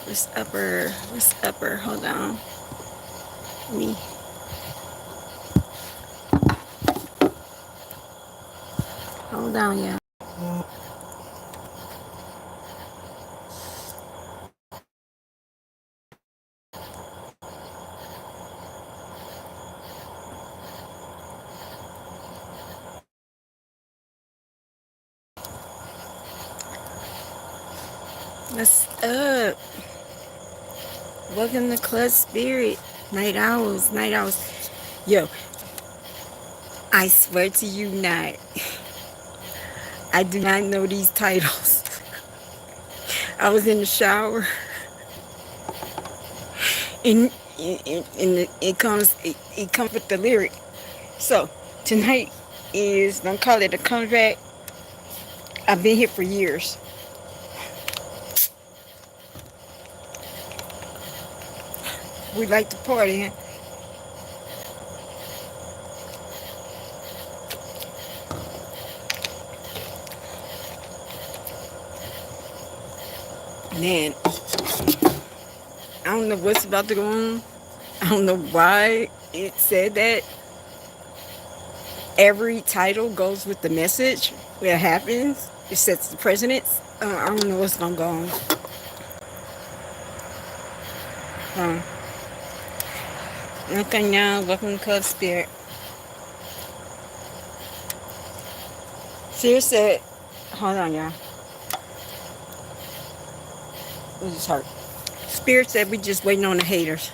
What's upper? What's upper? Hold on. Me. Hold on, yeah. What's up? Welcome to Club Spirit. Night owls, night owls. Yo, I swear to you not. I do not know these titles. I was in the shower and it comes with the lyric. So tonight is, don't call it a comeback. I've been here for years. We like to party. Man, I don't know what's about to go on. I don't know why it said that. Every title goes with the message. What happens, it sets the precedence. I don't know what's gonna go on. Okay, now welcome to Club Spirit. Fear said, hold on, y'all. It just hurt. Spirit said we just waiting on the haters.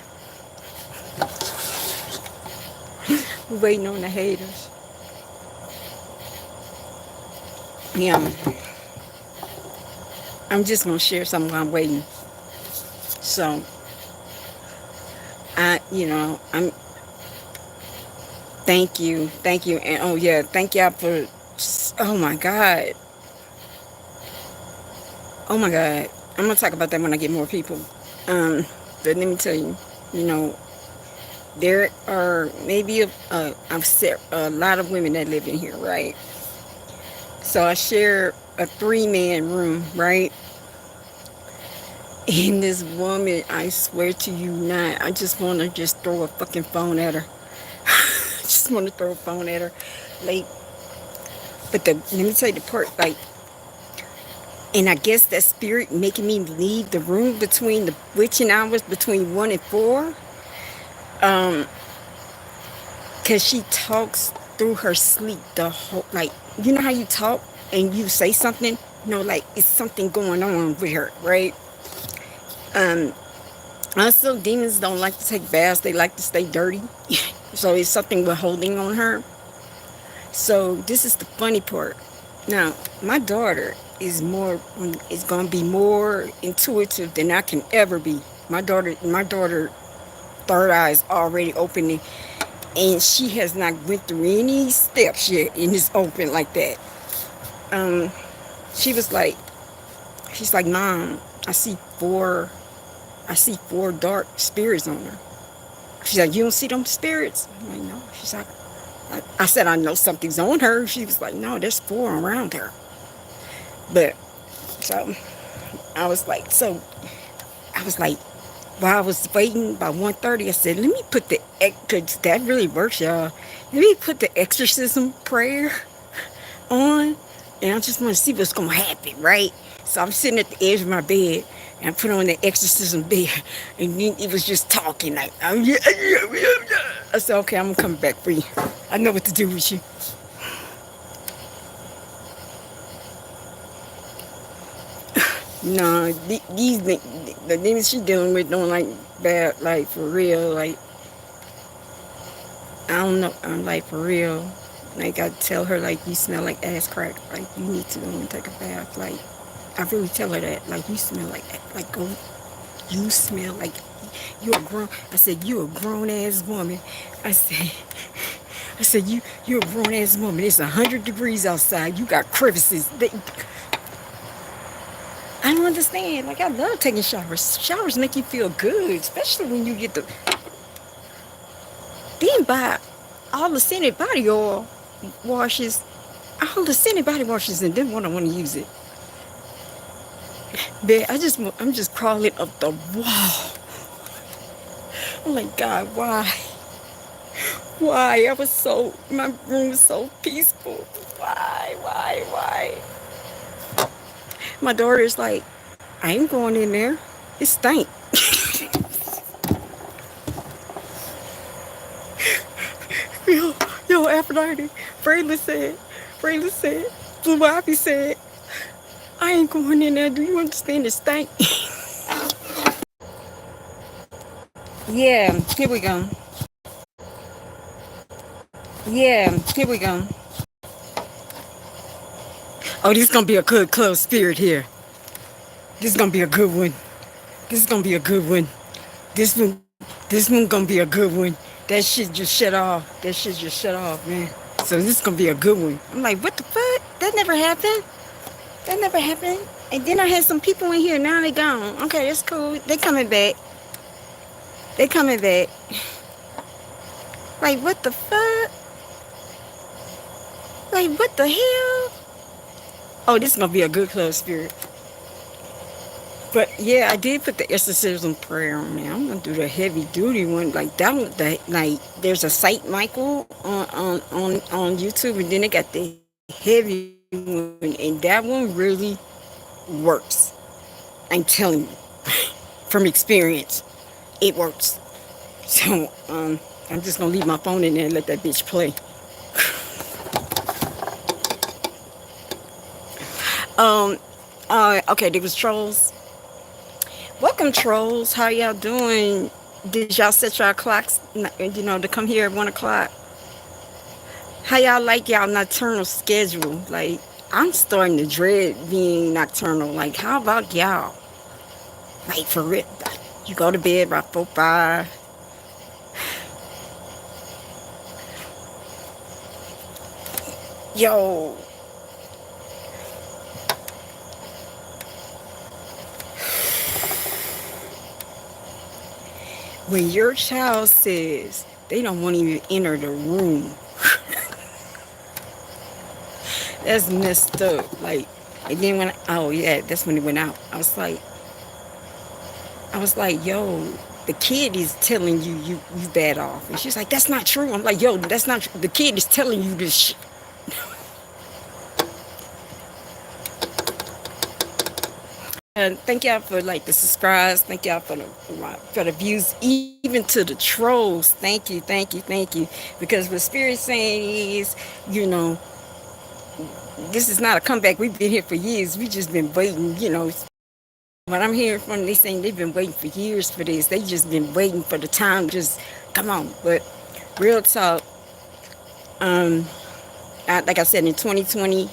We waiting on the haters. Yeah. I'm just gonna share something while I'm waiting. So, I'm. Thank you, and oh yeah, thank y'all for. Oh my God. Oh my God. I'm gonna talk about that when I get more people. But let me tell you, you know, there are maybe a lot of women that live in here, right? So I share a 3-man room, right? And this woman, I swear to you not, I just want to just throw a fucking phone at her. I just want to throw a phone at her. Like, but let me tell you the part, like, and I guess that spirit making me leave the room between the witching hours between 1 and 4. Cause she talks through her sleep the whole, like, you know how you talk and you say something, like it's something going on with her, right? Also, demons don't like to take baths; they like to stay dirty. So it's something we're holding on her. So this is the funny part. Now, my daughter is gonna be more intuitive than I can ever be. My daughter, third eye is already opening, and she has not went through any steps yet, and it's open like that. Um, she was like, she's like, Mom, I see four dark spirits on her. She's like, you don't see them spirits? I'm like, no. She's like, I said, I know something's on her. She was like, no, there's 4 around her. But, so, I was like, while I was waiting by 1:30, I said, let me put because that really works, y'all. Let me put the exorcism prayer on, and I just want to see what's going to happen, right? So I'm sitting at the edge of my bed, and I put on the exorcism bed, and then it was just talking like, I said, okay, I'm going to come back for you. I know what to do with you. No, the demons she dealing with don't like bad, like for real, like, I don't know, I'm like for real. Like I tell her, like, you smell like ass crack, like you need to go and take a bath. Like I really tell her that, like, you smell like go, you smell like you're a grown. I said, you a grown ass woman. I said, you're a grown ass woman. It's 100 degrees outside. You got crevices. I don't understand. Like, I love taking showers. Showers make you feel good, especially when you get then buy all the scented body oil washes, all the scented body washes, and then want to use it. Man, I'm just crawling up the wall. I'm like, God, why? Why? My room was so peaceful. Why? My daughter's like, I ain't going in there. It stank. yo, Aphrodite, Braylon said, Blue Bobby said, I ain't going in there. Do you understand it stank? Yeah, here we go. Yeah, here we go. Oh, this is gonna be a good club spirit here. This is gonna be a good one. This is gonna be a good one. This one gonna be a good one. That shit just shut off. That shit just shut off, man. So this is gonna be a good one. I'm like, what the fuck? That never happened. That never happened. And then I had some people in here. Now they gone. Okay, that's cool. They coming back. They coming back. Like, what the fuck? Like, what the hell? Oh, this is gonna be a good club spirit. But yeah, I did put the exorcism prayer on there. I'm gonna do the heavy duty one, like that one. Like there's a Saint Michael on YouTube, and then they got the heavy one, and that one really works. I'm telling you, from experience, it works. So I'm just gonna leave my phone in there and let that bitch play. Okay, there was trolls. Welcome, trolls. How y'all doing? Did y'all set y'all clocks, to come here at 1 o'clock? How y'all like y'all nocturnal schedule? Like, I'm starting to dread being nocturnal. Like, how about y'all? Like, for real. You go to bed by 4, 5. Yo. When your child says they don't want to even enter the room, that's messed up. Like, and then that's when it went out. I was like, yo, the kid is telling you bad off. And she's like, that's not true. I'm like, yo, that's not true. The kid is telling you this shit. And thank y'all for like the subscribes. Thank y'all for the views, even to the trolls. Thank you. Because what Spirit's saying is, this is not a comeback. We've been here for years. We just been waiting. What I'm hearing from, they saying they've been waiting for years for this. They just been waiting for the time. Just come on. But real talk. Like I said, in 2020.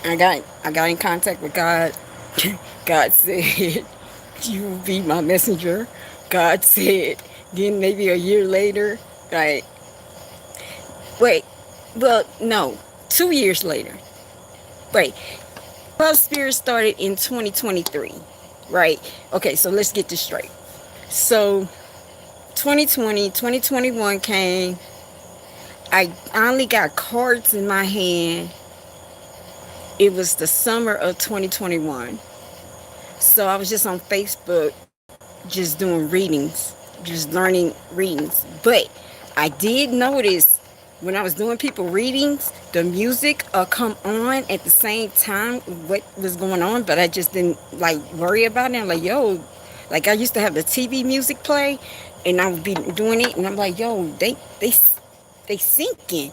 I got in contact with God. God said, you will be my messenger. God said, then maybe a year later, right? Wait, well, no, 2 years later. Wait, ClubSpirit started in 2023, right? Okay, so let's get this straight. So 2021 came. I only got cards in my hand. It was the summer of 2021. So I was just on Facebook, just doing readings, just learning readings. But I did notice when I was doing people readings, the music come on at the same time what was going on, but I just didn't like worry about it. I'm like, yo, like I used to have the TV music play, and I would be doing it, and I'm like, yo, they sinking.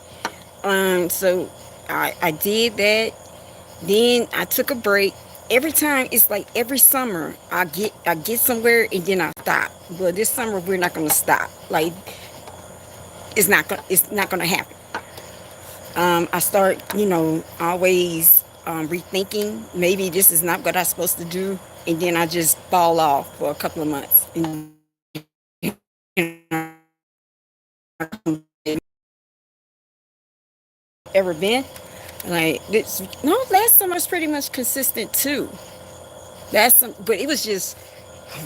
So I did that. Then I took a break. Every time, it's like every summer I get somewhere and then I stop. But this summer we're not gonna stop. Like it's not gonna happen. I start, always rethinking. Maybe this is not what I'm supposed to do, and then I just fall off for a couple of months. And, ever been? Like this, no. Last summer was pretty much consistent too. But it was just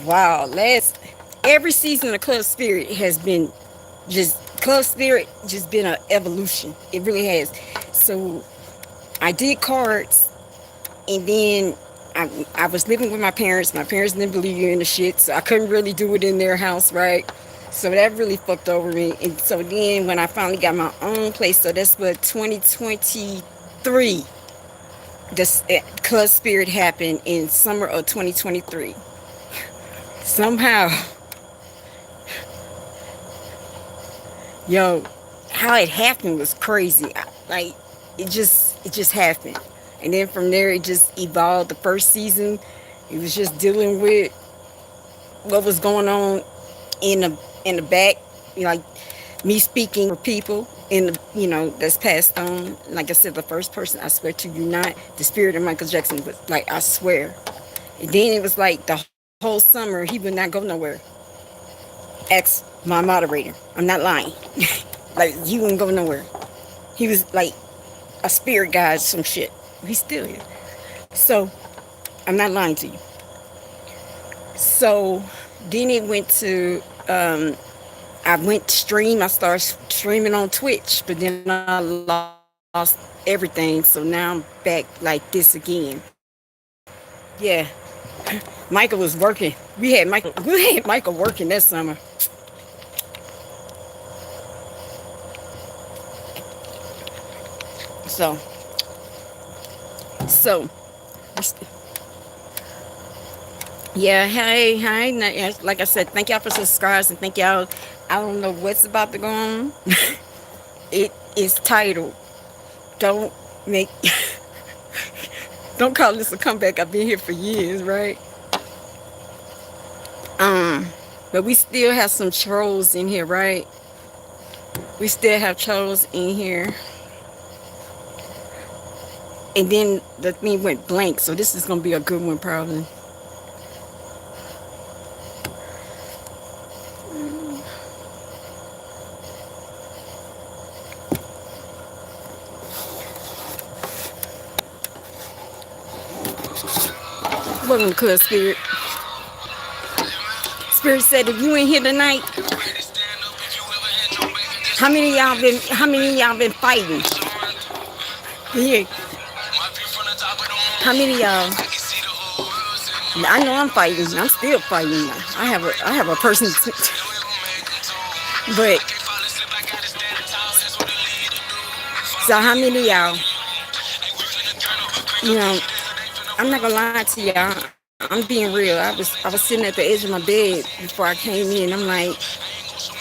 wow. Every season of ClubSpirit has been ClubSpirit just been an evolution. It really has. So I did cards And then I was living with my parents. My parents didn't believe in the shit, so I couldn't really do it in their house, right? So that really fucked over me. And so then when I finally got my own place, so that's what 2023, this Club Spirit happened in summer of 2023. Somehow, yo, how it happened was crazy. Like it just happened. And then from there it just evolved. The first season, it was just dealing with what was going on in the back, like me speaking for people in the that's passed on. Like I said, the first person, I swear to you not, the spirit of Michael Jackson, was like, I swear. And then it was like the whole summer he would not go nowhere. Ex my moderator, I'm not lying. Like, he wouldn't go nowhere. He was like a spirit guide, some shit. He's still here. So I'm not lying to you. So then it went to I went stream. I started streaming on Twitch, but then I lost everything. So now I'm back like this again. Yeah, Michael was working. We had Michael working that summer. So so yeah, hey, like I said, thank y'all for subscribing, and thank y'all. I don't know what's about to go on. It is titled "Don't Make." Don't call this a comeback. I've been here for years, right? But we still have some trolls in here, right? We still have trolls in here. And then the thing went blank, so this is gonna be a good one, probably. Welcome to Club Spirit. Spirit said, if you ain't here tonight, how many of y'all been fighting? Yeah. How many of y'all? I know I'm fighting. I'm still fighting. I have a person, but so how many of y'all? You know, I'm not gonna lie to y'all. I'm being real. I was sitting at the edge of my bed before I came in. I'm like,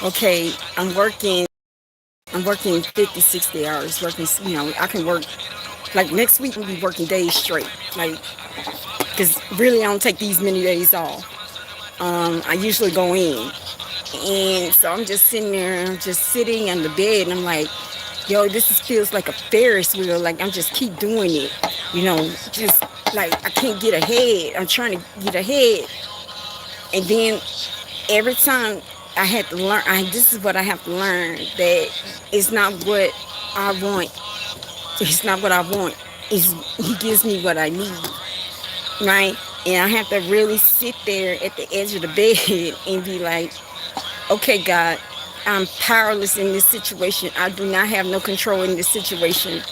okay, I'm working 50, 60 hours. Working, I can work like next week. We'll be working days straight. Like, because really I don't take these many days off. I usually go in, and so I'm just sitting there. I'm just sitting on the bed, and I'm like, yo, feels like a Ferris wheel. Like, I'm just keep doing it. Just like I can't get ahead. I'm trying to get ahead, and then every time I had to learn. This is what I have to learn, that it's not what I want. It's not what I want. He gives me what I need, right? And I have to really sit there at the edge of the bed and be like, okay, God, I'm powerless in this situation. I do not have no control in this situation.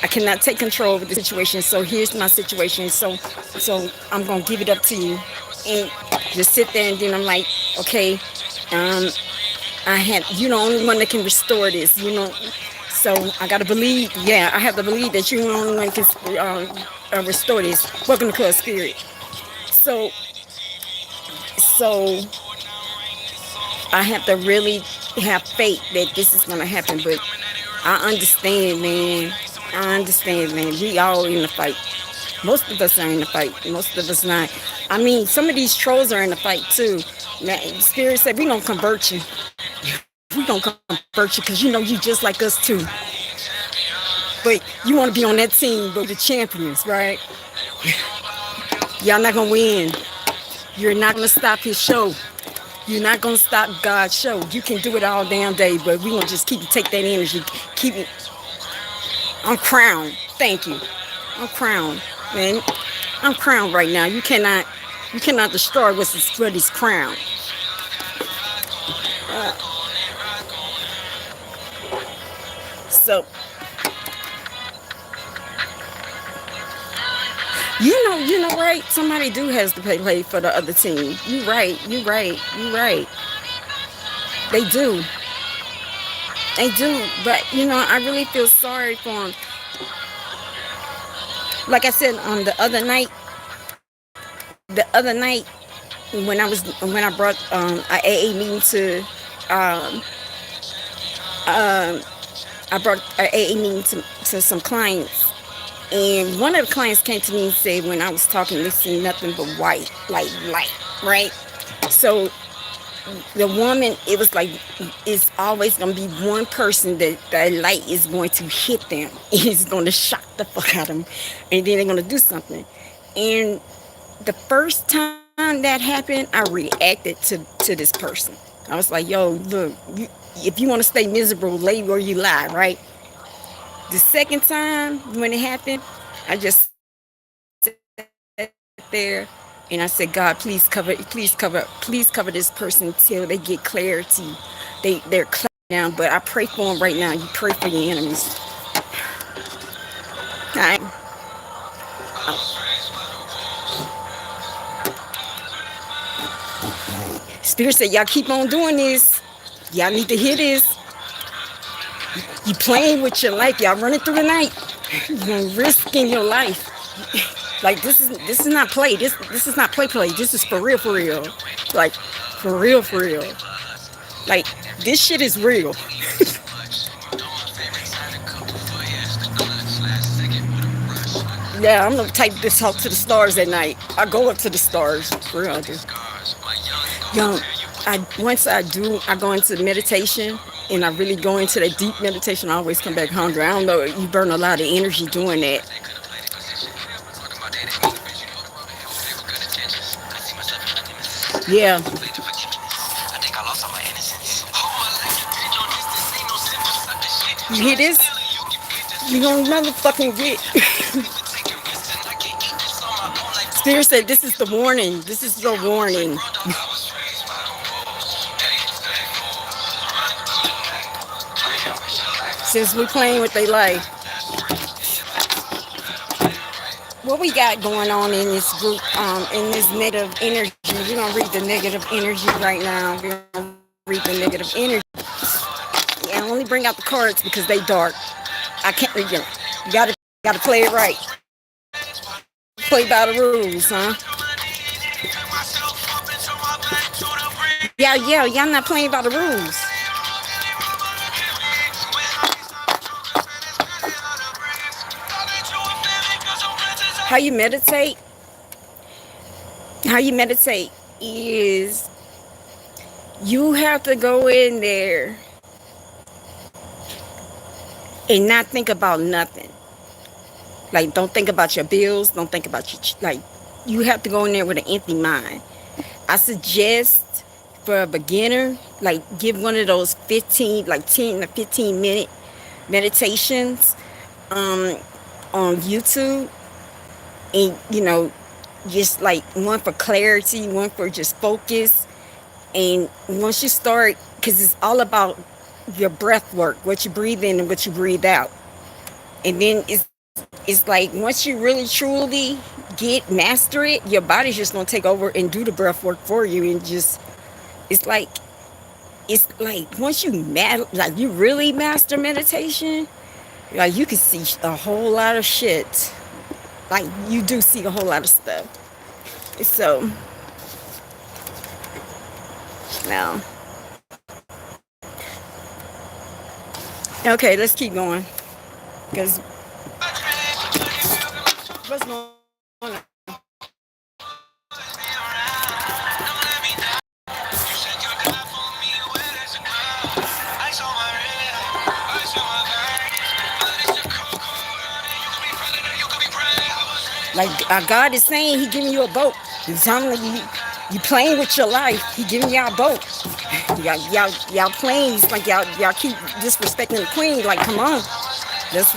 I cannot take control of the situation. So here's my situation. So I'm gonna give it up to you, and just sit there. And then I'm like, okay, you're the only one that can restore this. So I gotta believe. Yeah, I have to believe that you're the only one that can restore this. Welcome to Club Spirit. So I have to really have faith that this is gonna happen. But I understand, man. We all in the fight. Most of us are in the fight. Most of us not. I mean, some of these trolls are in the fight too. Now, Spirit said, we gonna convert you. We gonna convert you because you just like us too. But you want to be on that team, but the champions, right? Y'all not gonna win. You're not gonna stop his show. You're not gonna stop God's show. You can do it all damn day, but we gonna just take that energy, keep it. I'm crowned. Thank you. I'm crowned, man. I'm crowned right now. You cannot destroy what is crowned. So You know, right? Somebody do has to play for the other team. You right, you right, you right. They do, they do. But I really feel sorry for them. Like I said, the other night when I brought a AA meeting to, um, um, I brought a AA meeting to some clients. And one of the clients came to me and said, when I was talking, they see nothing but white, like light, right? So the woman, it was like, it's always going to be one person that light is going to hit them. It's going to shock the fuck out of them. And then they're going to do something. And the first time that happened, I reacted to this person. I was like, yo, look, if you want to stay miserable, lay where you lie, right? The second time when it happened, I just sat there and I said, God, please cover this person till they get clarity. They're clear now, but I pray for them right now. You pray for your enemies. I, Spirit said, y'all keep on doing this. Y'all need to hear this. You playing with your life. Y'all running through the night. You're risking your life. Like this is not play. This is not play. This is for real, for real. Like for real, for real. Like this shit is real. Yeah, I'm the type to talk to the stars at night. I go up to the stars. For real, I do. Yo, I go into meditation and I really go into that deep meditation. I always come back hungry. I don't know. You burn a lot of energy doing that. Yeah. You hear this? You gonna motherfucking get. Spirit said, this is the warning. This is your warning. Since we're playing with their life. What we got going on in this group, in this negative energy. We're gonna read the negative energy right now. We're gonna read the negative energy. Yeah, I only bring out the cards because they dark. I can't read them. You gotta play it right. Play by the rules, huh? Yeah, y'all not playing by the rules. How you meditate? How you meditate is you have to go in there and not think about nothing. Like, don't think about your bills. Don't think about your, like, you have to go in there with an empty mind. I suggest for a beginner, like, give one of those 10 to 15 minute meditations on YouTube. And, just like one for clarity, one for just focus. And once you start, because it's all about your breath work, what you breathe in and what you breathe out. And then it's like once you really truly master it, your body's just gonna take over and do the breath work for you. And just it's like once you really master meditation, like you can see a whole lot of shit. Like you do see a whole lot of stuff. So now, okay, let's keep going. Because what's going on? Like God is saying, He giving you a boat. He's telling you playing with your life. He giving y'all a boat. Y'all playing. It's like y'all keep disrespecting the queen. Like, come on. That's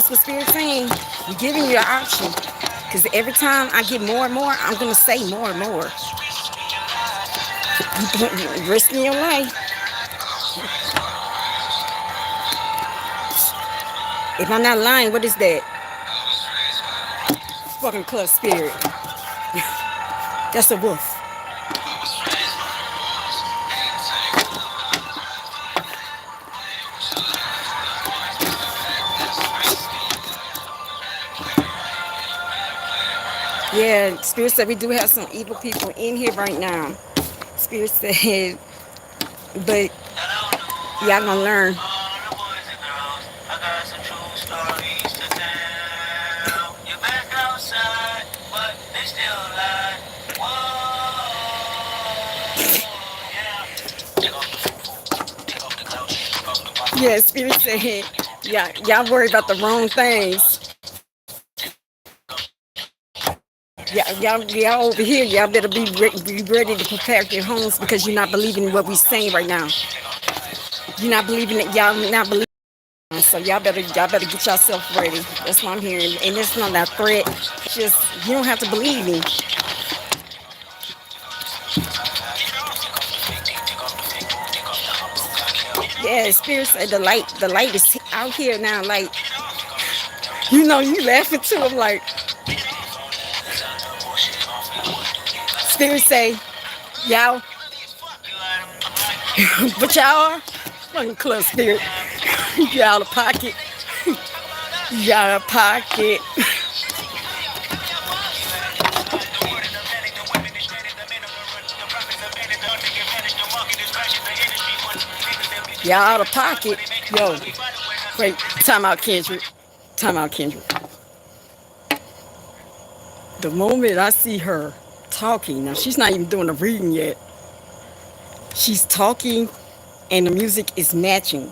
what Spirit's saying. He's giving you an option. Because every time I get more and more, I'm gonna say more and more. You risking your life. If I'm not lying, what is that? Fucking club spirit. That's a wolf. Yeah, Spirit said we do have some evil people in here right now. Spirit said, but y'all gonna learn. Yeah, Spirit said, yeah, y'all worry about the wrong things. Y'all over here, y'all better be ready to protect your homes because you're not believing in what we're saying right now. You're not believing it. Y'all not believing. So y'all better get yourself ready. That's what I'm hearing. And it's not that threat. Just you don't have to believe me. Yeah, Spirit said the light is out here now. Like you laughing too. I'm like, Spirit say, y'all, but y'all are fucking club spirit. You out of pocket. You out of pocket. Y'all out of pocket. Yo, wait, time out, Kendrick. Time out, Kendrick. The moment I see her talking, now she's not even doing the reading yet. She's talking and the music is matching.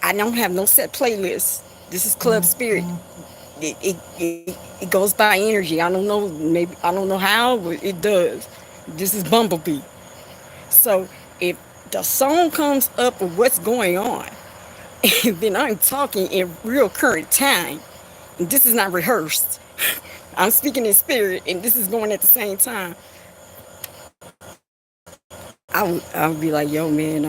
I don't have no set playlist. This is Club Spirit. It goes by energy. I don't know, maybe I don't know how, but it does. This is Bumblebee. So if the song comes up with what's going on, and then I'm talking in real current time, and this is not rehearsed. I'm speaking in spirit, and this is going at the same time. I would be like, yo, man,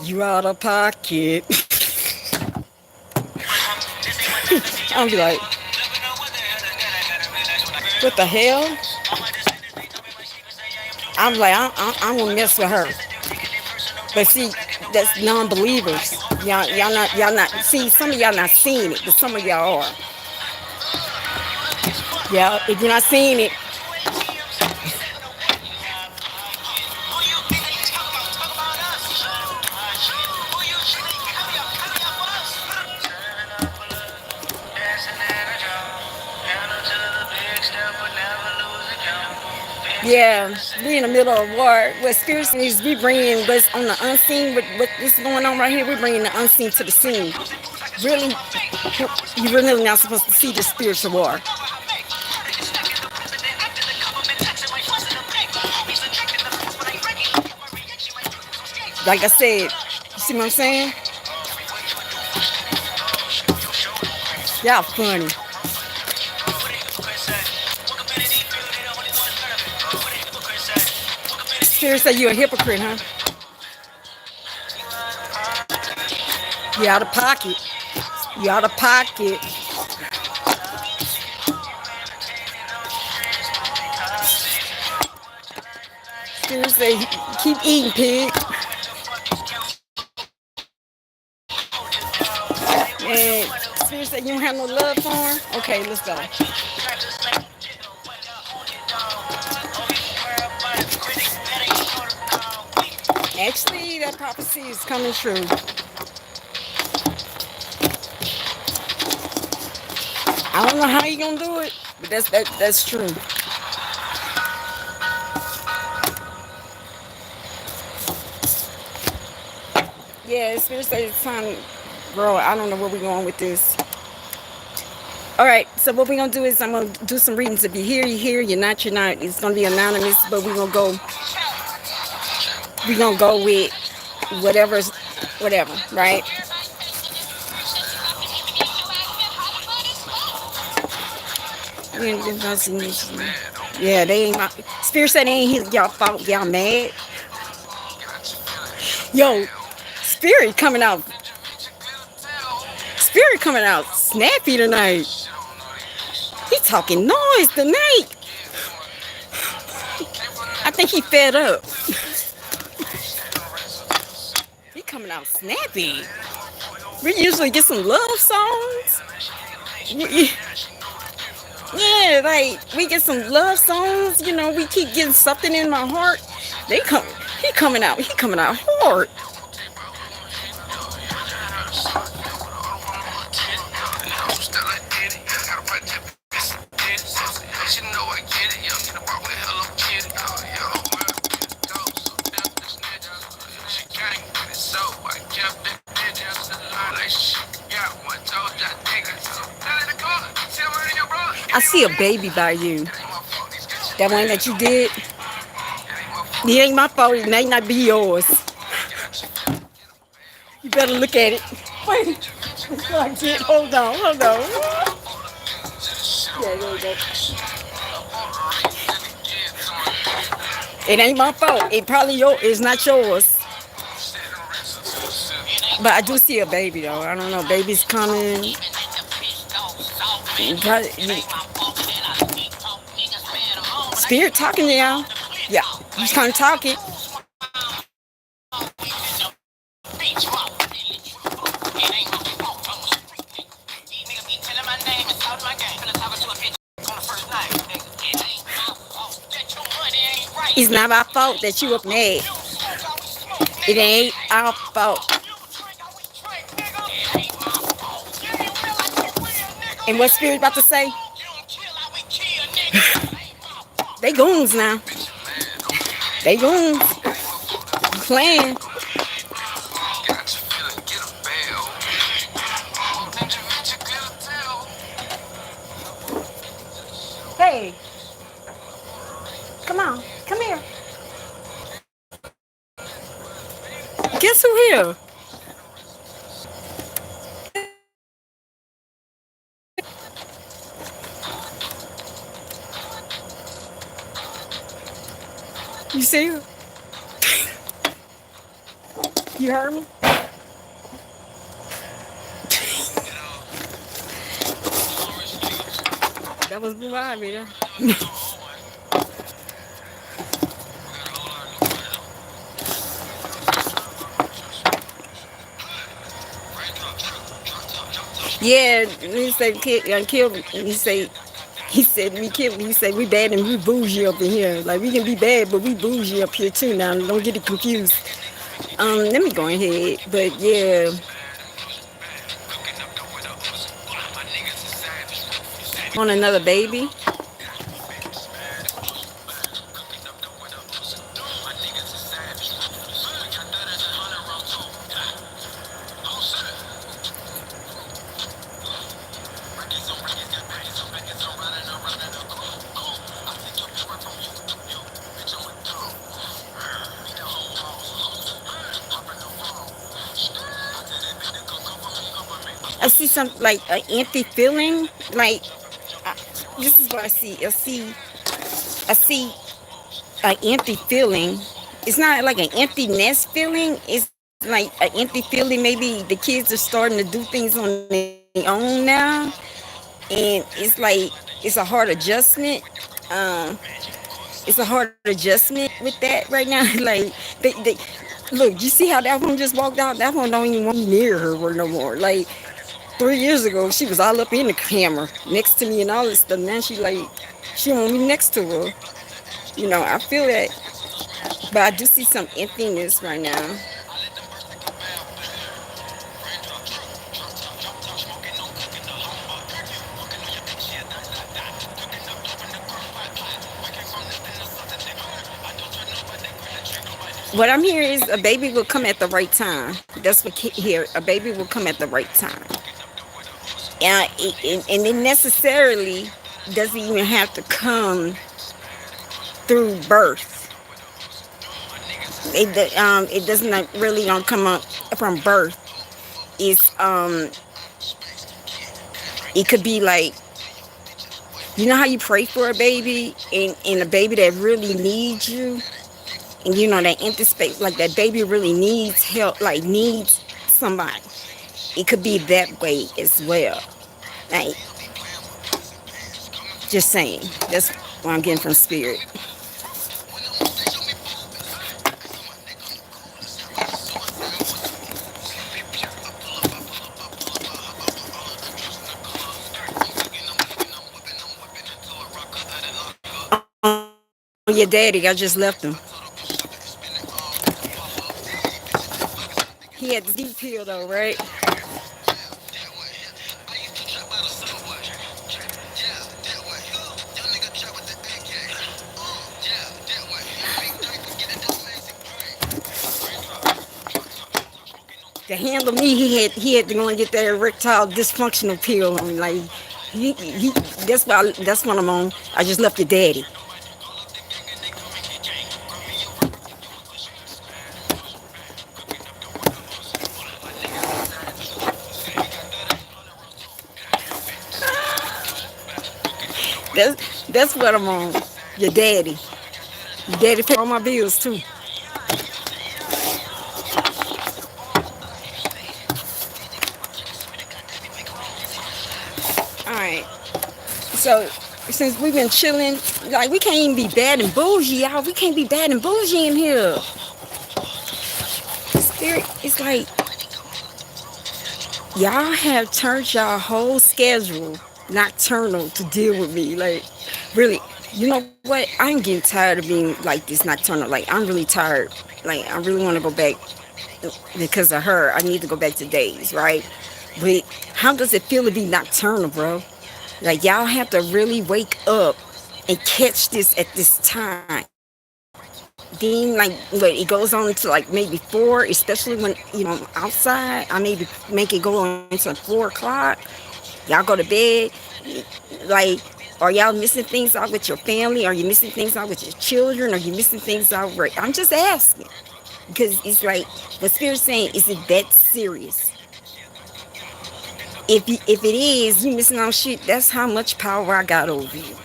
you out of pocket. I'll be like, what the hell? I'm like, I won't mess with her. But see, that's non-believers. Y'all not. See, some of y'all not seeing it, but some of y'all are. Yeah, if you're not seeing it, yeah, we in the middle of war. What spirits is we bringing what's on the unseen, what is going on right here. We're bringing the unseen to the scene. Really, you're really not supposed to see the spiritual war. Like I said, you see what I'm saying? Y'all funny. Spirit say you a hypocrite, huh? You out of pocket. You out of pocket. Spirit say keep eating, pig. And Spirit say you don't have no love for him. Okay, let's go. Actually, that prophecy is coming true. I don't know how you gonna do it, but that's true. Yeah, Spirit say it's time, bro. I don't know where we're going with this. All right, so what we're gonna do is I'm gonna do some readings. If you're here, you're here. You're not, you're not. It's gonna be anonymous, but we're gonna go. We're gonna go with whatever, right? Yeah, they ain't my Spirit said they ain't y'all fault. Y'all mad? Yo, Spirit coming out. Spirit coming out snappy tonight. He talking noise tonight. I think he fed up. He coming out snappy. We usually get some love songs. Yeah, like we get some love songs. You know, we keep getting something in my heart. They come. He coming out. He coming out hard. I see a baby by you. That one that you did. It ain't my fault. It may not be yours. You better look at it. Wait. Hold on. Hold on. Yeah, there you go. It ain't my fault. It probably it's not yours. But I do see a baby though. I don't know. Baby's coming. Spirit talking to y'all. Yeah, he's kind of talking. It's not our fault that you up mad. It ain't our fault. And what Spirit about to say? They goons now. They goons. Playing. Hey. Come on. Come here. Guess who here? You see her? You heard me? That was behind me there. Yeah, he said killed me. He said we killed me. He said we bad and we bougie up in here. Like we can be bad, but we bougie up here too now. Don't get it confused. Let me go ahead. But yeah. On another baby. I see something like an empty feeling. Like this is what I see. I see an empty feeling. It's not like an empty nest feeling. It's like an empty feeling. Maybe the kids are starting to do things on their own now, and it's a hard adjustment. Um, it's a hard adjustment with that right now. Like they look. You see how that one just walked out? That one don't even want me near her no more. Like 3 years ago, she was all up in the camera next to me and all this stuff. Now she don't want me next to her. You know, I feel that, but I do see some emptiness right now. What I'm hearing is a baby will come at the right time. That's what here. A baby will come at the right time. And it necessarily doesn't even have to come through birth. It does not really don't come up from birth. It's it could be like, you know how you pray for a baby and a baby that really needs you, and you know that empty space, like that baby really needs help, like needs somebody. it could be that way as well. Like, just saying. That's what I'm getting from spirit. On your daddy, I just left him. He had the deep peel though, right? To handle me, he had to go and get that erectile dysfunctional pill on me. Like he that's what I'm on. I just left your daddy. That's what I'm on. Your daddy. Your daddy pay all my bills too. All right. So since we've been chilling, like we can't even be bad and bougie, y'all. We can't be bad and bougie in here. Spirit, it's like y'all have turned y'all whole schedule nocturnal to deal with me. Like, really, you know what? I'm getting tired of being like this nocturnal. Like, I'm really tired. Like, I really want to go back because of her. I need to go back to days, right? But how does it feel to be nocturnal, bro? Like, y'all have to really wake up and catch this at this time. Then, like, but it goes on to like maybe 4, especially when, outside. I maybe make it go on until 4 o'clock. Y'all go to bed. Like, are y'all missing things out with your family? Are you missing things out with your children? Are you missing things out? Right? I'm just asking. Because it's like, what Spirit's saying, is it that serious? If it is, you missing out shit, that's how much power I got over you.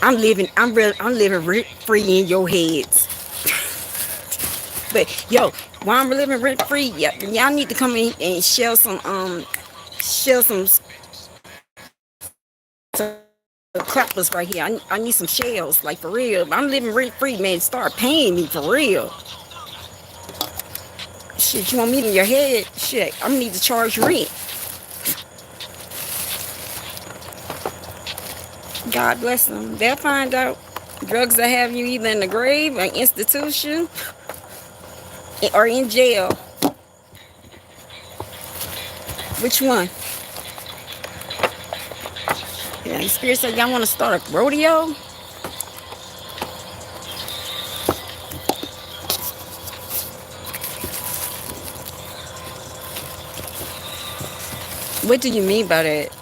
I'm living rent free in your heads. But yo, while I'm living rent free, y'all need to come in and shell some clappers right here. I need some shells, like for real. I'm living rent free, man. Start paying me for real. Shit, you want me in your head? Shit, I need to charge rent. God bless them. They'll find out. Drugs that have you either in the grave, an institution, or in jail. Which one? Yeah, the Spirit said, y'all want to start a rodeo? What do you mean by that?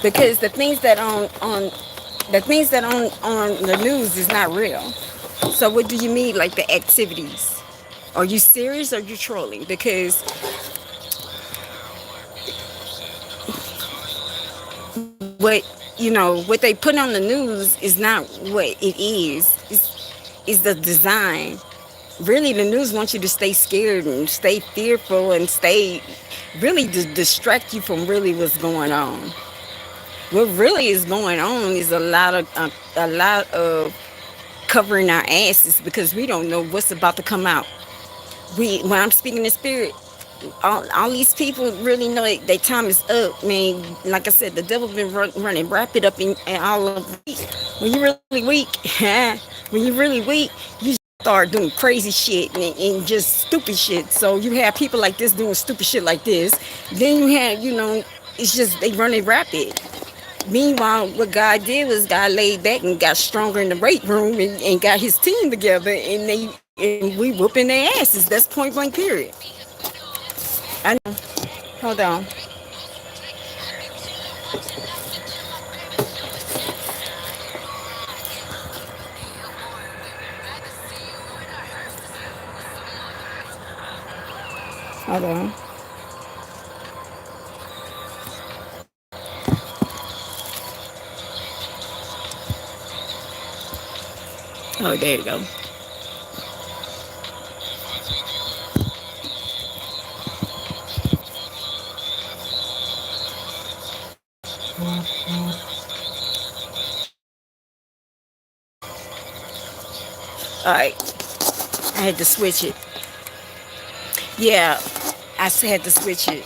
Because the things that on the news is not real. So what do you mean, like the activities? Are you serious or are you trolling? Because what they put on the news is not what it is. It's the design. Really, the news wants you to stay scared and stay fearful and stay really to distract you from really what's going on. What really is going on is a lot of covering our asses because we don't know what's about to come out. When I'm speaking in spirit, all these people really know their time is up, man. Like I said, the devil been running rapid up in all of week. When you're really weak, when you're really weak, you start doing crazy shit and just stupid shit. So you have people like this doing stupid shit like this. Then you have, it's just they running rapid. Meanwhile, what God did was God laid back and got stronger in the weight room and got his team together and we whooping their asses. That's point blank period. I know. Hold on. Hold on. Oh, there you go. I had to switch it. Yeah, I had to switch it.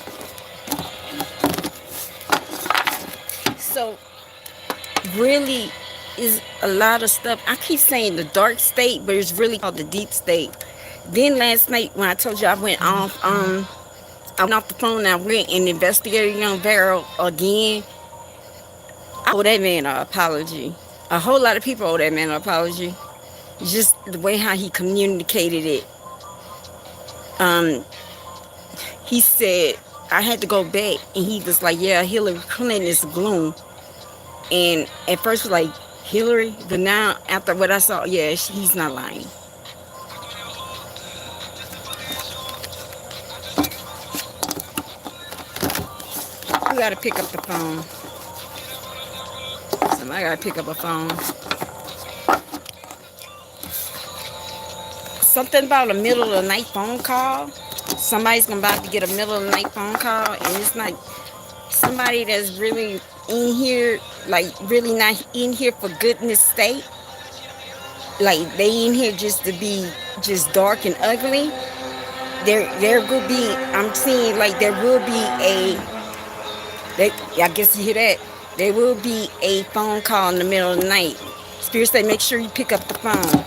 So really is a lot of stuff. I keep saying the dark state, but it's really called the deep state. Then last night when I told you I went off, I went off the phone and I went and investigated young Barrel again. I owe that man an apology. A whole lot of people owe that man an apology. Just the way how he communicated it. He said I had to go back, and he was like, "Yeah, Hillary Clinton is gloom." And at first, was like Hillary, but now after what I saw, yeah, he's not lying. You gotta pick up the phone. Somebody gotta pick up a phone. Something about a middle of the night phone call. Somebody's about to get a middle of the night phone call, and it's like somebody that's really in here, like really not in here for goodness sake. Like they in here just to be just dark and ugly. There will be. I'm seeing like there will be a. I guess you hear that. There will be a phone call in the middle of the night. Spirit say, make sure you pick up the phone.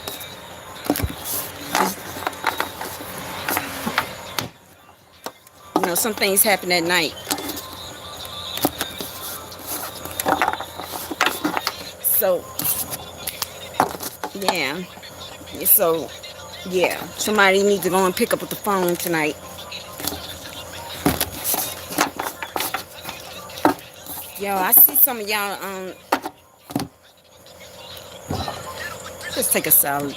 You know, some things happen at night. So, yeah. So, yeah. Somebody needs to go and pick up the phone tonight. Yo, I see some of y'all, just take a salad.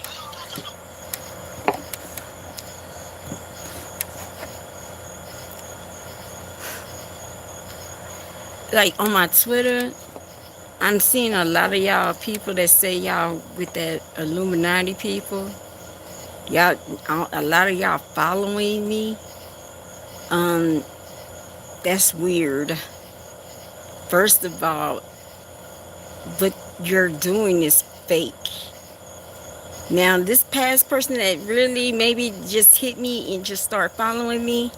Like on my Twitter, I'm seeing a lot of y'all people that say y'all with that Illuminati people. Y'all, a lot of y'all following me. That's weird. First of all, what you're doing is fake. Now, this past person that really maybe just hit me and just start following me,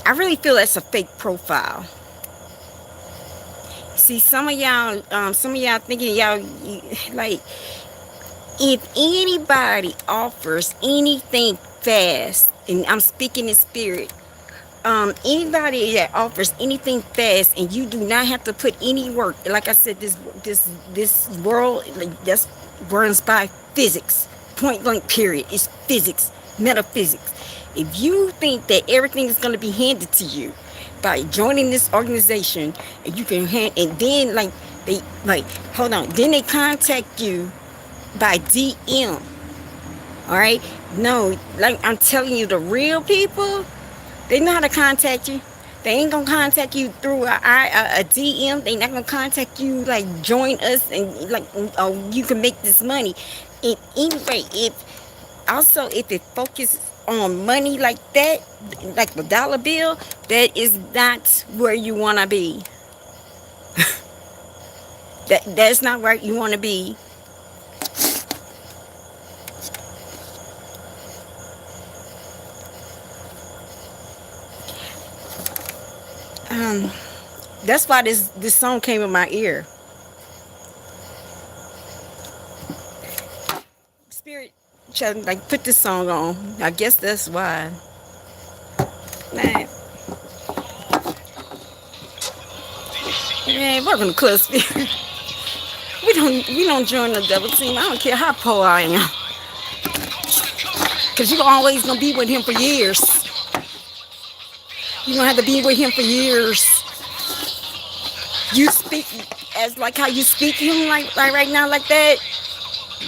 I really feel that's a fake profile. See, some of y'all thinking y'all, like, if anybody offers anything fast, and I'm speaking in spirit, anybody that offers anything fast and you do not have to put any work, like I said, this world, like, that's runs by physics, point blank period. It's physics, metaphysics. If you think that everything is going to be handed to you by joining this organization, and you can and then then they contact you by DM. All right, no, like I'm telling you, the real people, they know how to contact you. They ain't gonna contact you through a DM. They not gonna contact you like join us and like, oh, you can make this money. And anyway, if it focuses on money like that, like the dollar bill, that is not where you wanna be. That's not where you wanna be. That's why this song came in my ear. Spirit, like, put this song on. I guess that's why. Man, welcome to ClubSpirit. We don't join the devil team. I don't care how poor I am, cause you always gonna be with him for years. You gonna have to be with him for years. You speak as like how you speak him like right now like that.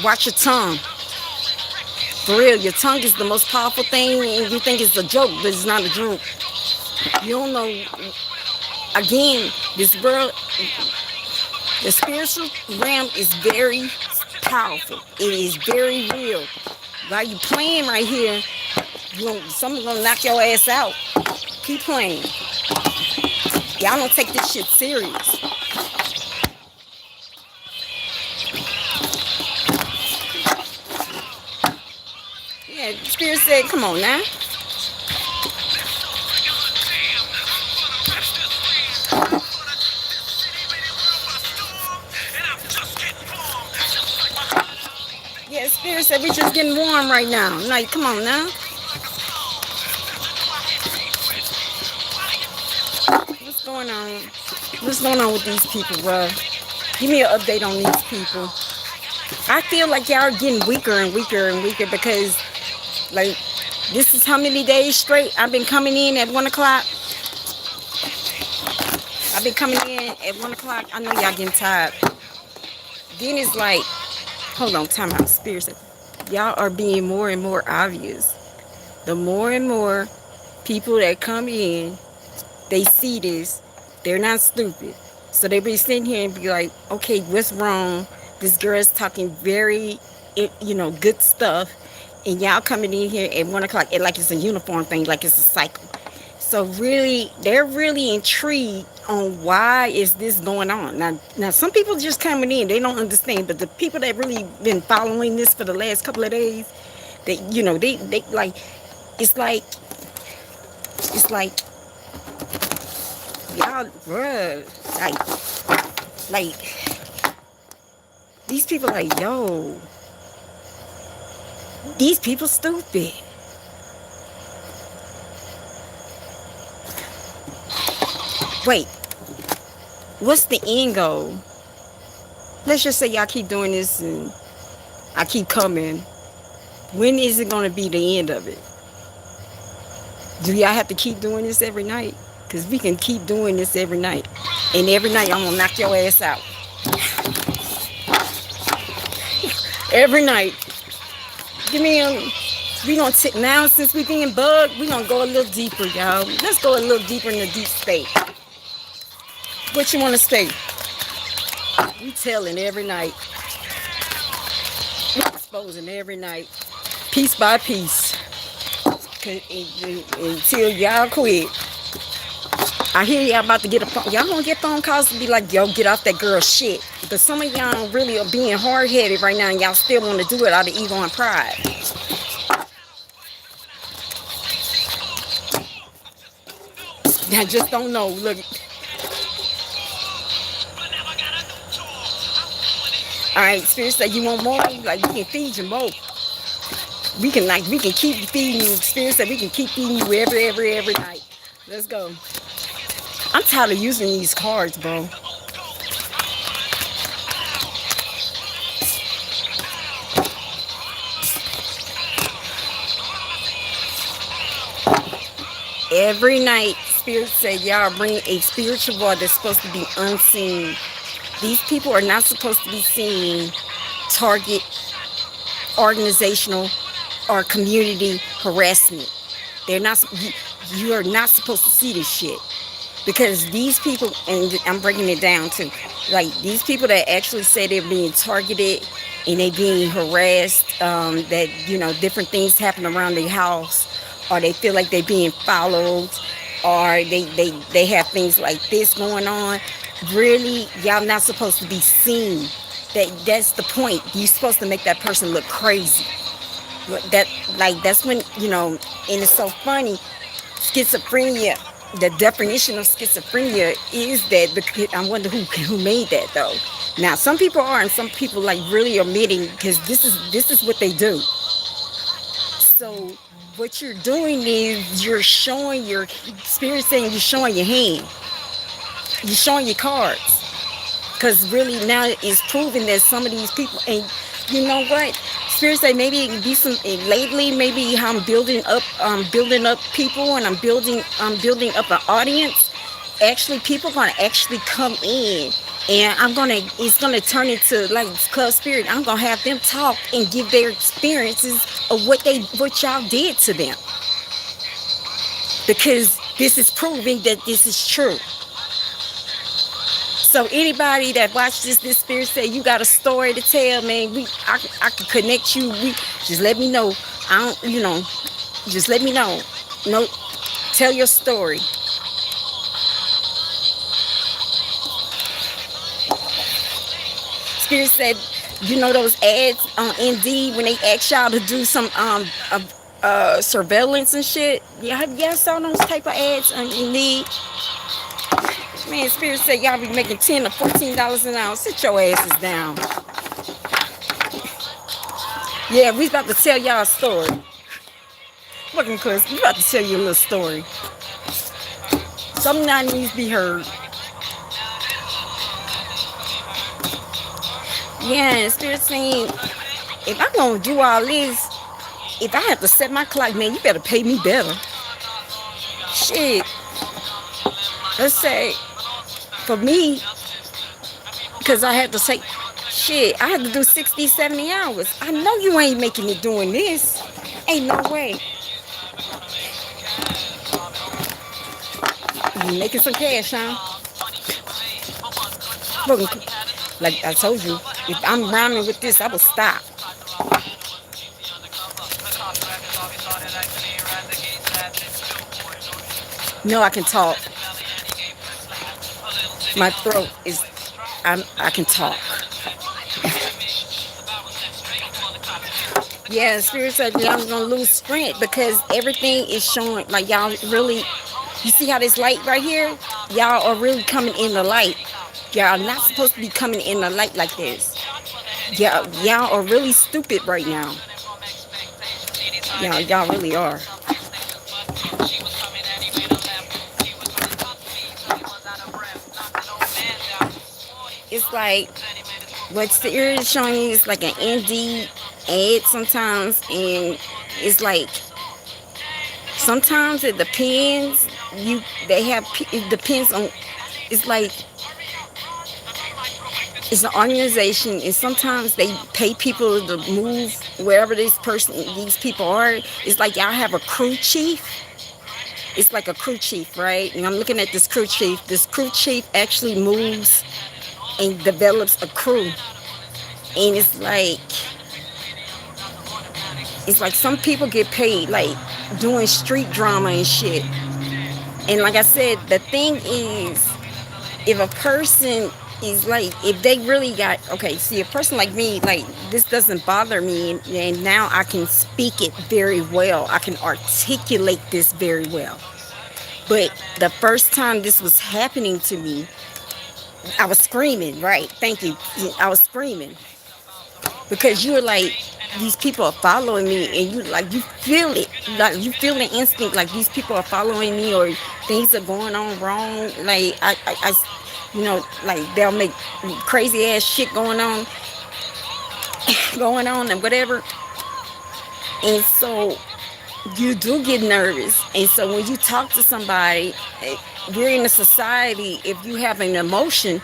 Watch your tongue. For real, your tongue is the most powerful thing, and you think it's a joke, but it's not a joke. You don't know. Again, this world, the spiritual realm is very powerful. It is very real. While you playing right here, someone's gonna knock your ass out. Keep playing. Y'all don't take this shit serious. Yeah, Spirit said, come on now. Yeah, Spirit said we just getting warm right now. Like, come on now. What's going on? What's going on with these people, bro? Give me an update on these people. I feel like y'all are getting weaker and weaker and weaker because, like, this is how many days straight I've been coming in at 1 o'clock. I've been coming in at 1 o'clock. I know y'all getting tired. Then it's like, hold on, time out. Spirit said, y'all are being more and more obvious. The more and more people that come in, they see this, they're not stupid. So they be sitting here and be like, okay, what's wrong? This girl's talking very, good stuff. And y'all coming in here at 1 o'clock, like it's a uniform thing, like it's a cycle. So really, they're really intrigued on why is this going on. Now some people just coming in, they don't understand. But the people that really been following this for the last couple of days, they like, it's like, y'all, bruh, like, these people like, yo, these people stupid. Wait, what's the end goal? Let's just say y'all keep doing this and I keep coming. When is it going to be the end of it? Do y'all have to keep doing this every night? Because we can keep doing this every night. And every night I'm going to knock your ass out. Every night. Give me we gonna now since we being bugged, we gonna go a little deeper, y'all. Let's go a little deeper in the deep state. What you wanna state? We telling every night. We exposing every night. Piece by piece. Until y'all quit. I hear y'all about to get a phone. Y'all gonna get phone calls to be like, yo, get off that girl's shit. But some of y'all really are being hard-headed right now and y'all still want to do it out of ego and pride. I just don't know. Look. Alright, Spirit said you want more? Like, we can feed you more. We can keep feeding you. Spirit said we can keep feeding you every night. Let's go. I'm tired of using these cards, bro. Every night, Spirit said, y'all bring a spiritual ball that's supposed to be unseen. These people are not supposed to be seen. Target, organizational, or community harassment. They're not. You are not supposed to see this shit. Because these people, and I'm breaking it down too, like these people that actually say they're being targeted and they being harassed, that, different things happen around their house, or they feel like they're being followed, or they have things like this going on. Really, y'all not supposed to be seen. That's the point. You're supposed to make that person look crazy. That's when, and it's so funny, schizophrenia. The definition of schizophrenia is that, because I wonder who made that though. Now some people are, and some people like really admitting, because this is what they do. So what you're doing is you're showing your spirit, saying you're showing your hand, you're showing your cards, because really now it's proven that some of these people, and you know what? Spirit say maybe it can be some lately. Maybe I'm building up people, and I'm building up an audience. Actually, people are gonna actually come in, and it's gonna turn into like ClubSpirit. I'm gonna have them talk and give their experiences of what y'all did to them, because this is proving that this is true. So anybody that watches this Spirit say you got a story to tell, man, I can connect you. Just let me know. Just let me know. No, tell your story. Spirit said, you know those ads on Indeed when they ask y'all to do some surveillance and shit. Y'all saw those type of ads on Indeed. Man, Spirit said y'all be making $10 or $14 an hour. Sit your asses down. Yeah, we about to tell y'all a story. Welcome, cuz. We about to tell you a little story. Something that needs to be heard. Yeah, Spirit saying, if I'm gonna do all this, if I have to set my clock, man, you better pay me better. Shit. Let's say, for me, because I had to say, shit, I had to do 60, 70 hours. I know you ain't making it doing this. Ain't no way. You making some cash, huh? Look, like I told you, if I'm rhyming with this, I will stop. No, I can talk. My throat is, I can talk. Yeah, Spirit said y'all gonna lose strength because everything is showing, like y'all really, you see how this light right here? Y'all are really coming in the light. Y'all not supposed to be coming in the light like this. Y'all are really stupid right now. Y'all really are. It's like what Spirit is showing you is like an indie ad sometimes, and it's like sometimes it depends. It depends on. It's like it's an organization, and sometimes they pay people to move wherever these people are. It's like y'all have a crew chief. It's like a crew chief, right? And I'm looking at this crew chief. This crew chief actually moves and develops a crew. And it's like some people get paid like doing street drama and shit. And like I said, the thing is, if a person is like, if they really got, okay, see, a person like me, like, this doesn't bother me, and now I can speak it very well. I can articulate this very well. But the first time this was happening to me, I was screaming, right? Thank you. I was screaming. Because you're like, these people are following me, and you feel it. Like, you feel the instinct, like these people are following me, or things are going on wrong. Like, I like they'll make crazy ass shit going on and whatever. And so you do get nervous. And so when you talk to somebody, we're in a society, if you have an emotion,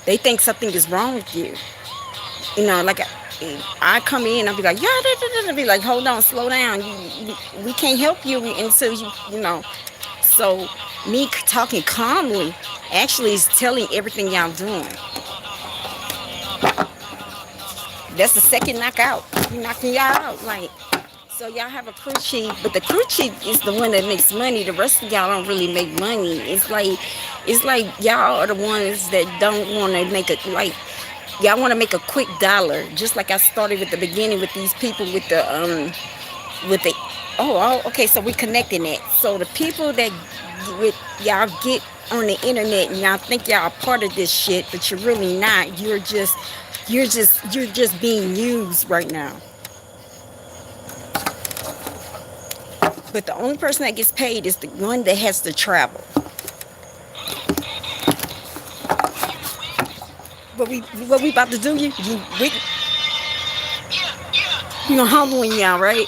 they think something is wrong with you. You know, like I come in, I'll be like, yeah, I'll be like, hold on, slow down. We can't help you until you know. So me talking calmly actually is telling everything y'all doing. That's the second knockout. He knocking y'all out. Like, so y'all have a crew chief, but the crew chief is the one that makes money. The rest of y'all don't really make money. It's like y'all are the ones that don't want to make it, like, y'all want to make a quick dollar. Just like I started at the beginning with these people with the okay, so we connecting that. So the people that y'all get on the internet and y'all think y'all are part of this shit, but you're really not. You're just being used right now. But the only person that gets paid is the one that has to travel. What we about to do? You gonna humble y'all, right?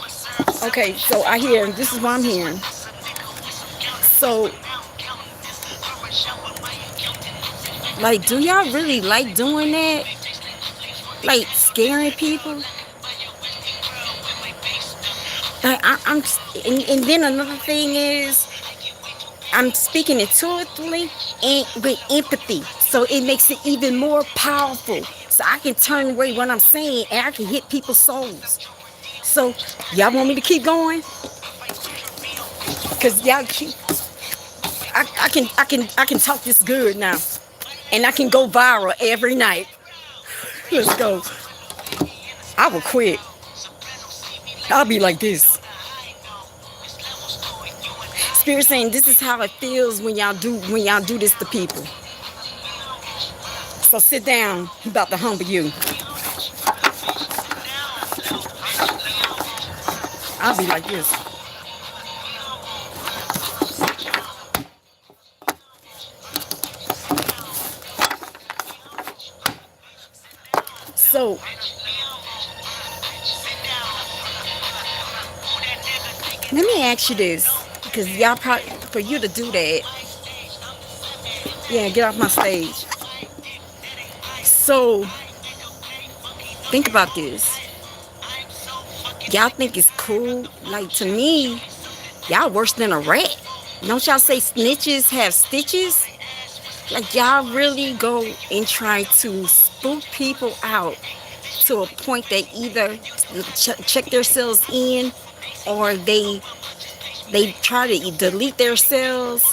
Okay, so I hear, this is what I'm hearing. So, like, do y'all really like doing that? Like, scaring people? Like, and then another thing is, I'm speaking intuitively and with empathy. So it makes it even more powerful. So I can turn away what I'm saying, and I can hit people's souls. So y'all want me to keep going? Cause y'all keep, I can talk this good now, and I can go viral every night. Let's go. I will quit. I'll be like this. Spirit saying this is how it feels when y'all do this to people. So sit down. He about to humble you. I'll be like this. So let me ask you this, because y'all probably, for you to do that, yeah, get off my stage. So think about this. Y'all think it's cool? Like, to me, y'all worse than a rat. Don't y'all say snitches have stitches? Like, y'all really go and try to spook people out to a point that either check themselves in, or they try to delete themselves.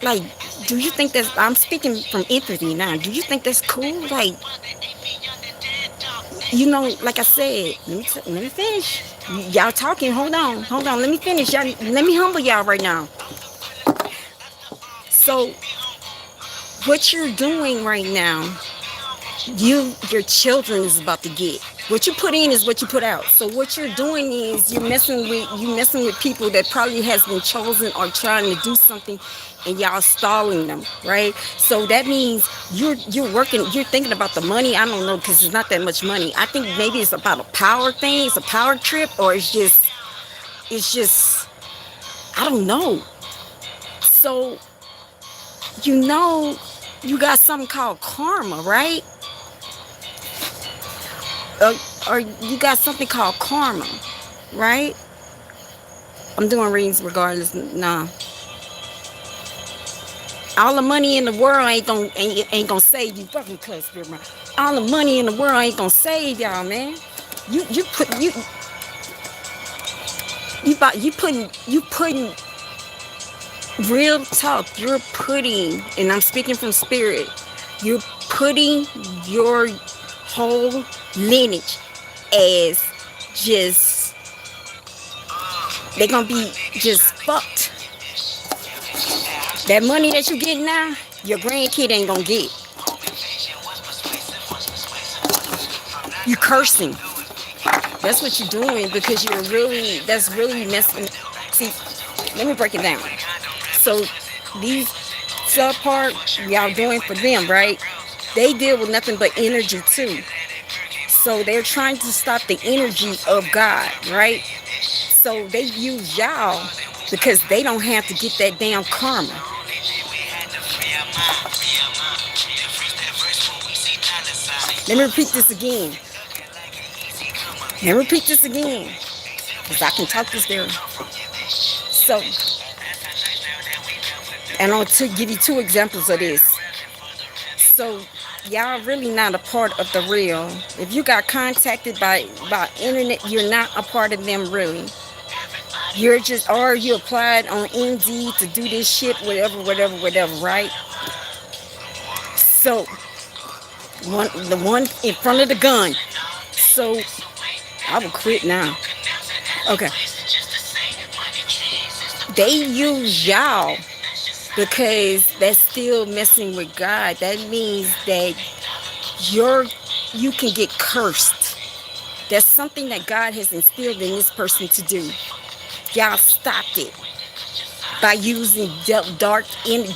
Like, do you think that's, I'm speaking from empathy now, do you think that's cool? Like, you know, like I said, let me finish. Y'all talking, hold on, let me finish. Y'all, let me humble y'all right now. So what you're doing right now, your children is about to get. What you put in is what you put out. So what you're doing is you're messing with people that probably has been chosen or trying to do something, and y'all stalling them, right? So that means you're working, you're thinking about the money. I don't know, because it's not that much money. I think maybe it's about a power thing, it's a power trip, or it's just I don't know. So you know, you got something called karma, right? Or you got something called karma, right? I'm doing readings regardless. Nah, all the money in the world ain't gonna save you. Fucking cuss, Spirit. All the money in the world ain't gonna save y'all, man. You putting real talk. You're putting, and I'm speaking from spirit. You're putting your whole lineage as just, they're gonna be just fucked. That money that you get now, your grandkid ain't gonna get. You cursing. That's what you're doing, because that's really messing. See, let me break it down. So these subpart y'all doing for them, right? They deal with nothing but energy too. So they're trying to stop the energy of God, right? So they use y'all because they don't have to get that damn karma. Let me repeat this again. Because I can talk this there. So, and I'll give you two examples of this. So, y'all really not a part of the real. If you got contacted by internet, you're not a part of them really. You're just, or you applied on Indeed to do this shit, whatever, right? So, the one in front of the gun. So, I will quit now. Okay. They use y'all because that's still messing with God. That means that you can get cursed. That's something that God has instilled in this person to do. Y'all stopped it by using dark,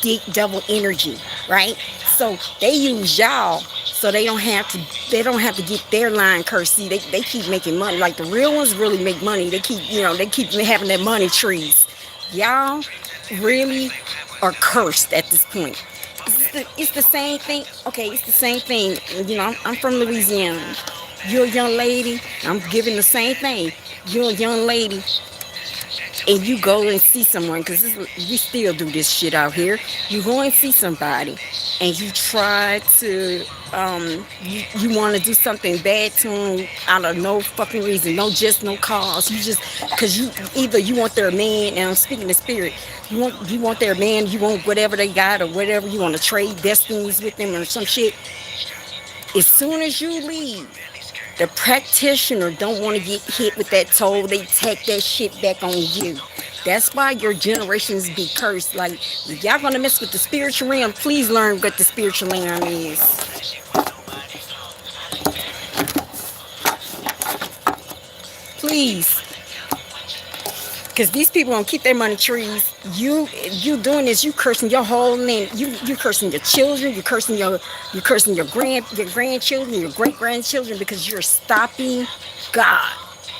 deep devil energy, right? So they use y'all so they don't have to get their line cursed. See, they keep making money. Like, the real ones really make money. They keep having their money trees. Y'all really are cursed at this point. It's the same thing. Okay, it's the same thing. You know, I'm from Louisiana. You're a young lady. I'm giving the same thing. You're a young lady, and you go and see someone, because we still do this shit out here. You go and see somebody, and you try to, you want to do something bad to them out of no fucking reason, no cause. You just, because you want their man, and I'm speaking to spirit. You want their man, you want whatever they got or whatever. You want to trade destinies with them or some shit. As soon as you leave, the practitioner don't want to get hit with that toll. They take that shit back on you. That's why your generations be cursed. Like, if y'all gonna mess with the spiritual realm, please learn what the spiritual realm is. Please. Because these people gonna keep their money trees. You doing this, you cursing your whole land. You cursing your children, you cursing your grandchildren, your great grandchildren, because you're stopping God.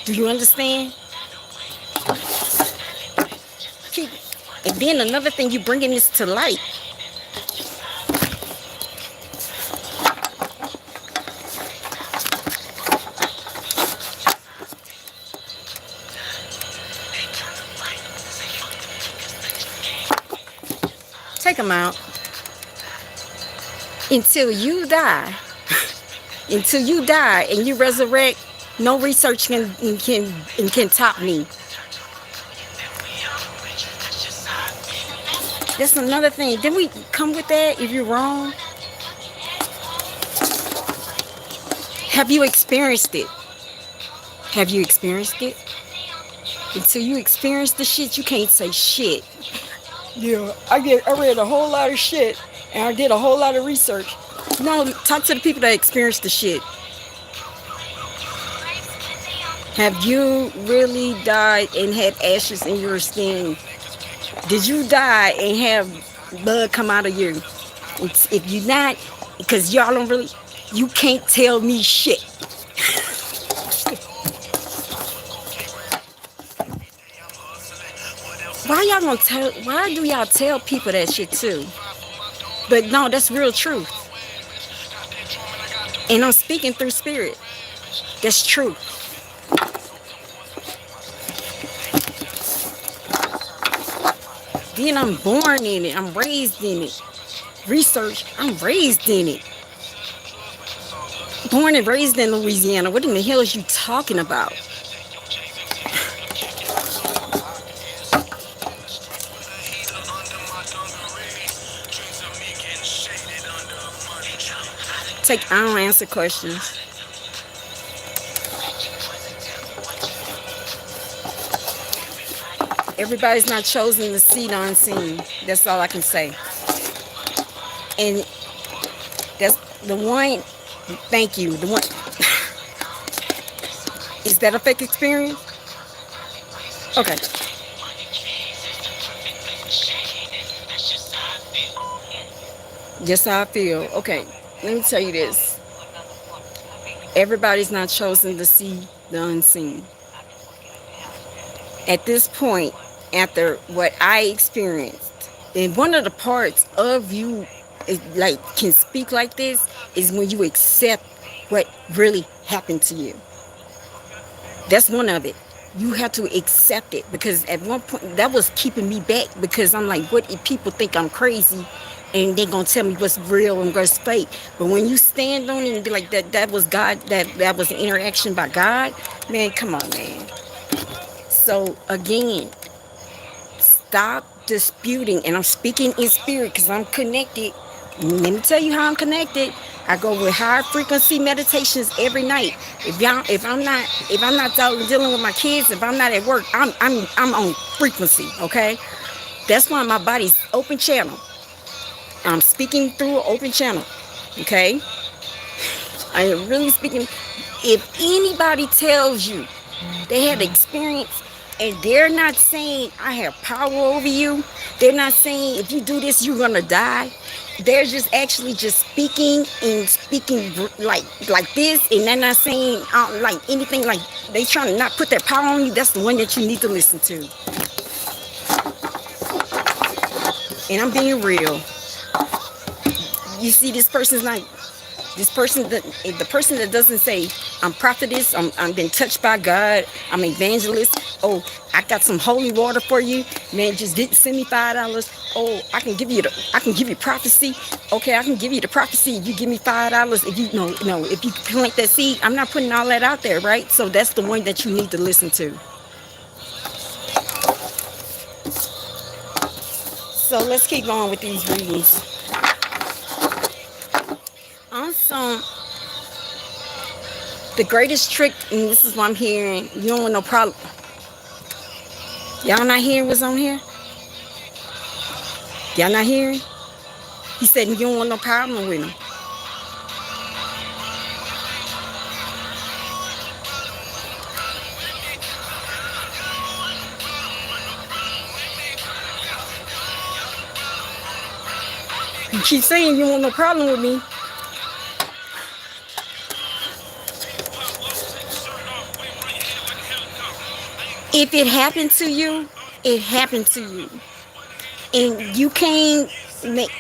Do you understand? Keep, and then another thing, you bringing this to light. Take them out. Until you die, until you die and you resurrect, no research can top me. That's another thing. Didn't we come with that? If you're wrong, have you experienced it? Have you experienced it? Until you experience the shit, you can't say shit. Yeah, I read a whole lot of shit and I did a whole lot of research. No, talk to the people that experienced the shit. Have you really died and had ashes in your skin? Did you die and have blood come out of you? If you not, because y'all don't really, you can't tell me shit. Why do y'all tell people that shit too? But no, that's real truth. And I'm speaking through spirit. That's true. Then I'm born in it. I'm raised in it. Research, I'm raised in it. Born and raised in Louisiana. What in the hell is you talking about? I don't answer questions. Everybody's not chosen to see the unseen. That's all I can say. And that's the one. Thank you. The one. Is that a fake experience? Okay. Just how I feel. Okay. Let me tell you this. Everybody's not chosen to see the unseen. At this point, after what I experienced, and one of the parts of you is like can speak like this is when you accept what really happened to you. That's one of it. You have to accept it, because at one point that was keeping me back, because I'm like, what if people think I'm crazy and they're gonna tell me what's real and what's fake? But when you stand on it and be like, that was God, that was an interaction by God, man, come on, man. So again, stop disputing. And I'm speaking in spirit because I'm connected. Let me tell you how I'm connected. I go with high frequency meditations every night. If I'm not dealing with my kids, if I'm not at work, I'm on frequency. Okay, that's why my body's open channel. I'm speaking through an open channel. Okay, I am really speaking. If anybody tells you they had experience, and they're not saying I have power over you, they're not saying if you do this you're gonna die, they're just actually just speaking like this, and they're not saying like anything, like they trying to not put their power on you. That's the one that you need to listen to. And I'm being real. You see, the person that doesn't say I'm prophetess, I'm been touched by God, I'm evangelist, oh, I got some holy water for you, man, just send me $5. Oh, I can give you prophecy. Okay, I can give you the prophecy if you give me $5. If you plant that seed. I'm not putting all that out there, right? So that's the one that you need to listen to. So let's keep going with these readings. Also, The greatest trick, and this is what I'm hearing, you don't want no problem. Y'all not hearing what's on here? Y'all not hearing? He said you don't want no problem with him. You keep saying you want no problem with me. If it happened to you, it happened to you. And you can't make,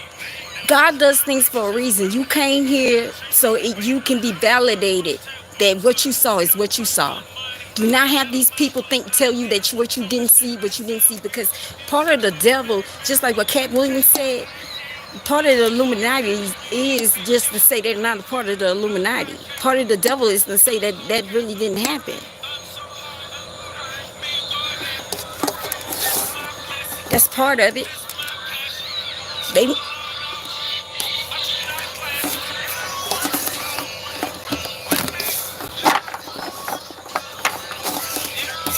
God does things for a reason. You came here so you can be validated that what you saw is what you saw. Do not have these people tell you that what you didn't see, because part of the devil, just like what Cat Williams said, part of the Illuminati is just to say they're not a part of the Illuminati. Part of the devil is to say that that really didn't happen. That's part of it. They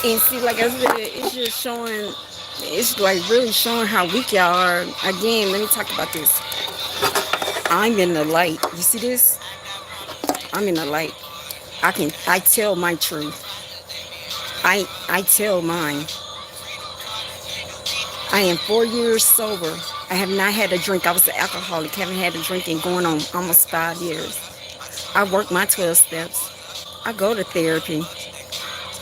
and see, like I said, it's just showing. It's like really showing how weak y'all are. Again, let me talk about this. I'm in the light. You see this? I'm in the light. I tell my truth. I tell mine. I am 4 years sober. I have not had a drink. I was an alcoholic. Haven't had a drink in going on almost 5 years. I work my 12 steps. I go to therapy.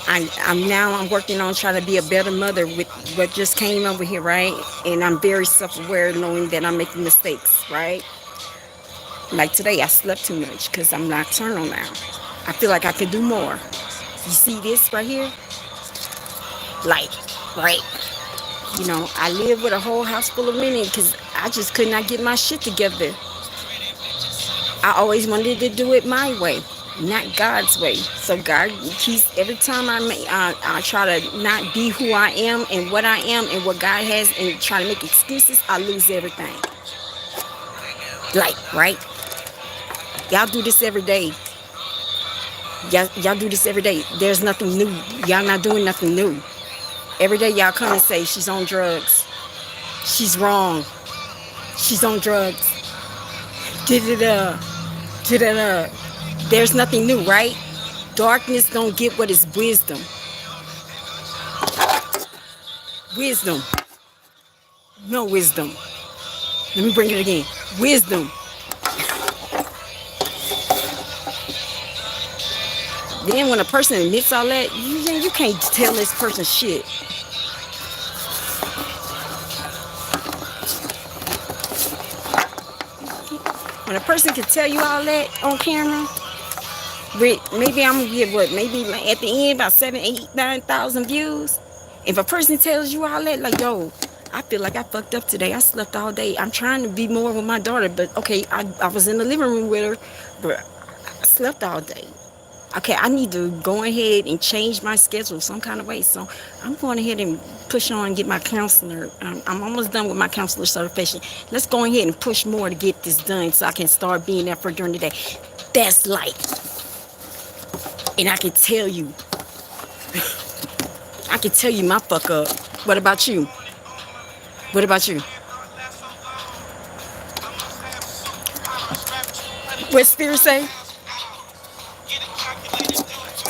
I'm working on trying to be a better mother with what just came over here, right? And I'm very self-aware, knowing that I'm making mistakes, right? Like today, I slept too much because I'm nocturnal now. I feel like I could do more. You see this right here? Like, right? You know, I live with a whole house full of women because I just could not get my shit together. I always wanted to do it my way, not God's way. So God, every time I try to not be who I am and what I am and what God has and try to make excuses, I lose everything. Like, right? Y'all do this every day. Y'all do this every day. There's nothing new. Y'all not doing nothing new. Every day y'all come and say she's on drugs. She's wrong. She's on drugs. Da-da-da. There's nothing new, right? Darkness don't get what is wisdom. Wisdom. No wisdom. Let me bring it again. Wisdom. Then when a person admits all that, you can't tell this person shit. When a person can tell you all that on camera, maybe I'm gonna get maybe at the end about 7, 8, 9,000 views. If a person tells you all that, like, yo, I feel like I fucked up today. I slept all day. I'm trying to be more with my daughter, but okay, I was in the living room with her, but I slept all day. Okay, I need to go ahead and change my schedule some kind of way. So I'm going ahead and push on and get my counselor. I'm almost done with my counselor certification. Let's go ahead and push more to get this done so I can start being there for during the day. That's light. And I can tell you my fuck up. What about you? What about you? What Spirit say?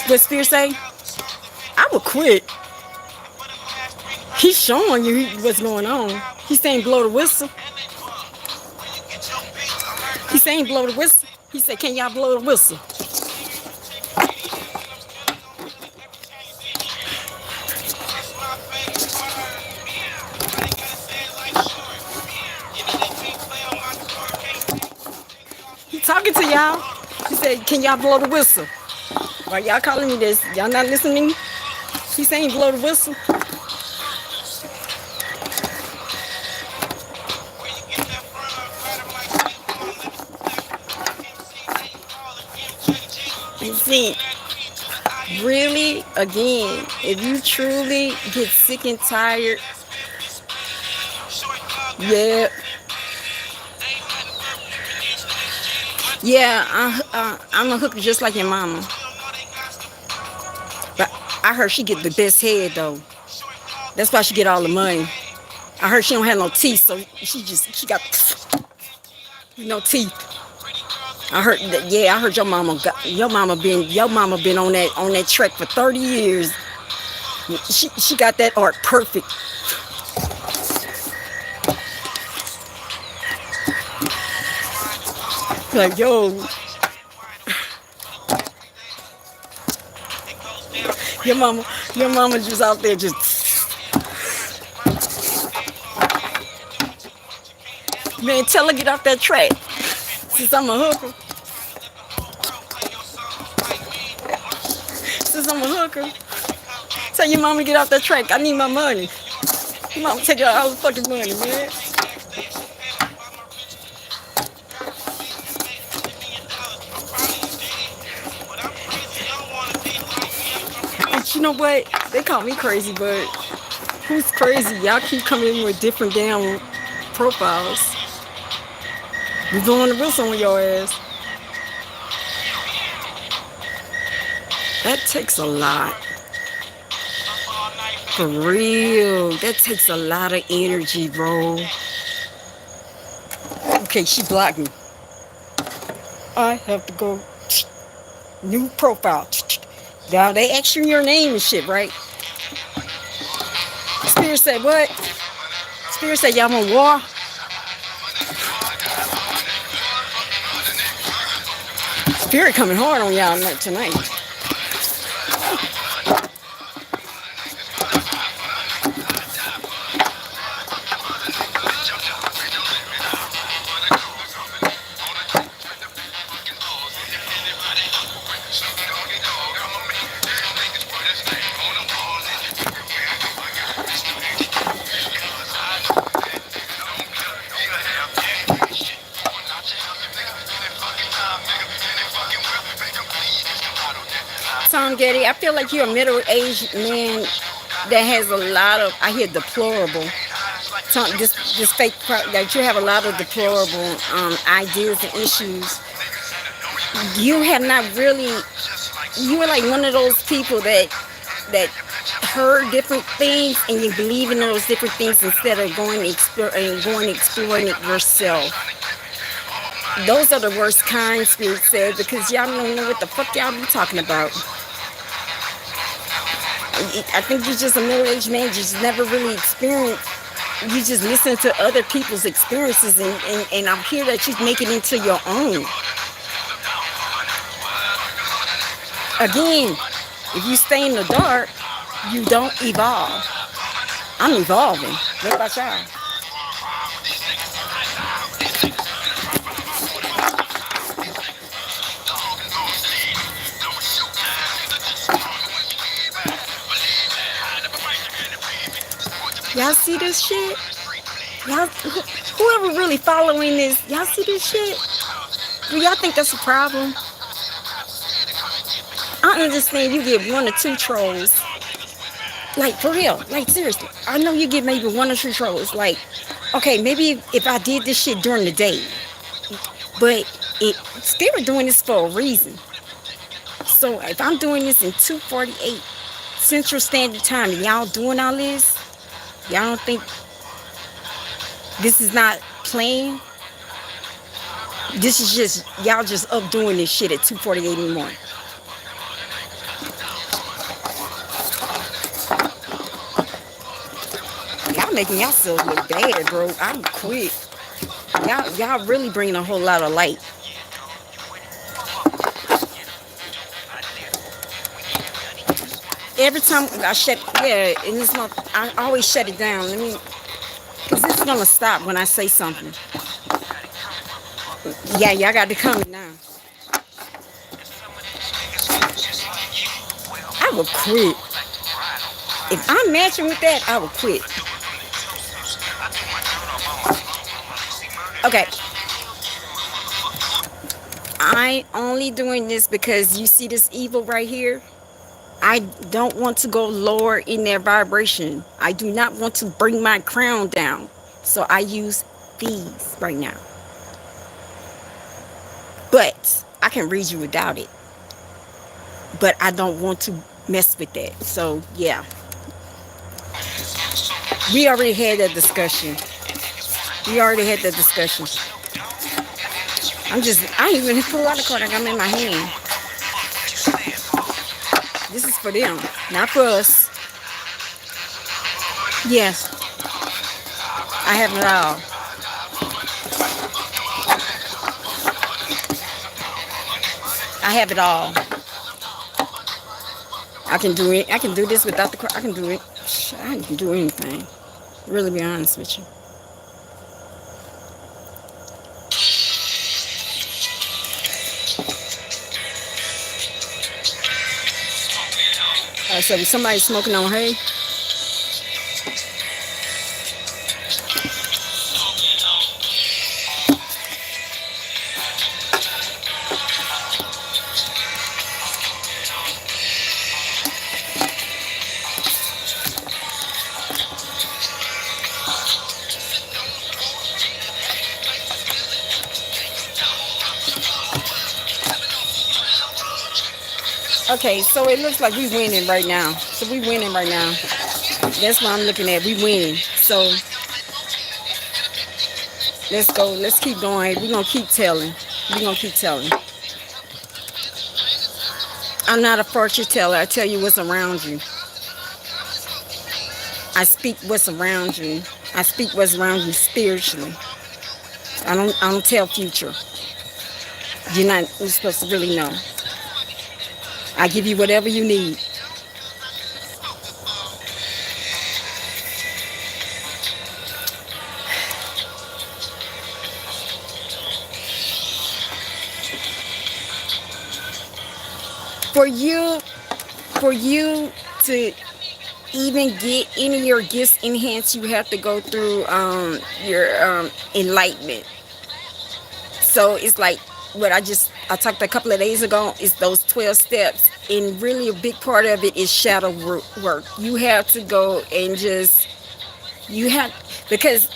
What Spirit say? I would quit. He's showing you what's going on. He's saying blow the whistle. He's saying blow the whistle. He said, can y'all blow the whistle? He talking to y'all. He said, can y'all blow the whistle? Why y'all calling me this? Y'all not listening? He's saying blow the whistle. And see, really, again, if you truly get sick and tired, yeah, I'm a hooker just like your mama. I heard she get the best head though. That's why she get all the money. I heard she don't have no teeth, so she got no teeth. I heard that. Yeah, I heard your mama been on that trek for 30 years. She got that art perfect. Like, yo, your mama just out there just, man, tell her get off that track. Since I'm a hooker. Since I'm a hooker. Tell your mama get off that track. I need my money. Your mama take all the fucking money, man. But you know what? They call me crazy, but who's crazy? Y'all keep coming in with different damn profiles. You blowing the whistle on your ass. That takes a lot. For real. That takes a lot of energy, bro. Okay, she blocked me. I have to go. New profile. Now they ask you your name and shit, right? Spirit said what? Spirit said y'all want war? Spirit coming hard on y'all tonight. Tom Getty, I feel like you're a middle-aged man that has a lot of, I hear deplorable, this fake, that you have a lot of deplorable ideas and issues. You have not really, you are like one of those people that heard different things and you believe in those different things instead of going and exploring it yourself. Those are the worst kind, Spirit said, because y'all don't know what the fuck y'all be talking about. I think you're just a middle-aged man, just never really experienced. You just listen to other people's experiences, and I hear that you make it into your own. Again, if you stay in the dark, you don't evolve. I'm evolving. What about y'all? Y'all see this shit? Y'all, whoever really following this, y'all see this shit? Do y'all think that's a problem? I understand you get 1 or 2 trolls. Like, for real. Like, seriously. I know you get maybe 1 or 2 trolls. Like, okay, maybe if I did this shit during the day. But Spirit doing this for a reason. So, if I'm doing this in 2:48 Central Standard Time and y'all doing all this, y'all don't think this is not playing? This is just, y'all just up doing this shit at 2:48 in the morning. Y'all making yourselves look bad, bro. I'm quit. Y'all really bringing a whole lot of light. Every time I shut, in this month, I always shut it down. Because this is going to stop when I say something. Yeah, y'all got to come now. I will quit. If I'm matching with that, I will quit. Okay. I only doing this because you see this evil right here? I don't want to go lower in their vibration. I do not want to bring my crown down. So I use these right now. But I can read you without it. But I don't want to mess with that. So yeah, we already had that discussion. We already had that discussion. I ain't even pull out the card. I got them in my hand. This is for them, not for us. Yes, I have it all. I have it all. I can do it. I can do this without the card. I can do it. I can do anything. Really be honest with you. So if somebody's smoking on hay, okay, so it looks like we winning right now. So we winning right now. That's what I'm looking at. We winning. So let's go. Let's keep going. We're gonna keep telling. We're gonna keep telling. I'm not a fortune teller. I tell you what's around you. I speak what's around you. I speak what's around you spiritually. I don't tell future. You're supposed to really know. I give you whatever you need. For you, for you to even get any of your gifts enhanced, you have to go through your enlightenment. So it's like what I talked a couple of days ago is those 12 steps, and really a big part of it is shadow work. You have to go and just you have because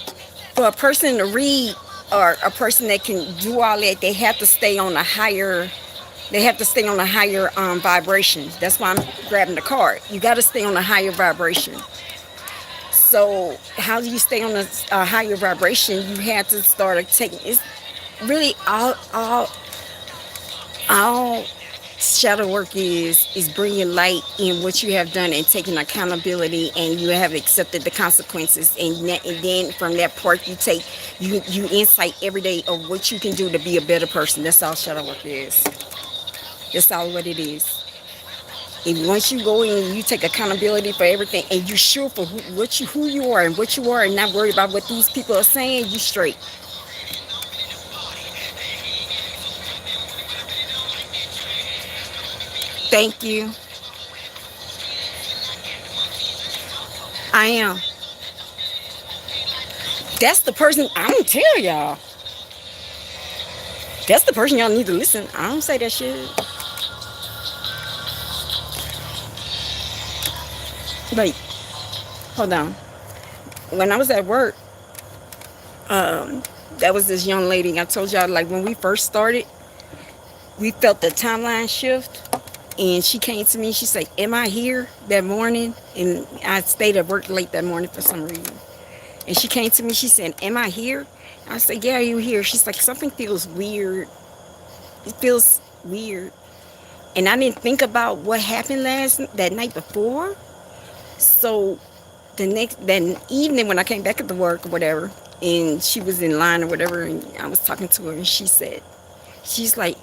for a person to read or a person that can do all that, they have to stay on a higher. They have to stay on a higher vibration. That's why I'm grabbing the card. You got to stay on a higher vibration. So how do you stay on a higher vibration? You have to start taking. It's really all shadow work is bringing light in what you have done and taking accountability, and you have accepted the consequences, and then from that part you insight every day of what you can do to be a better person. That's all shadow work is. That's all what it is. And once you go in and you take accountability for everything, and you're sure for who you are and what you are, and not worried about what these people are saying, you straight. Thank you. I am. That's the person I'm gonna tell y'all. That's the person y'all need to listen. I don't say that shit. Wait, hold on. When I was at work, that was this young lady. I told y'all, like, when we first started, we felt the timeline shift. And she came to me, she said, am I here that morning? And I stayed at work late that morning for some reason. And she came to me, she said, am I here? I said, yeah, you here. She's like, something feels weird. It feels weird. And I didn't think about what happened that night before. So that evening when I came back at the work or whatever, and she was in line or whatever, and I was talking to her, and she's like,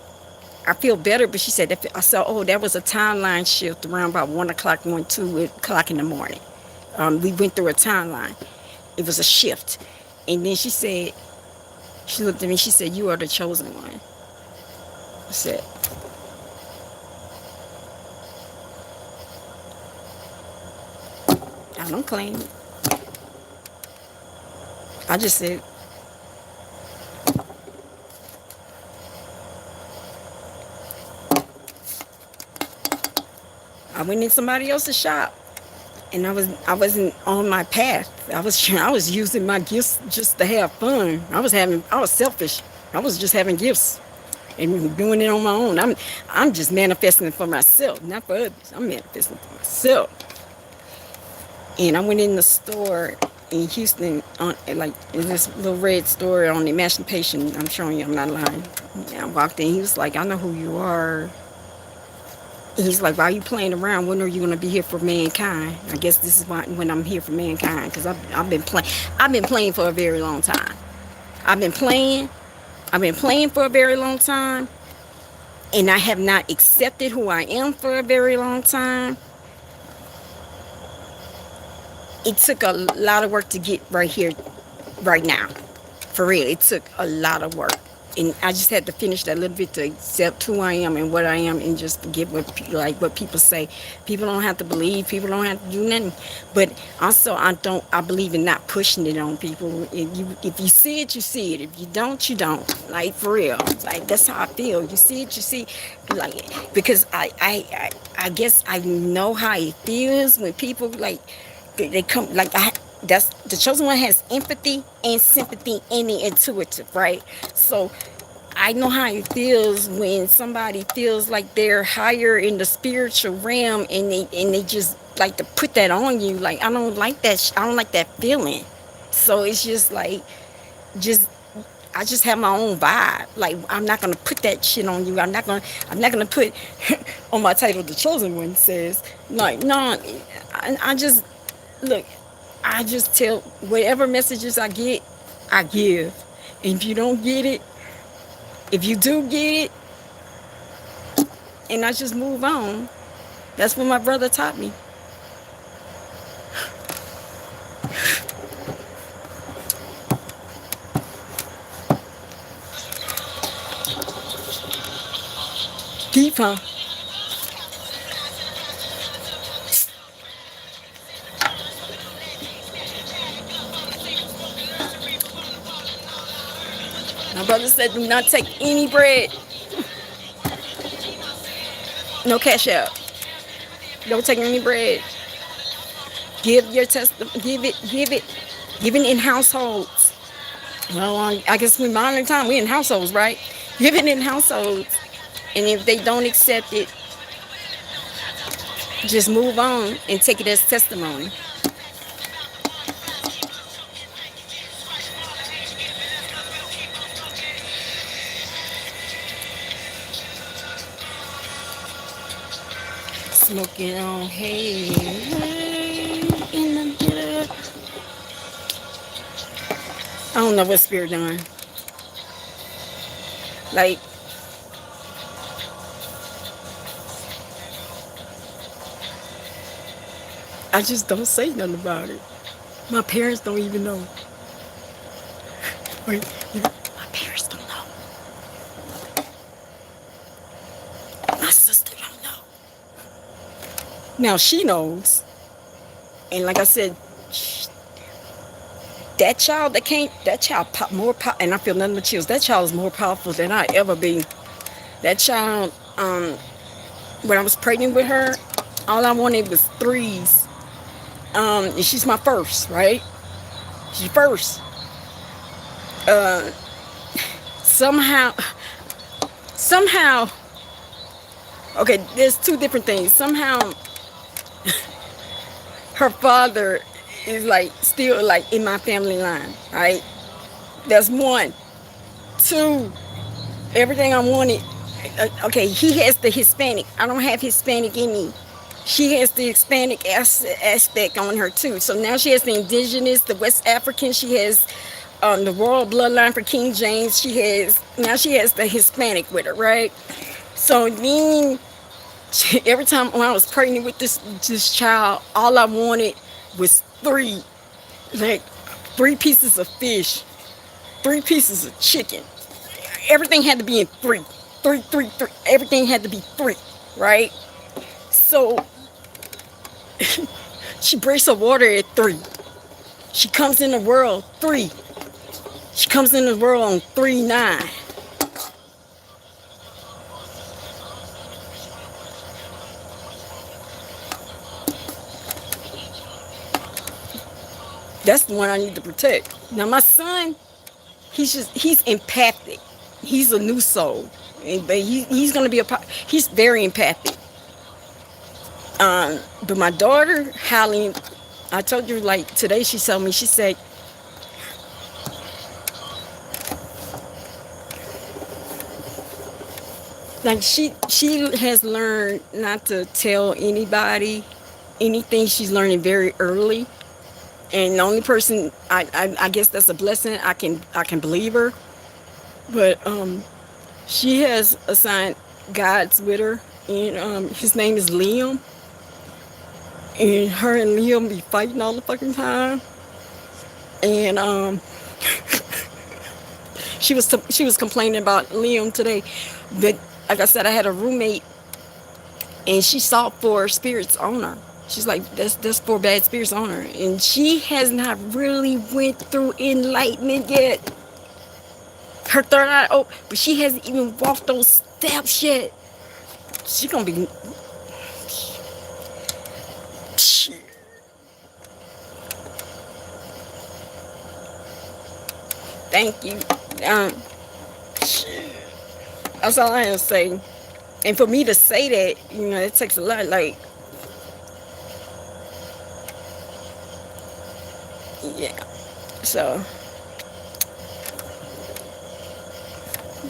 I feel better, but she said, I said, oh, that was a timeline shift around about 1 o'clock, 2 o'clock in the morning. We went through a timeline. It was a shift. And then she looked at me, she said, you are the chosen one. I said, I don't claim it. I just said, I went in somebody else's shop, and I wasn't on my path. I was using my gifts just to have fun. I was selfish. I was just having gifts. and doing it on my own. I'm just manifesting it for myself, not for others. I'm manifesting it for myself. And I went in the store in Houston, on like in this little red store on Emancipation. I'm showing you, I'm not lying. I walked in. He was like, "I know who you are." He's like, "Why are you playing around? When are you gonna be here for mankind?" I guess this is why, when I'm here for mankind, because I've been playing. I've been playing for a very long time. I've been playing. I've been playing for a very long time, and I have not accepted who I am for a very long time. It took a lot of work to get right here, right now. For real, it took a lot of work. And I just had to finish that little bit to accept who I am and what I am, and just forget what people say. People don't have to believe. People don't have to do nothing. But also, I believe in not pushing it on people. If you see it, you see it. If you don't, you don't. Like, for real. Like, that's how I feel. You see it, you see. Like, because I guess I know how it feels when people like they come like that's the chosen one has empathy and sympathy and the intuitive, right? So I know how it feels when somebody feels like they're higher in the spiritual realm, and they just like to put that on you. Like, I don't like that. I don't like that feeling. So it's just like, just I just have my own vibe. Like, I'm not gonna put that shit on you. I'm not gonna put on my title, the chosen one says, like, no. I just look. I just tell whatever messages I get, I give. And if you don't get it, if you do get it, and I just move on. That's what my brother taught me. Deep, huh? My brother said, do not take any bread. No cash out. Don't take any bread. Give your testimony. Give it in households. Well, I guess we modern time, we in households, right? Give it in households. And if they don't accept it, just move on and take it as testimony. Smoking on, hey, in the middle. I don't know what spirit doing. Like, I just don't say nothing about it. My parents don't even know. Wait, my parents don't know. My sister don't know. Now she knows. And like I said, that child and I feel nothing but chills. That child is more powerful than I ever be. That child, when I was pregnant with her, all I wanted was threes. And she's my first, right? She's first. Somehow, okay, there's two different things. Somehow, her father is like still like in my family line, right? That's one. Two, everything I wanted. Okay, he has the Hispanic. I don't have Hispanic in me. She has the Hispanic aspect on her too. So now she has the indigenous, the West African. She has the royal bloodline for King James. She has the Hispanic with her, right? So then every time when I was pregnant with this child, all I wanted was three pieces of fish, 3 pieces of chicken. Everything had to be in three. Everything had to be 3, right? So she breaks her water at 3. She comes in the world 3. She comes in the world on 3/9. That's the one I need to protect. Now my son, he's empathic. He's a new soul, but he's gonna be he's very empathic. But my daughter, Hallie, I told you, like, today she told me, she said, like, she has learned not to tell anybody anything. She's learning very early, and the only person, I guess that's a blessing. I can believe her, but she has assigned guides with her, and his name is Liam, and her and Liam be fighting all the fucking time, and she was complaining about Liam today, but like I said, I had a roommate, and she saw 4 spirits on her. She's like, that's 4 bad spirits on her, and she has not really went through enlightenment yet. Her third eye, oh, but she hasn't even walked those steps yet. She gonna be. Thank you. That's all I have to say. And for me to say that, it takes a lot. Like, yeah. So,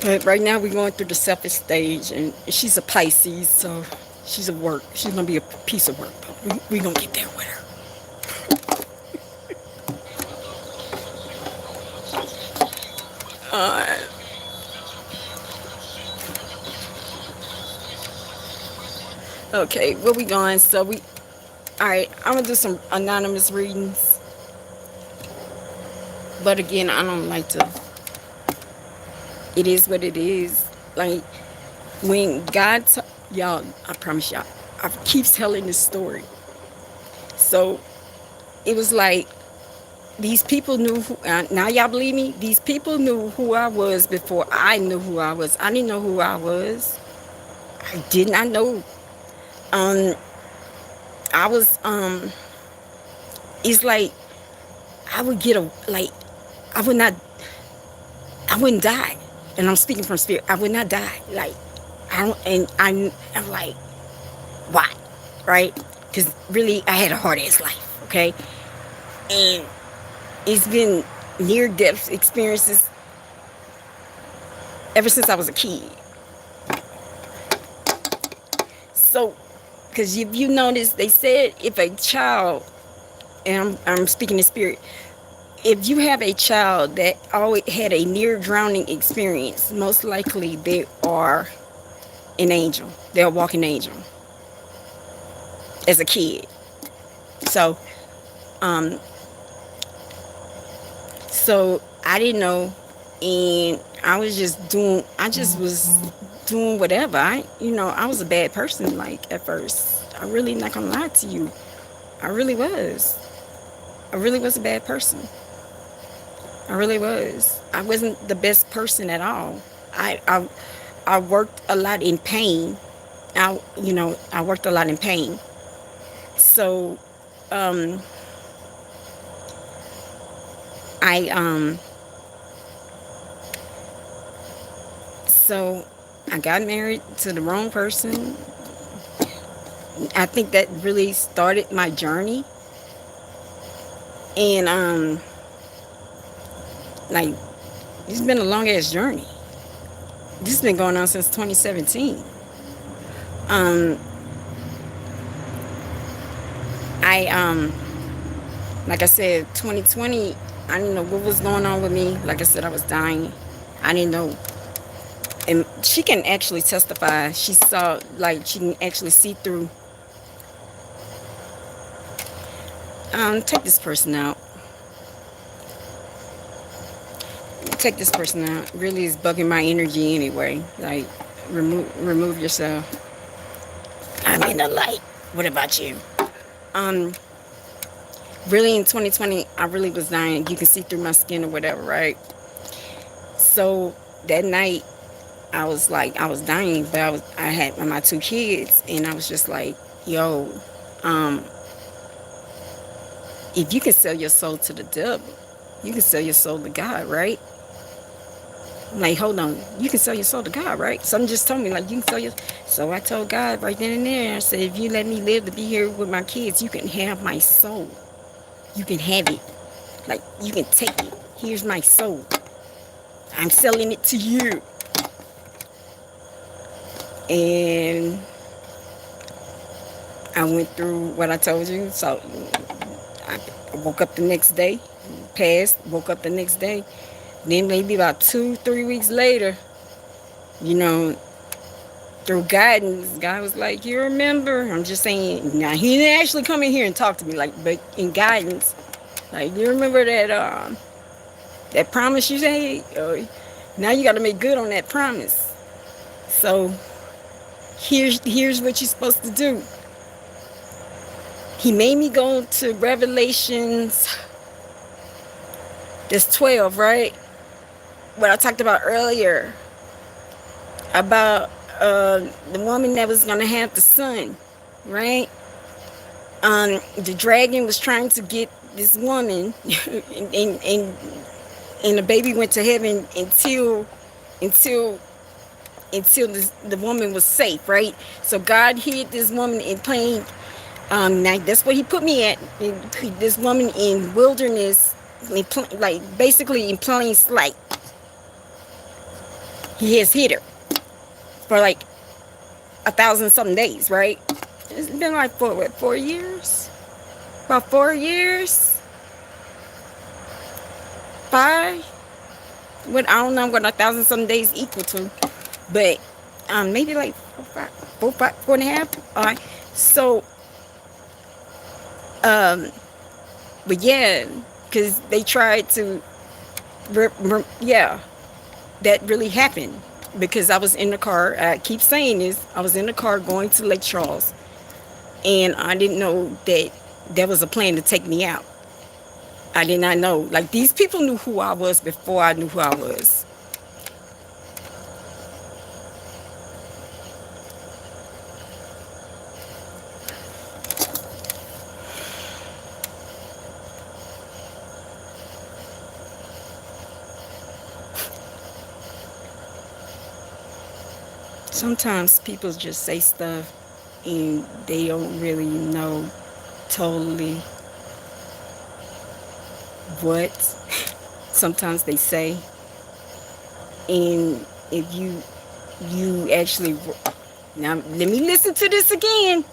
but right now we're going through the selfish stage, and she's a Pisces, so she's gonna be a piece of work. But we gonna get there with her. Okay, where we going? So all right, I'm gonna do some anonymous readings, but again, I don't like to. It is what it is. Like, when God, y'all, I promise y'all, I keep telling this story. So it was like, these people knew now y'all believe me? These people knew who I was before I knew who I was. I didn't know who I was. I did not know. I was, it's like, I would get I wouldn't die. And I'm speaking from spirit. I would not die. Like, I'm like, why? Right? Because really, I had a hard-ass life, okay? And it's been near-death experiences ever since I was a kid. So, because if you notice, they said if a child, and I'm speaking in spirit, if you have a child that always had a near-drowning experience, most likely they are an angel. They're a walking angel as a kid. So, so I didn't know, and I just was doing whatever. I was a bad person, like, at first. I really not gonna lie to you. I really was. I really was a bad person. I really was. I wasn't the best person at all. I worked a lot in pain. I worked a lot in pain. So, so I got married to the wrong person. I think that really started my journey. And like, it's been a long ass journey. This has been going on since 2017. Like I said, 2020, I didn't know what was going on with me. Like I said, I was dying. I didn't know. And she can actually testify. She saw, like, she can actually see through. Take this person out. Take this person out. Really is bugging my energy anyway. Like, remove yourself. I'm in the light. What about you? Really, in 2020, I really was dying. You can see through my skin or whatever, right? So that night, I was dying, but I had my 2 kids, and I was just like, yo, if you can sell your soul to the devil, you can sell your soul to God, right? I'm like, hold on, you can sell your soul to God, right? Something just told me, like, you can sell your. So I told God right then and there, I said, if you let me live to be here with my kids, you can have my soul. You can have it. Like, you can take it. Here's my soul. I'm selling it to you. And I went through what I told you. So I woke up the next day, passed, woke up the next day. Then maybe about 2-3 weeks later, you know, through guidance, God was like, you remember? I'm just saying, now he didn't actually come in here and talk to me, like, but in guidance, like, you remember that promise you made? Now you got to make good on that promise. So here's what you're supposed to do. He made me go to Revelations, there's 12, right? What I talked about earlier, about the woman that was going to have the son, right? The dragon was trying to get this woman, and the baby went to heaven until the woman was safe, right? So God hid this woman in plain. Now that's where he put me at. This woman in wilderness, like basically in plain sight. He has hid her for like 1,000-something days, right? It's been like for what, 4 years? About 4 years? 5? What, I don't know what 1,000-something days equal to, but maybe like 4.5. All right. So, but yeah, because they tried to, yeah, that really happened. Because I was in the car, I keep saying this, I was in the car going to Lake Charles, and I didn't know that there was a plan to take me out. I did not know. Like, these people knew who I was before I knew who I was. Sometimes people just say stuff and they don't really know totally what sometimes they say. And if you actually, now let me listen to this again.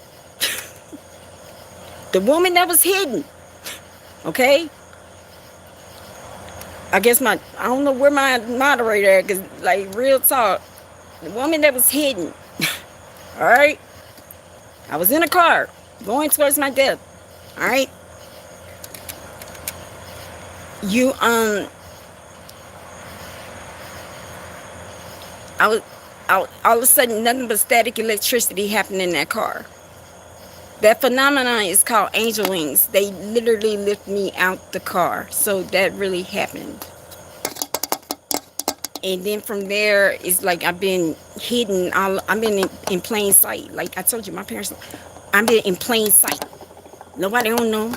The woman that was hidden, okay? I guess I don't know where my moderator at, because like, real talk, the woman that was hidden, all right? I was in a car going towards my death, all right? All of a sudden, nothing but static electricity happened in that car. That phenomenon is called angel wings. They literally lift me out the car. So that really happened. And then from there, it's like I've been hidden. I've been in plain sight. Like I told you, my parents, I've been in plain sight. Nobody don't know.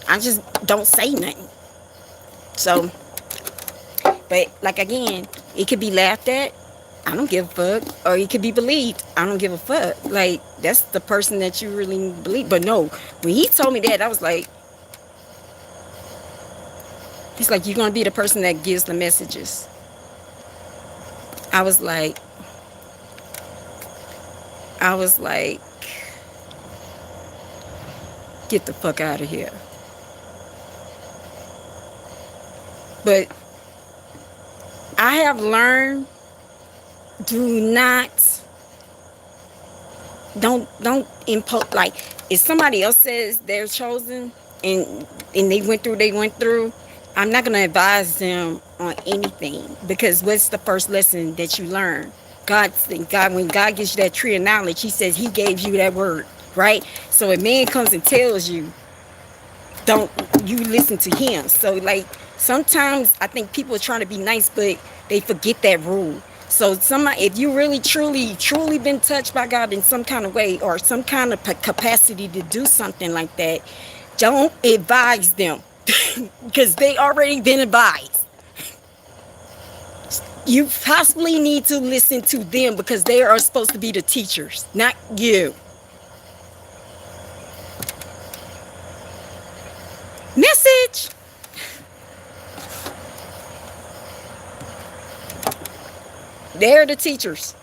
I just don't say nothing. So, but like again, it could be laughed at. I don't give a fuck. Or it could be believed. I don't give a fuck. Like, that's the person that you really believe. But no, when he told me that, I was like, he's like, you're going to be the person that gives the messages. I was like, get the fuck out of here. But I have learned, don't impose. Like, if somebody else says they're chosen and they went through, I'm not going to advise them on anything, because what's the first lesson that you learn? When God gives you that tree of knowledge, he says he gave you that word, right? So if man comes and tells you, don't you listen to him. So like, sometimes I think people are trying to be nice, but they forget that rule. So if you really truly been touched by God in some kind of way, or some kind of capacity to do something like that, don't advise them because they already been advised. You possibly need to listen to them because they are supposed to be the teachers, not you. Message. They're the teachers.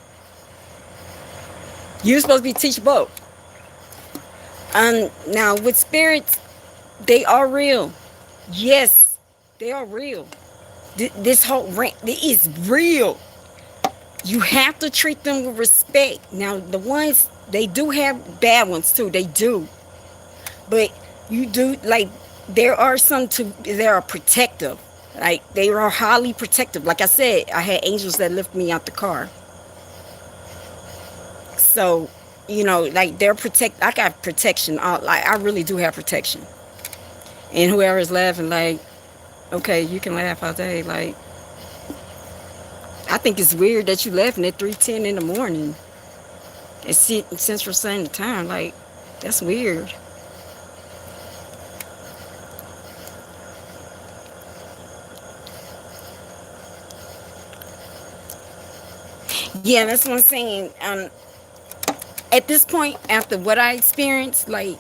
You're supposed to be teachable. Now with spirits, they are real. Yes, they are real. This whole rant, it is real. You have to treat them with respect. Now the ones, they do have bad ones too. They do, but you do, like, there are some that are protective. Like, they are highly protective. Like I said, I had angels that lift me out the car. So, like, they're I got protection. Like, I really do have protection. And whoever is laughing, like, okay, you can laugh all day. Like, I think it's weird that you laughing at 3:10 in the morning. It's Central Standard Time. Like, that's weird. Yeah, that's what I'm saying. At this point, after what I experienced, like,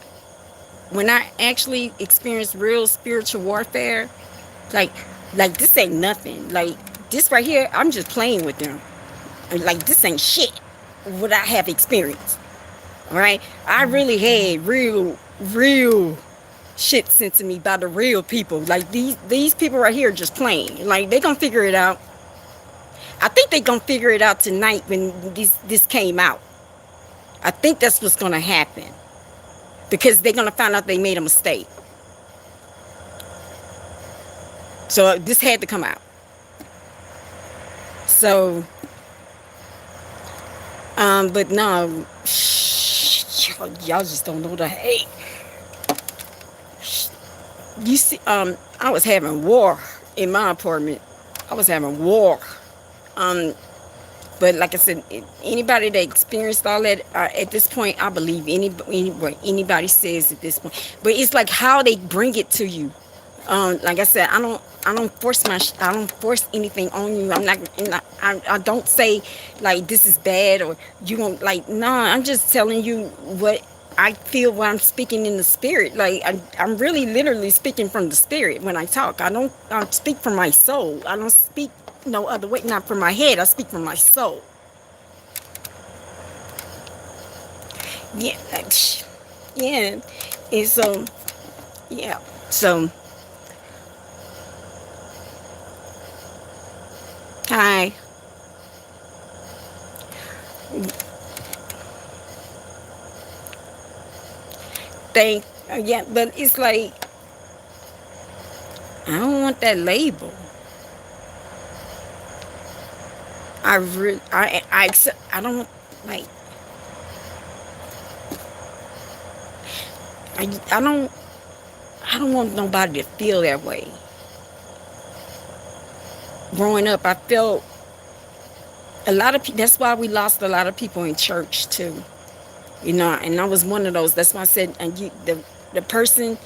when I actually experienced real spiritual warfare, like, this ain't nothing. Like, this right here, I'm just playing with them. Like, this ain't shit. What I have experienced. All right, I really had real shit sent to me by the real people. Like, these people right here just playing. Like, they gonna figure it out. I think they gonna figure it out tonight when this came out. I think that's what's gonna happen, because they're gonna find out they made a mistake. So this had to come out. So, but no, y'all just don't know the hate. You see, I was having war in my apartment. I was having war. But like I said, anybody that experienced all that, at this point, I believe what anybody says at this point. But it's like how they bring it to you. Like I said, I don't force I don't force anything on you. I don't say like this is bad or you won't, like, no. I'm just telling you what I feel when I'm speaking in the spirit. Like, I'm really literally speaking from the spirit when I talk. I speak from my soul. I don't speak no other way, not from my head. I speak from my soul. Yeah, yeah. And so, yeah. So, hi. Yeah, but it's like, I don't want that label. I don't, like, I don't want nobody to feel that way. Growing up, I felt a lot of people. That's why we lost a lot of people in church too. And I was one of those. That's why I said, and the person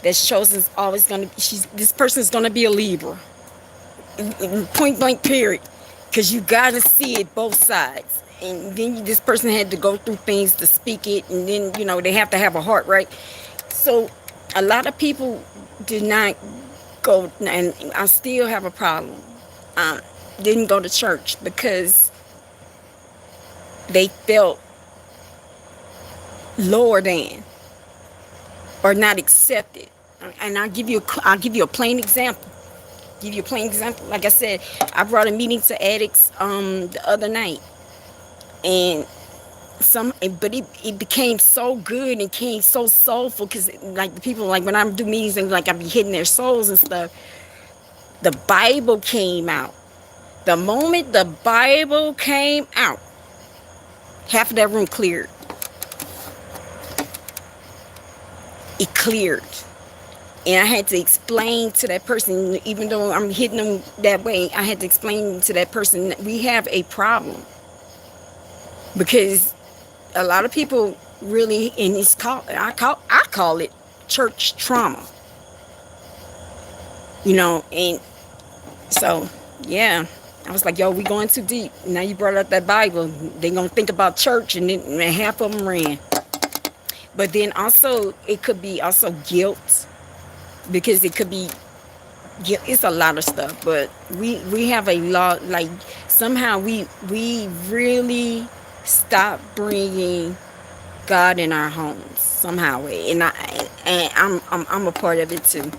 that's chosen is always gonna. This person is gonna be a Libra. Point blank, period. Because you gotta see it both sides. And then this person had to go through things to speak it, and then they have to have a heart, right? So a lot of people did not go, and I still have a problem. Didn't go to church because they felt lower than or not accepted. And I'll give you a plain example. Like I said, I brought a meeting to addicts the other night, and but it became so good and became so soulful, because like the people, like when I do meetings and like I be hitting their souls and stuff, the Bible came out. The moment the Bible came out, half of that room cleared. It cleared. And I had to explain to that person, even though I'm hitting them that way, I had to explain to that person that we have a problem. Because a lot of people really, and I call it church trauma. And so, yeah. I was like, yo, we going too deep. Now you brought up that Bible. They gonna think about church, and then and half of them ran. But then also, it could be also guilt, because it could be guilt. It's a lot of stuff, but we have a lot, like, somehow we really stop bringing God in our homes somehow, and I'm a part of it too.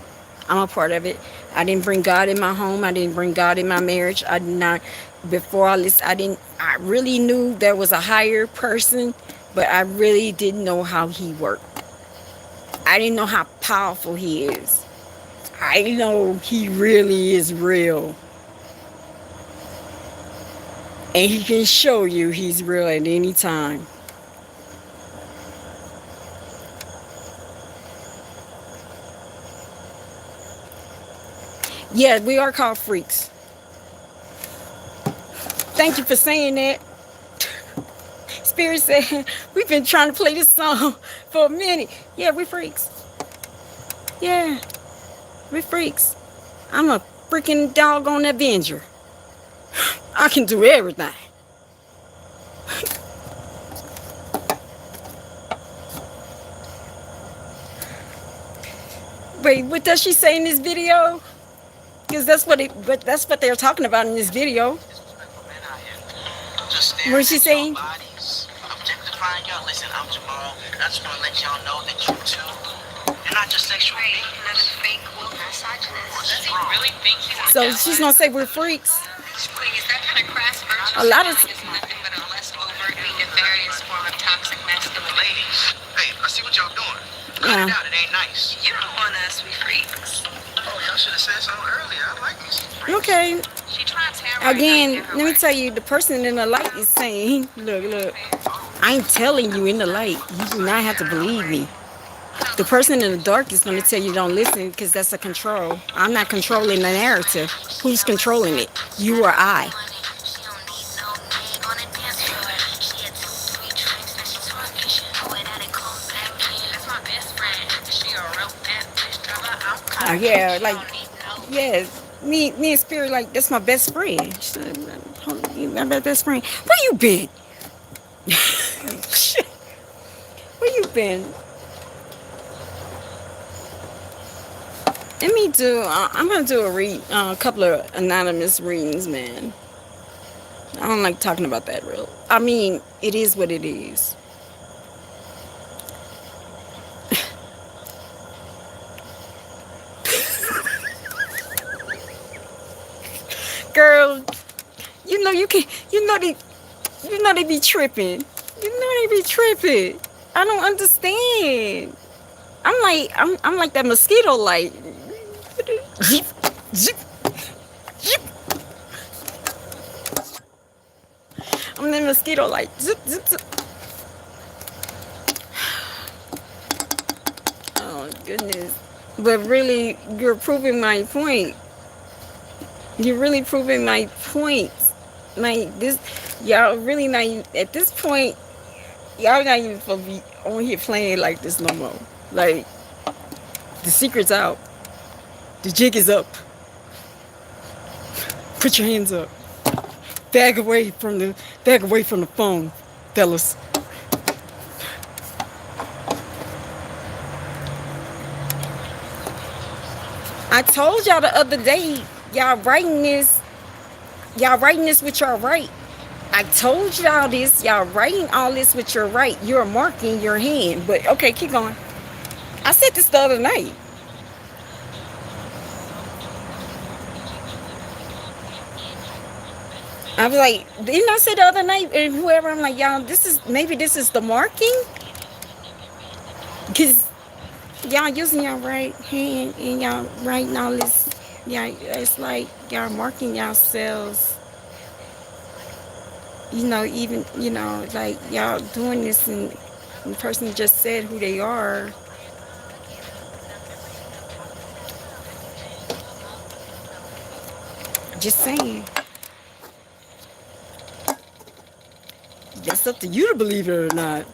I'm a part of it. I didn't bring God in my home. I didn't bring God in my marriage. I did not. Before all this, I didn't. I really knew there was a higher person, but I really didn't know how he worked. I didn't know how powerful he is. I know he really is real, and he can show you he's real at any time. Yeah, we are called freaks. Thank you for saying that. Spirit said, we've been trying to play this song for a minute. Yeah, we freaks. Yeah, we freaks. I'm a freaking doggone Avenger. I can do everything. Wait, what does she say in this video? Because that's what they're talking about in this video. What is she saying? Objectifying y'all. Listen, I'm Jamal. I just want to let y'all know that you too. You're not just sexual. Another fake misogynist. Does he really think he's So she's gonna say we're freaks. Is that kind of crass virtue? A lot of is nothing but a less overt and nefarious form of toxic masculinity. Ladies, hey, I see what y'all doing. Cut it out. It ain't nice. You don't want us. We freaks. Oh, y'all should have said something earlier. I like these freaks. Okay. She tried terrorizing Again, let me tell you, the person in the light is saying, look, I ain't telling you in the light. You do not have to believe me. The person in the dark is going to tell you don't listen, because that's a control. I'm not controlling the narrative. Who's controlling it? You or I? Yeah, like, yeah, me and Spirit, like, that's my best friend. She said, my best friend. Where you been? Where you been? Let me do. I'm gonna do a couple of anonymous readings, man. I don't like talking about that real. I mean, it is what it is. Girl, you know you can. You know they be tripping. You know they be tripping. I don't understand. I'm like that mosquito light. Zip, zip, zip. I'm the mosquito light. Zip, zip, zip. Oh goodness. But really, you're proving my point. You're really proving my point. Like this, y'all really not at this point. Y'all not even supposed to be on here playing like this no more. Like, the secret's out. The jig is up. Put your hands up. Back away from the phone, fellas. I told y'all the other day, y'all writing this with your right. I told y'all this, y'all writing all this with your right. You're marking your hand. But okay, keep going. I said this the other night. I was like, didn't I say the other night, and whoever, I'm like, y'all, this is the marking? Because y'all using your right hand and y'all writing all this. Yeah, it's like y'all marking yourselves. You know, even, like y'all doing this, and the person just said who they are. Just saying. That's up to you to believe it or not.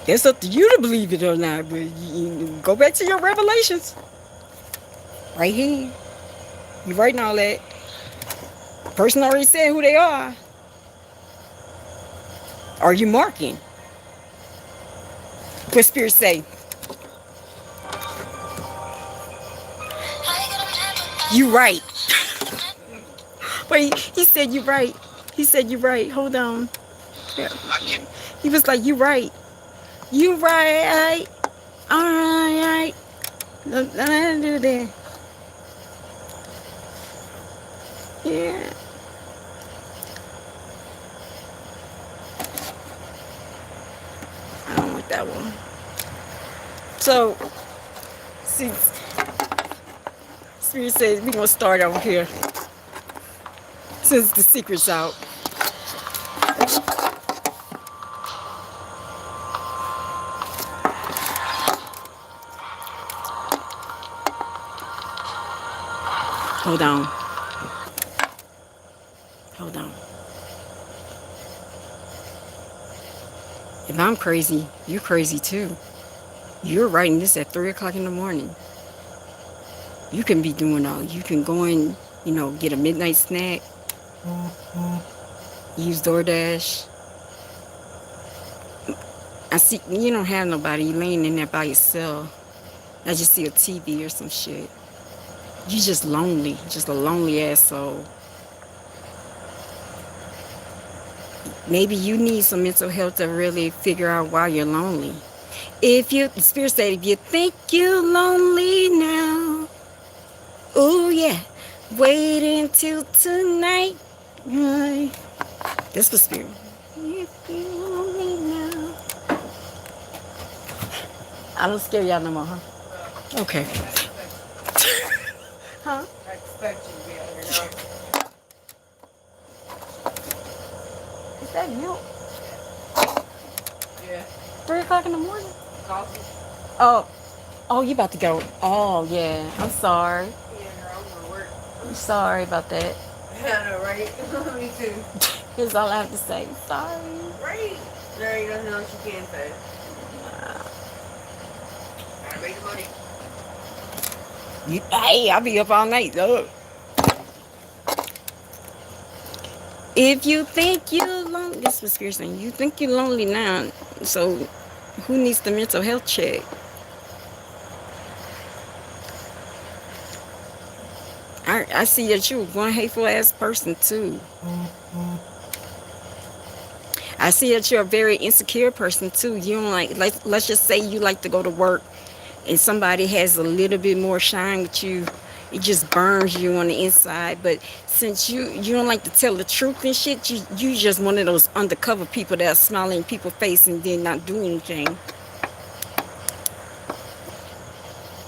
It's up to you to believe it or not. But you go back to your revelations. Right here. You're writing all that. Person already said who they are. Are you marking? What Spirit say? You right. Wait, he said you right. He said you right. Hold on. He was like, you right. You right. Alright. Don't do that. Yeah. I don't want that one. So, see, Spirit says we're going to start over here. Since the secret's out. Hold on. Hold on. If I'm crazy, you're crazy too. You're writing this at 3 o'clock in the morning. You can be doing all. You can go and, get a midnight snack. Use DoorDash. I see you don't have nobody. You laying in there by yourself. I just see a TV or some shit. You just lonely. Just a lonely asshole. Maybe you need some mental health to really figure out why you're lonely. The Spirit said, if you think you're lonely now, oh yeah, wait until tonight. This was Spirit. If you're lonely now. I don't scare y'all no more, huh? Okay. Huh? I expect you to be out here now. Is that you? Yeah. 3 o'clock in the morning? Coffee? Oh, you about to go. Oh, yeah. I'm sorry. Yeah, girl, I'm going to work. I'm sorry about that. I know, right? Me too. Here's all I have to say. Sorry. Right. There ain't nothing else you can say. Gotta make the money. Hey, I'll be up all night, though. If you think you're lonely, this was Spirit saying, you think you're lonely now, so who needs the mental health check? I see that you're one hateful ass person too. I see that you're a very insecure person too. You don't like let's just say you like to go to work and somebody has a little bit more shine with you, it just burns you on the inside. But since you don't like to tell the truth and shit, you just one of those undercover people that are smiling in people's face and then not do anything.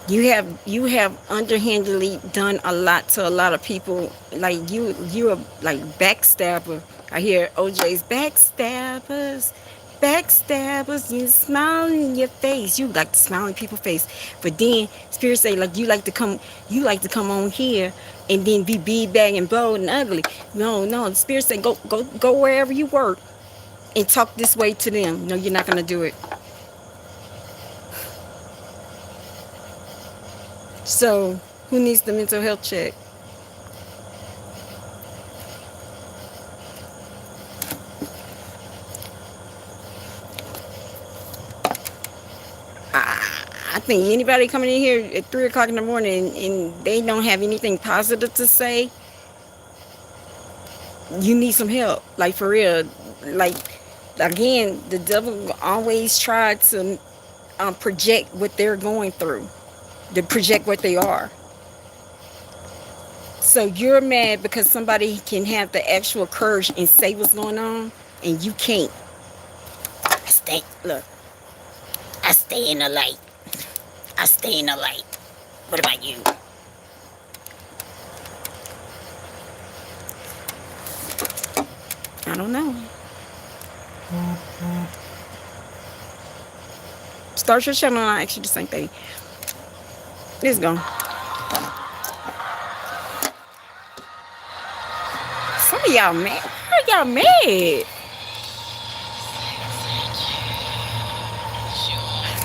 You have underhandedly done a lot to a lot of people. Like you're like backstabber. I hear OJ's backstabbers. You smile in your face. You like to smile in people's face. But then Spirit say like you like to come on here and then be big bag and bold and ugly. No, Spirit say go wherever you work and talk this way to them. No, you're not gonna do it. So who needs the mental health check? I think anybody coming in here at 3 o'clock in the morning and they don't have anything positive to say, you need some help. Like, for real. Like, again, the devil always try to project what they're going through, to project what they are. So you're mad because somebody can have the actual courage and say what's going on, and you can't. I stay in the light. I stay in the light. What about you? I don't know. Start your channel and I'll ask you the same thing. Let's go. Some of y'all mad. How are y'all mad?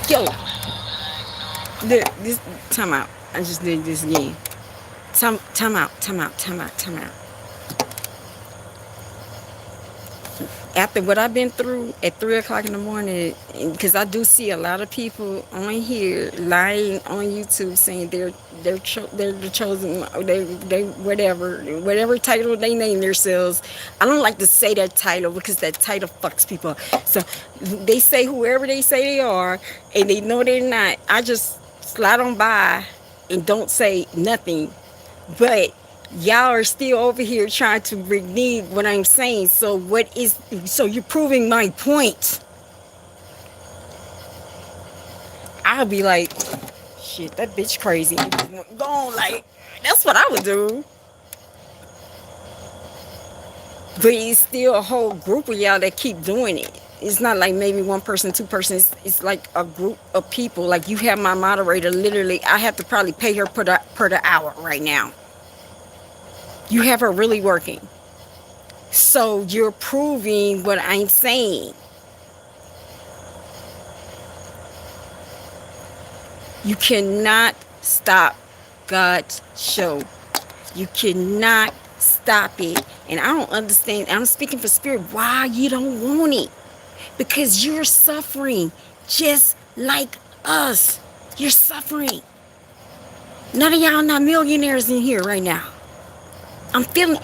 Yo. This time out. I just did this again. Time out. After what I've been through at 3 o'clock in the morning, because I do see a lot of people on here lying on YouTube saying they're the chosen, they whatever title they name themselves. I don't like to say that title because that title fucks people up. So they say whoever they say they are, and they know they're not. I just slide on by and don't say nothing. But y'all are still over here trying to renege what I'm saying. So you're proving my point. I'll be like, shit, that bitch crazy. Go on, like, that's what I would do. But it's still a whole group of y'all that keep doing it. It's not like maybe one person, two persons. It's like a group of people. Like, you have my moderator, literally, I have to probably pay her per the hour right now. You have her really working. So you're proving what I'm saying. You cannot stop God's show. You cannot stop it. And I don't understand. I'm speaking for spirit. Why you don't want it? Because you're suffering just like us. You're suffering. None of y'all not millionaires in here right now. I'm feeling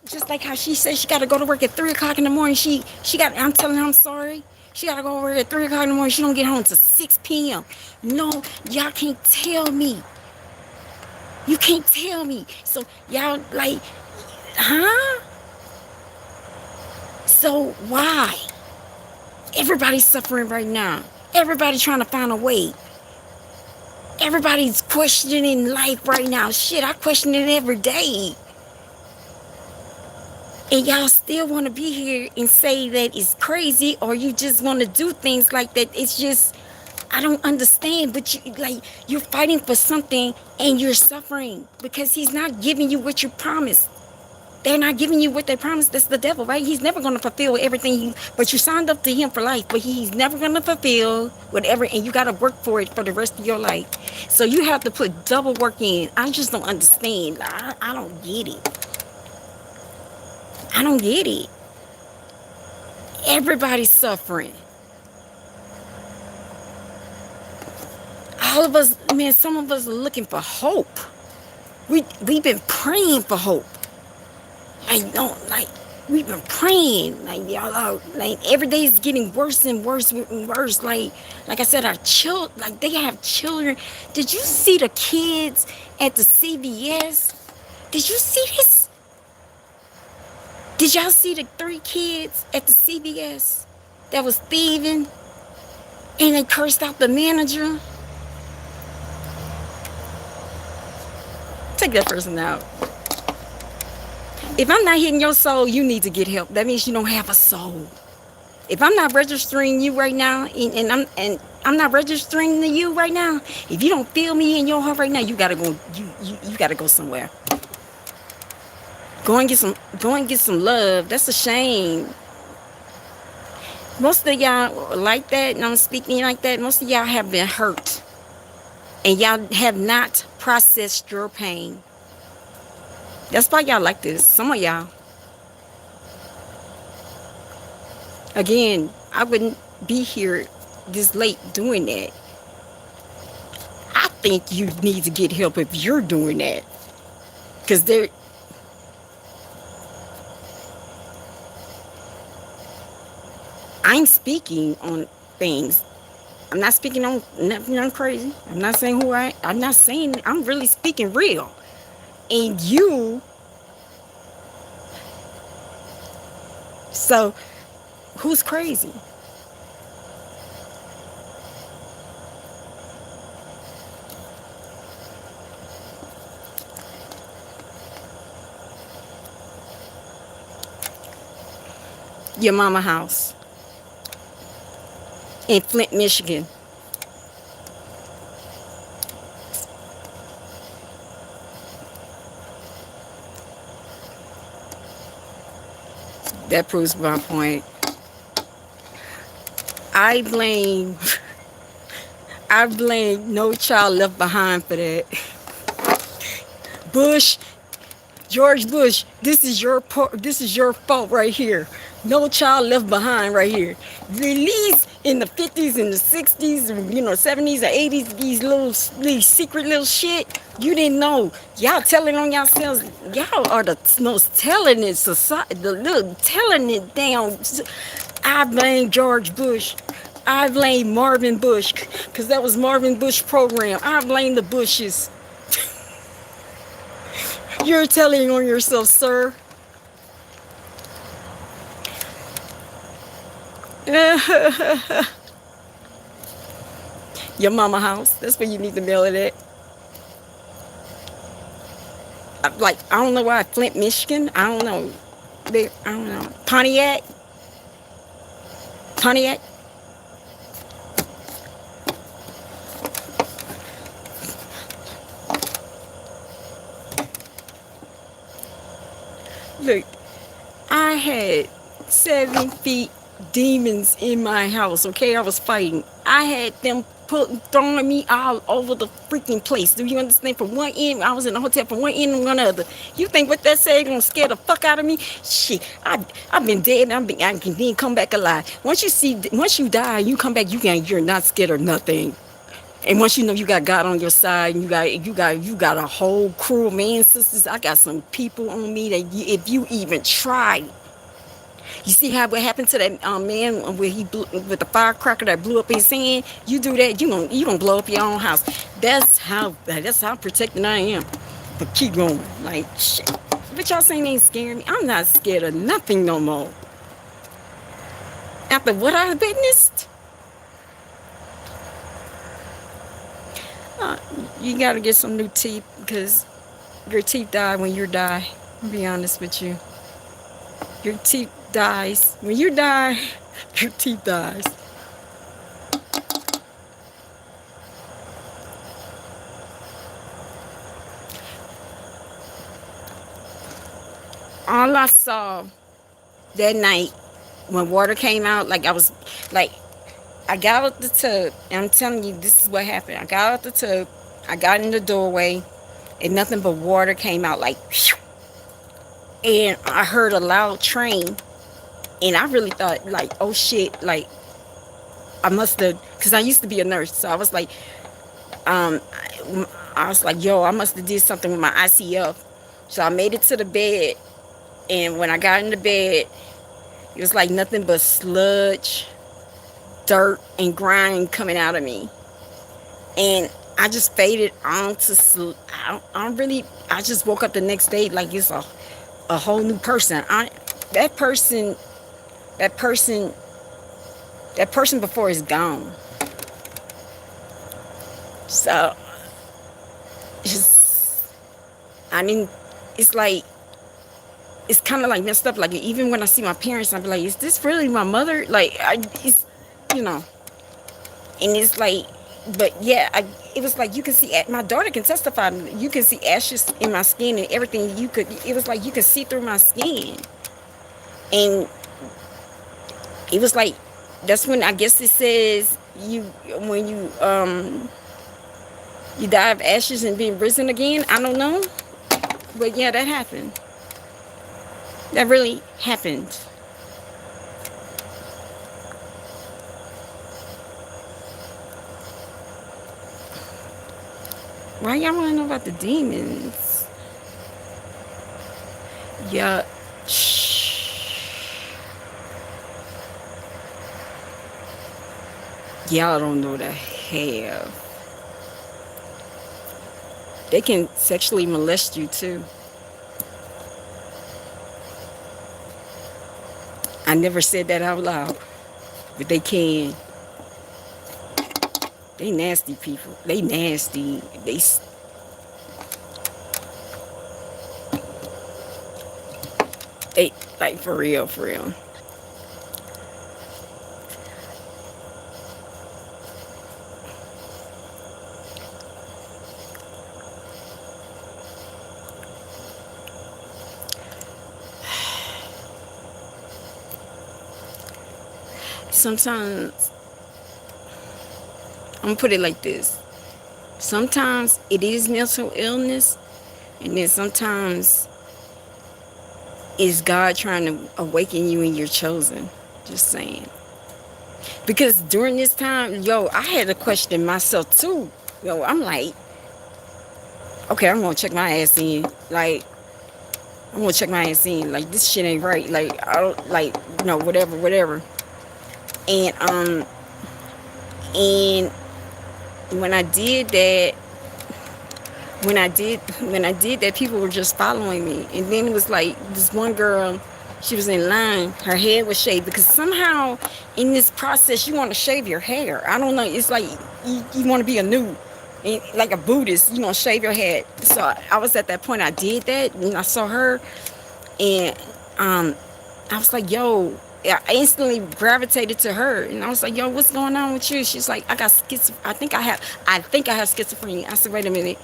just like how she said she got to go to work at 3 o'clock in the morning. I'm telling her I'm sorry. She got to go to work at 3 o'clock in the morning. She don't get home until 6 p.m. No, y'all can't tell me. You can't tell me. So y'all like, huh? So why? Everybody's suffering right now. Everybody's trying to find a way. Everybody's questioning life right now. Shit, I question it every day. And y'all still want to be here and say that it's crazy, or you just want to do things like that. It's just, I don't understand. But you're fighting for something and you're suffering because he's not giving you what you promised. They're not giving you what they promised. That's the devil, right? He's never going to fulfill everything. But you signed up to him for life, but he's never going to fulfill whatever, and you got to work for it for the rest of your life. So you have to put double work in. I just don't understand. I don't get it. I don't get it. Everybody's suffering. All of us, man, some of us are looking for hope. We've been praying for hope. We've been praying. Like, y'all are, like, every day is getting worse and worse and worse. Like I said, our children, like, they have children. Did you see the kids at the CVS? Did you see this? Did y'all see the 3 kids at the CVS that was thieving and they cursed out the manager? Take that person out. If I'm not hitting your soul, you need to get help. That means you don't have a soul. If I'm not registering you right now, and I'm not registering to you right now, if you don't feel me in your heart right now, you gotta go. You gotta go somewhere. Go and get some love. That's a shame. Most of y'all like that, and I'm speaking like that. Most of y'all have been hurt, and y'all have not processed your pain. That's why y'all like this. Some of y'all. Again, I wouldn't be here this late doing that. I think you need to get help if you're doing that. Because I'm speaking on things. I'm not speaking on nothing crazy. I'm not saying I'm not saying, I'm really speaking real. And so who's crazy? Your mama house in Flint, Michigan. That proves my point. I blame No Child Left Behind for that. Bush, George Bush, this is your fault right here. No child left behind right here. Release in the 50s and the 60s, and, 70s or 80s, these secret little shit. You didn't know. Y'all telling on yourselves. Y'all are the most telling it society, the little telling it down. I blame George Bush. I blame Marvin Bush, because that was Marvin Bush program. I blame the Bushes. You're telling on yourself, sir. Your mama house. That's where you need to mail it at. Like, I don't know why. Flint, Michigan. I don't know. I don't know. Pontiac. Pontiac. Look, I had 7 feet demons in my house, okay? I was fighting. I had them throwing me all over the freaking place. Do you understand? From one end, I was in the hotel from one end to one other. You think what that said gonna scare the fuck out of me? Shit, I've been dead and I can then come back alive. Once you die, you come back, you're not scared of nothing. And once you know you got God on your side, and you got a whole crew of man sisters. I got some people on me that if you even try, you see how what happened to that man where he blew with the firecracker that blew up his hand. You do that, you gonna blow up your own house. That's how protected I am. But keep going, like shit. But y'all saying ain't scaring me. I'm not scared of nothing no more. After what I witnessed. You gotta get some new teeth because your teeth die when you die. I'll be honest with you. Your teeth dies. When you die, your teeth dies. All I saw that night when water came out, like I got out the tub, and I'm telling you, this is what happened. I got out the tub, I got in the doorway, and nothing but water came out, like, whew, and I heard a loud train, and I really thought, like, oh shit, like, I must have, because I used to be a nurse, so I was like, yo, I must have did something with my ICF. So I made it to the bed, and when I got in the bed, it was like nothing but sludge, dirt, and grime coming out of me. And I just faded on to sleep. I just woke up the next day like it's a whole new person. That person before is gone. So it's like, it's kind of like messed up. Like, even when I see my parents, I'm like, is this really my mother? Like, it's, and it's like, but yeah, it was like, you can see, my daughter can testify, you can see ashes in my skin and everything. It was like you could see through my skin. And it was like, that's when I guess it says when you die of ashes and being risen again. I don't know, but yeah, that happened. That really happened. Why y'all want to know about the demons? Yeah. Y'all don't know the hell. They can sexually molest you too. I never said that out loud, but they can. They nasty people. They nasty. They like for real, for real. Sometimes, I'm gonna put it like this. Sometimes it is mental illness, and then sometimes is God trying to awaken you and your chosen. Just saying. Because during this time, yo, I had to question myself too. Yo, I'm like, okay, I'm gonna check my ass in. Like, I'm gonna check my ass in. Like, this shit ain't right. Like, I don't like, whatever, whatever. And and when I did that, when I did that, people were just following me. And then it was like this one girl, she was in line, her head was shaved, because somehow in this process you want to shave your hair. I don't know, it's like you want to be a new, like a Buddhist, shave your head. So I was at that point, I did that, and I saw her, and I was like, yo, I instantly gravitated to her, and I was like, yo, what's going on with you? She's like, I got I think I have schizophrenia. I said, wait a minute.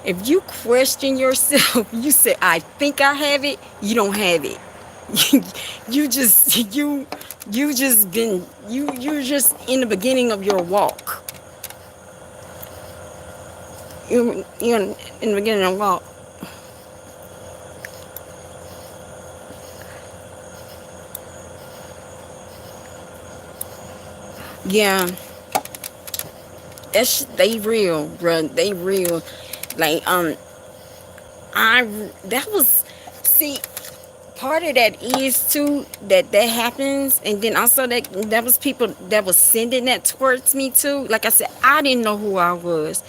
If you question yourself, you say, I think I have it, you don't have it. You're just in the beginning of your walk. You're in the beginning of your walk. Yeah, they real, bro. They real. Like, that was, see, part of that is too that happens, and then also that was people that was sending that towards me too. Like I said, I didn't know who I was.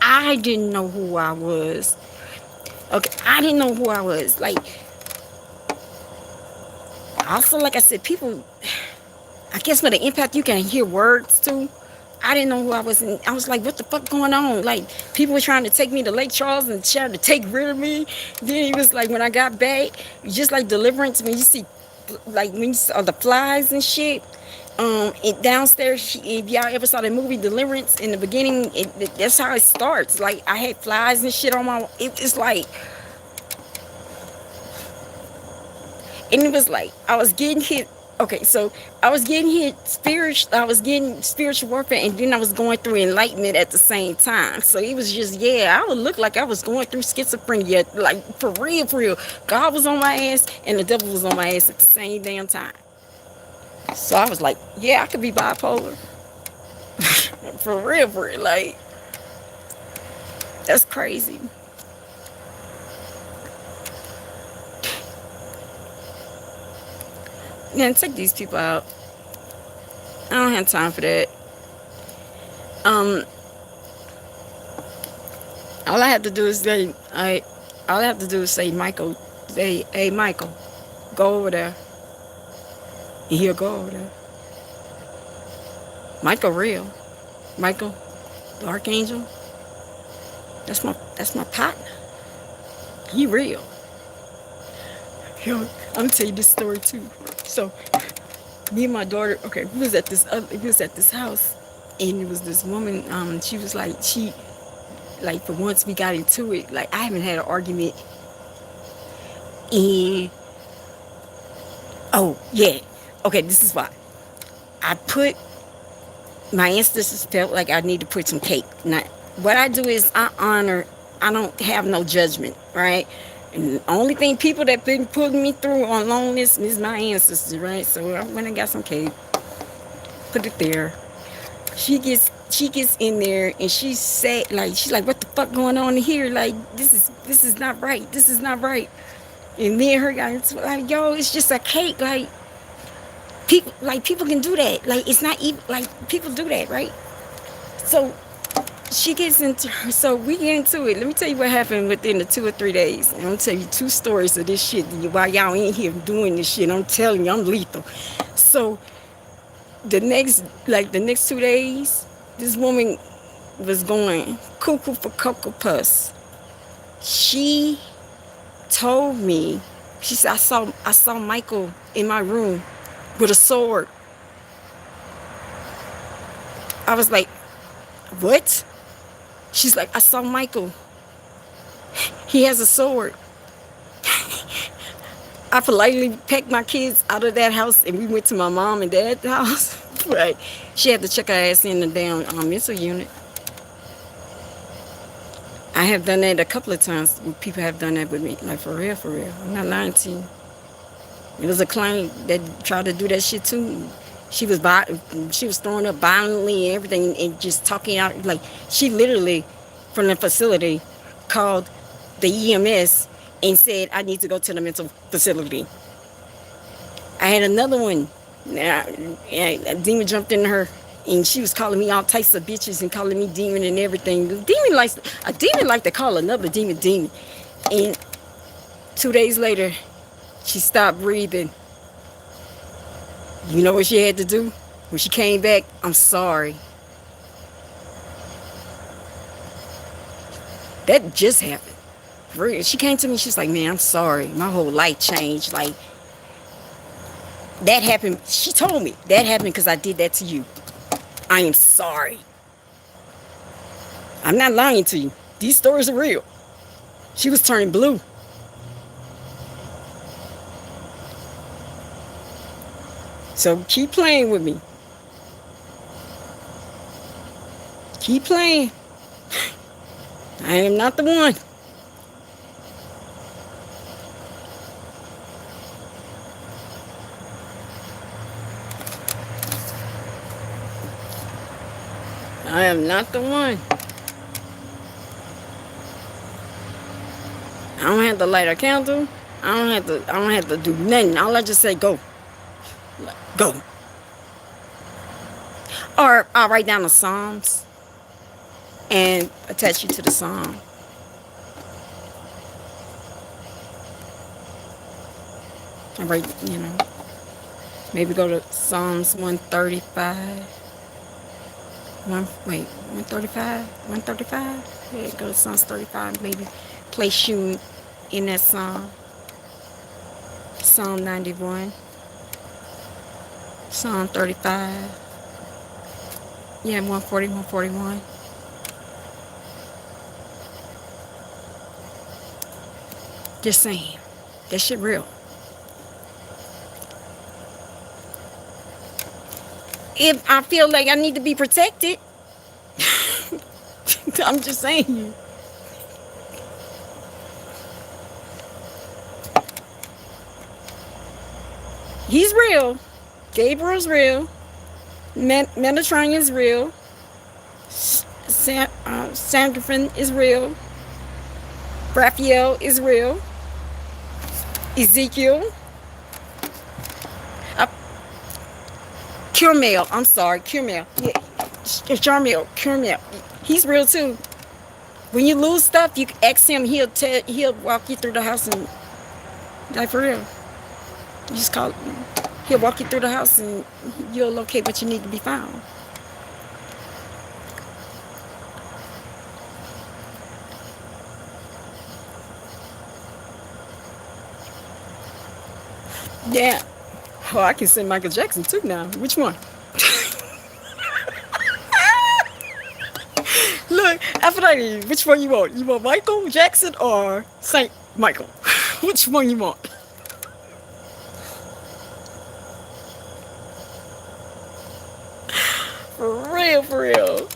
I didn't know who I was. Okay, I didn't know who I was. Like, also, like I said, people, I guess with the impact, you can hear words too. I didn't know who I was, and I was like, what the fuck going on? Like, people were trying to take me to Lake Charles and trying to take rid of me. Then he was like, when I got back, just like Deliverance, when you see, like, when you saw the flies and shit, downstairs, if y'all ever saw the movie Deliverance, in the beginning, that's how it starts. Like, I had flies and shit on my, it's like, and it was like, I was getting hit. Okay, so I was getting hit I was getting spiritual warfare, and then I was going through enlightenment at the same time. So it was just, yeah, I would look like I was going through schizophrenia, like, for real, for real. God was on my ass, and the devil was on my ass at the same damn time. So I was like, yeah, I could be bipolar. For real, like, that's crazy. Yeah, take these people out. I don't have time for that. All I have to do is say, Michael, say, hey, Michael, go over there. And he'll go over there. Michael real. Michael, the Archangel, that's my partner. He real. Yo, I'm gonna tell you this story too. So, me and my daughter, okay, we was at this house, and it was this woman. She was like, for once we got into it, like, I haven't had an argument in. Oh yeah, okay, this is why. My ancestors felt like I need to put some cake. Now, what I do is I don't have no judgment, right? And the only thing, people that been putting me through on loneliness is my ancestors, right? So I went and got some cake, put it there. She gets in there, and she's like, what the fuck going on here? Like, this is not right. This is not right. And me and her got into, like, yo, it's just a cake. Like, people can do that. Like, it's not even, like, people do that, right? So she gets into her, so we get into it. Let me tell you what happened within the 2 or 3 days. And I'm gonna tell you 2 stories of this shit while y'all ain't here doing this shit. I'm telling you, I'm lethal. So the next 2 days, this woman was going cuckoo for Cocoa Puffs. She told me, she said, I saw Michael in my room with a sword. I was like, what? She's like, I saw Michael. He has a sword. I politely packed my kids out of that house, and we went to my mom and dad's house. Right. She had to check her ass in the damn mental unit. I have done that a couple of times. People have done that with me. Like, for real, for real. I'm not lying to you. It was a client that tried to do that shit too. She was she was throwing up violently and everything, and just talking out like she literally from the facility called the EMS and said, "I need to go to the mental facility." I had another one. A demon jumped in her, and she was calling me all types of bitches and calling me demon and everything. A demon like to call another demon demon. And 2 days later, she stopped breathing. You know what she had to do? When she came back, I'm sorry. That just happened. She came to me, she's like, man, I'm sorry. My whole life changed. Like, that happened. She told me, that happened because I did that to you. I am sorry. I'm not lying to you. These stories are real. She was turning blue. So keep playing with me. Keep playing. I am not the one. I am not the one. I don't have to light a candle. I don't have to do nothing. All I just say go. Go. Or I'll write down the Psalms and attach you to the song. I write, maybe go to Psalms 135. 135? 135? Yeah, go to Psalms 35, maybe place you in that song. Psalm 91. Psalm 35. Yeah, 140, 141. Just saying. That shit real. If I feel like I need to be protected, I'm just saying. He's real. Gabriel's real. Metatron is real. Sandrine is real. Raphael is real. Ezekiel. Curmail. I'm sorry. Curmail. Yeah. Curmail. He's real too. When you lose stuff, you ask him. He'll walk you through the house and like for real. You just call. He'll walk you through the house and you'll locate what you need to be found. Yeah. Oh, I can sing Michael Jackson too now. Which one? Look, Aphrodite, which one you want? You want Michael Jackson or Saint Michael? Which one you want? For real, for real.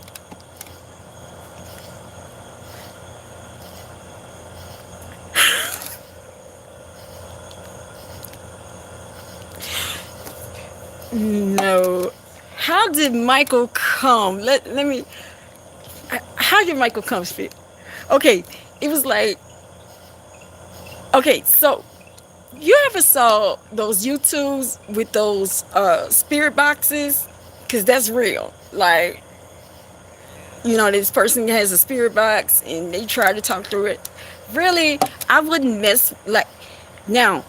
No. How did Michael come? Let me. How did Michael come, Spit? Okay, it was like. Okay, so you ever saw those YouTubes with those spirit boxes? Because that's real. Like, this person has a spirit box and they try to talk through it. Really, I wouldn't mess. Like, now,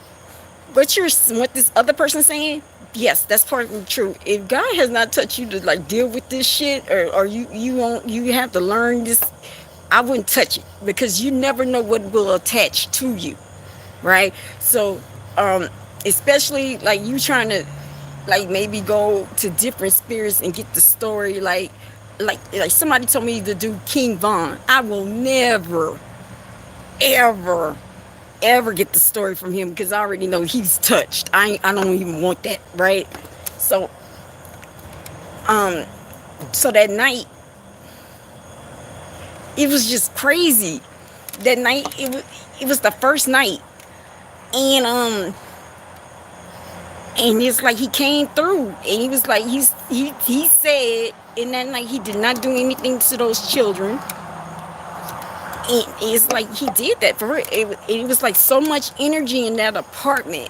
what this other person saying? Yes, that's partly true. If God has not touched you to like deal with this shit, or you have to learn this, I wouldn't touch it because you never know what will attach to you, right? So, especially like you trying to like maybe go to different spirits and get the story like somebody told me to do King Von. I will never, ever get the story from him because I already know he's touched. I don't even want that, right? So so that night it was just crazy. That night it was the first night, and And it's like he came through, and he was like, he said in that night he did not do anything to those children. And it's like he did that for it. It was like so much energy in that apartment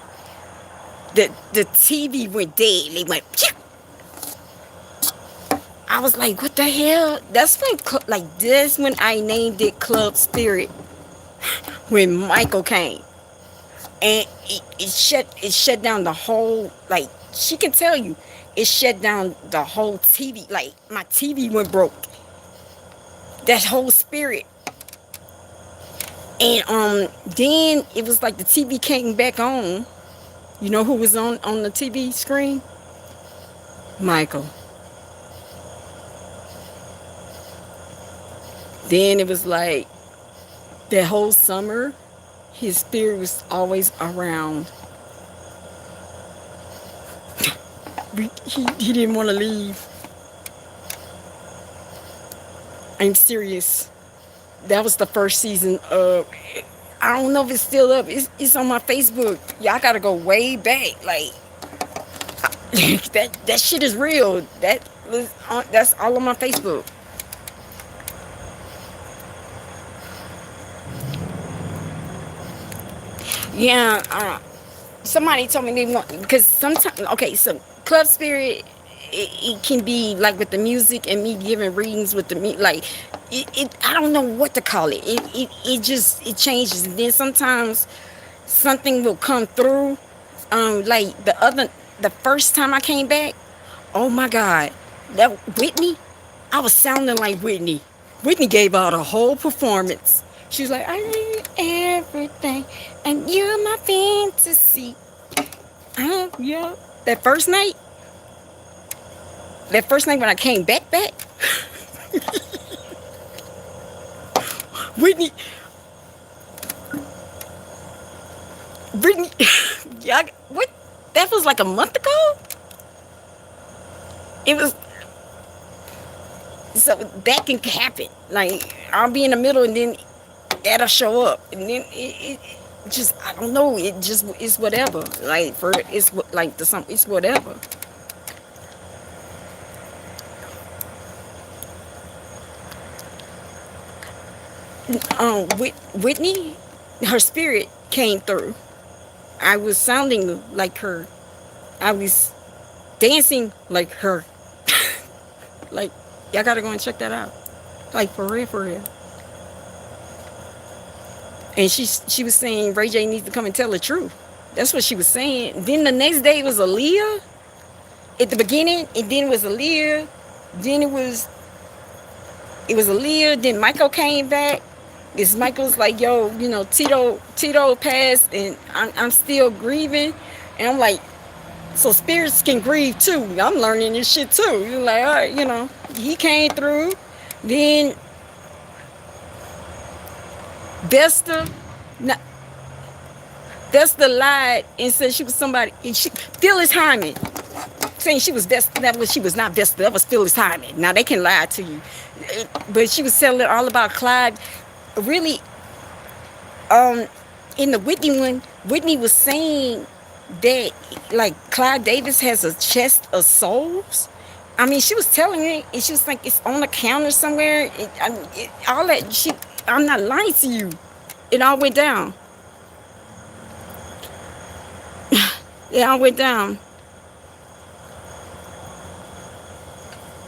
that the TV went dead. They went. Phew! I was like, what the hell? That's when, like, this when I named it Club Spirit. When Michael came, and it shut down the whole, like, she can tell you, it shut down the whole TV. Like, my TV went broke. That whole spirit. And then it was like the TV came back on. You know who was on the TV screen? Michael. Then it was like that whole summer, his spirit was always around. He didn't want to leave. I'm serious. That was the first season of, I don't know if it's still up. It's on my Facebook. Y'all gotta go way back. Like, that shit is real. That's all on my Facebook. Yeah, somebody told me they want, because sometimes, okay, so Club Spirit, it can be like with the music and me giving readings with the like I don't know what to call it. It changes. And then sometimes something will come through. Like the first time I came back, oh my God, that Whitney, I was sounding like Whitney. Whitney gave out a whole performance. She was like, I need everything, and you're my fantasy. Yeah. That first night when I came back, Whitney, yeah, what? That was like a month ago. It was, so that can happen. Like, I'll be in the middle, and then that'll show up, and then it just, I don't know. It just, it's whatever. Like, it's like it's whatever. Whitney, her spirit came through. I was sounding like her. I was dancing like her. Like, y'all gotta go and check that out. Like, for real, for real. And she was saying Ray J needs to come and tell the truth. That's what she was saying. Then the next day it was Aaliyah. At the beginning, and then it was Aaliyah. Then it was Aaliyah. Then Michael came back. It's Michael's like, yo, you know, Tito passed, and I'm still grieving. And I'm like, so spirits can grieve too. I'm learning this shit too. You're like, all right, you know, he came through. Then Vesta lied and said she was somebody. And Phyllis Hyman, saying she was Vesta. That was, she was not Vesta. That was Phyllis Hyman. Now they can lie to you, but she was telling all about Clyde. Really, in the Whitney one, Whitney was saying that, like, Clyde Davis has a chest of souls. I mean, she was telling me, and she was like, it's on the counter somewhere. All that. I'm not lying to you. It all went down. It all went down.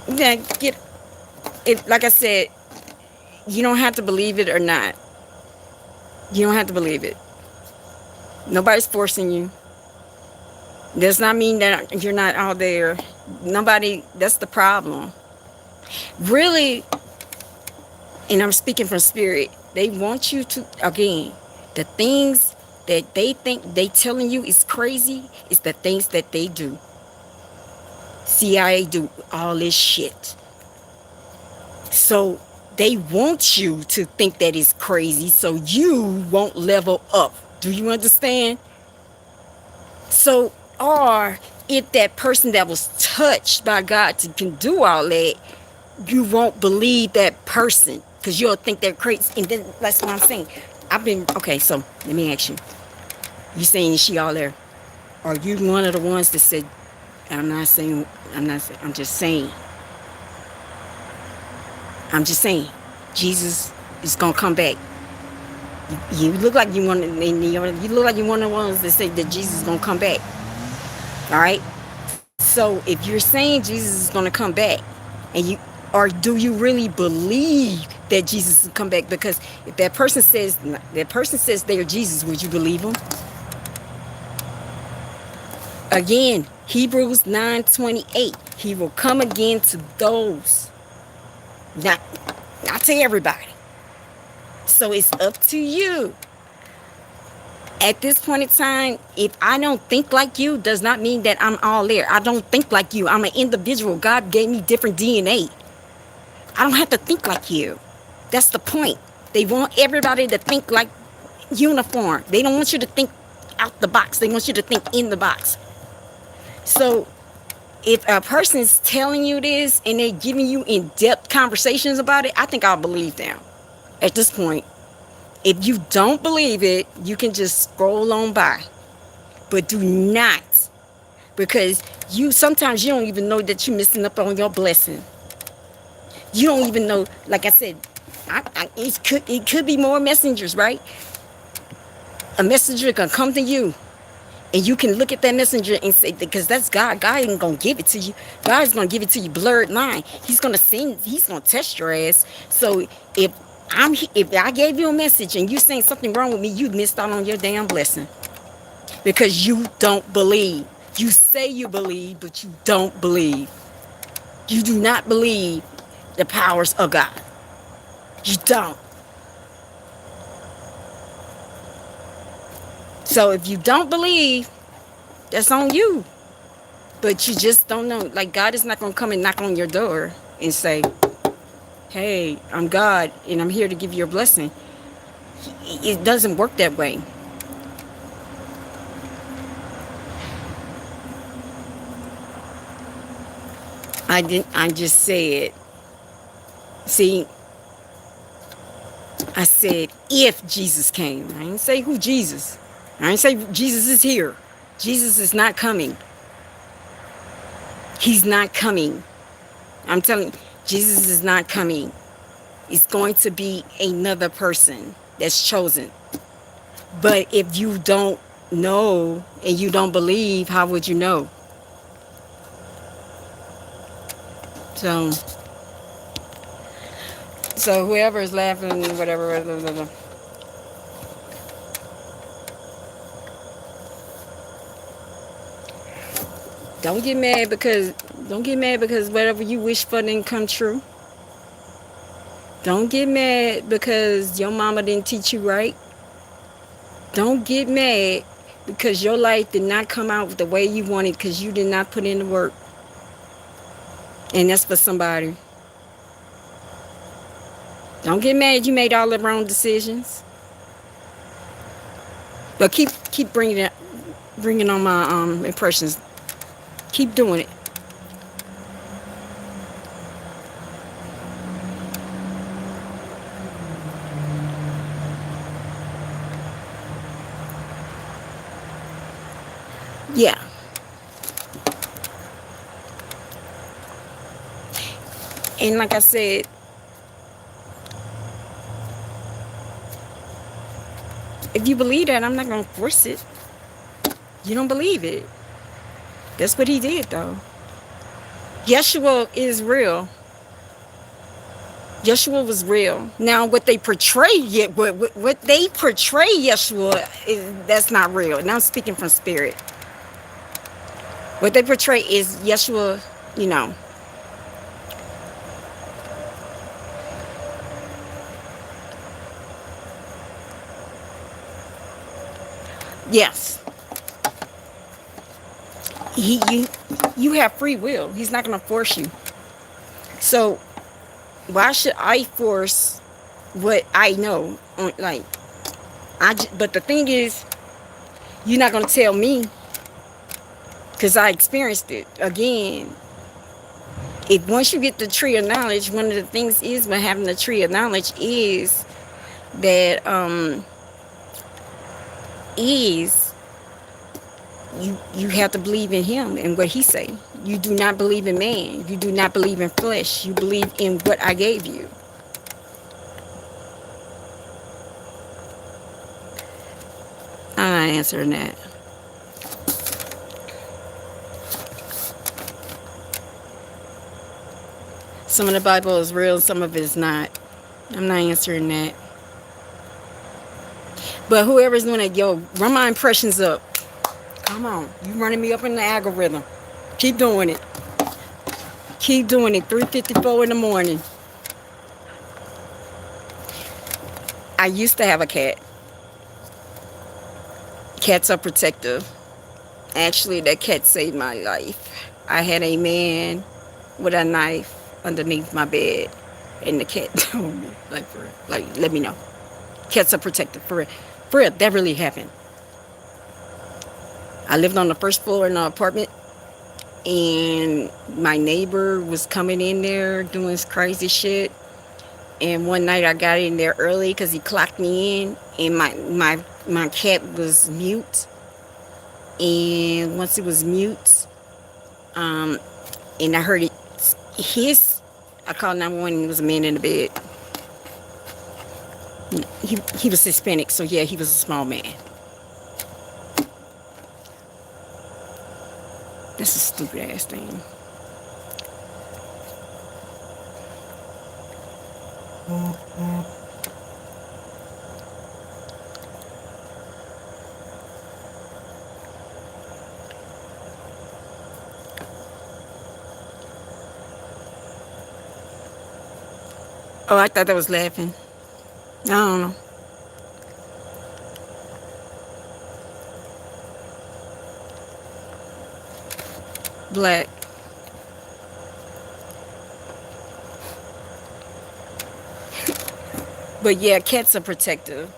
Yeah, like I said, you don't have to believe it or not. You don't have to believe it. Nobody's forcing you. Does not mean that you're not out there. Nobody, that's the problem. Really, and I'm speaking from spirit, they want you to, again, the things that they think they telling you is crazy is the things that they do. CIA do all this shit. So they want you to think that it's crazy so you won't level up. Do you understand? So, or if that person that was touched by God can do all that, you won't believe that person because you'll think they're crazy. And then that's what I'm saying. Okay, so let me ask you. You saying she all there? Are you one of the ones that said, I'm not saying, I'm just saying, Jesus is going to come back. You look like you want, you look like you're one of the ones that say that Jesus is going to come back. All right. So if you're saying Jesus is going to come back, and you, or do you really believe that Jesus will come back? Because if that person says they are Jesus, would you believe them? Again, Hebrews 9:28. He will come again to those, not to everybody. So it's up to you. At this point in time, if I don't think like you, does not mean that I'm all there. I don't think like you. I'm an individual. God gave me different DNA. I don't have to think like you. That's the point. They want everybody to think like uniform. They don't want you to think out the box. They want you to think in the box. So if a person is telling you this and they're giving you in-depth conversations about it, I think I'll believe them at this point. If you don't believe it, you can just scroll on by. But do not, because sometimes you don't even know that you're missing up on your blessing. You don't even know, like I said, it could be more messengers, right? A messenger can come to you, and you can look at that messenger and say, because that's God. God ain't going to give it to you. God's going to give it to you blurred line. He's going to test your ass. So if I gave you a message and you saying something wrong with me, you missed out on your damn blessing. Because you don't believe. You say you believe, but you don't believe. You do not believe the powers of God. You don't. So if you don't believe, that's on you. But you just don't know. Like, God is not going to come and knock on your door and say, hey, I'm God and I'm here to give you a blessing. It doesn't work that way. I just said, see, I said if Jesus came. I didn't say who Jesus. I didn't say Jesus is here. Jesus is not coming. He's not coming. I'm telling you, Jesus is not coming. It's going to be another person that's chosen. But if you don't know and you don't believe, how would you know? So whoever is laughing, whatever. Don't get mad because whatever you wish for didn't come true. Don't get mad because your mama didn't teach you right. Don't get mad because your life did not come out the way you wanted because you did not put in the work. And that's for somebody. Don't get mad you made all the wrong decisions. But keep bringing on my impressions. Keep doing it. Yeah. And like I said, if you believe that, I'm not going to force it. You don't believe it. That's what he did, though. Yeshua is real. Yeshua was real. Now, what they portray Yeshua, that's not real. And I'm speaking from spirit. What they portray is Yeshua, yes. You have free will. He's not going to force you. So why should I force what I know? But the thing is, you're not going to tell me because I experienced it. Again, if once you get the tree of knowledge, one of the things is by having the tree of knowledge is that You have to believe in him and what he say. You do not believe in man. You do not believe in flesh. You believe in what I gave you. I'm not answering that. Some of the Bible is real, some of it is not. I'm not answering that. But whoever's doing it, yo, run my impressions up. Come on. You running me up in the algorithm. Keep doing it. Keep doing it. 3:54 in the morning. I used to have a cat. Cats are protective. Actually, that cat saved my life. I had a man with a knife underneath my bed, and the cat told me, like, for real, like, let me know. Cats are protective, for real. For real, that really happened. I lived on the first floor in an apartment, and my neighbor was coming in there doing crazy shit. And one night I got in there early because he clocked me in, and my cat was mute. And once it was mute, and I heard it hiss, I called 911, and there was a man in the bed. He was Hispanic, so yeah, he was a small man. That's a stupid ass thing. Oh, I thought that was laughing. I don't know. Black. But yeah, cats are protective.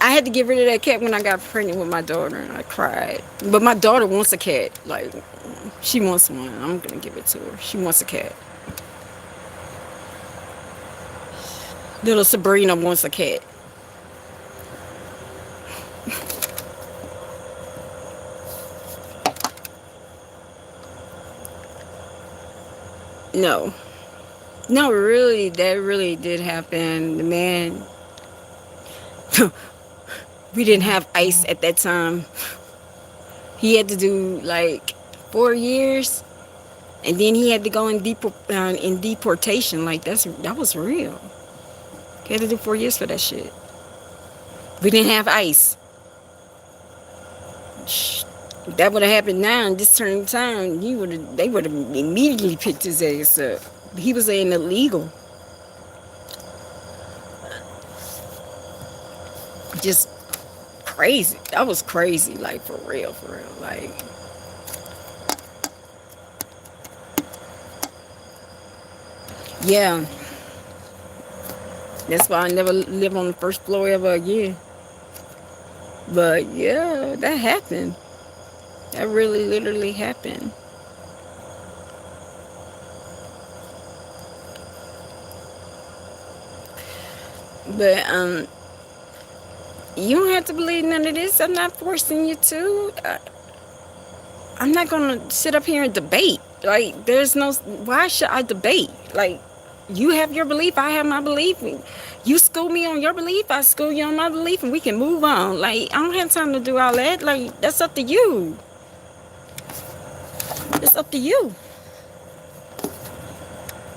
I had to get rid of that cat when I got pregnant with my daughter, and I cried. But my daughter wants a cat. Like, she wants one. I'm going to give it to her. She wants a cat. Little Sabrina wants a cat. No. No, really, that really did happen. The man, we didn't have ICE at that time. He had to do like 4 years, and then he had to go in deportation. Like, that was real. He had to do 4 years for that shit. We didn't have ICE. If that would have happened now in this turn of time, they would have immediately picked his ass up. He was an illegal. Just crazy. That was crazy, like, for real, like. Yeah. That's why I never live on the first floor ever again. But yeah, that happened. That really literally happened. But you don't have to believe none of this. I'm not forcing you to. I'm not gonna sit up here and debate. Like, there's no. Why should I debate? Like, you have your belief, I have my belief. You school me on your belief, I school you on my belief, and we can move on. Like, I don't have time to do all that. Like, that's up to you. It's up to you.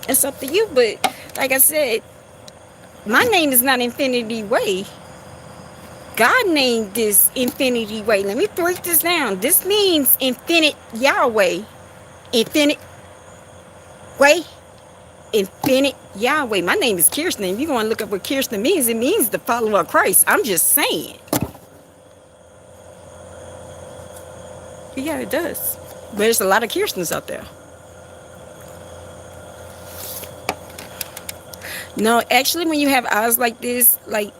It's up to you. But like I said, my name is not Infinity Way. God named this Infinity Way. Let me break this down. This means infinite Yahweh. Infinite way. Infinite Yahweh. My name is Kirsten. If you're going to look up what Kirsten means, it means the follower of Christ. I'm just saying. Yeah, it does. But there's a lot of Kirstens out there. No, actually, when you have eyes like this, like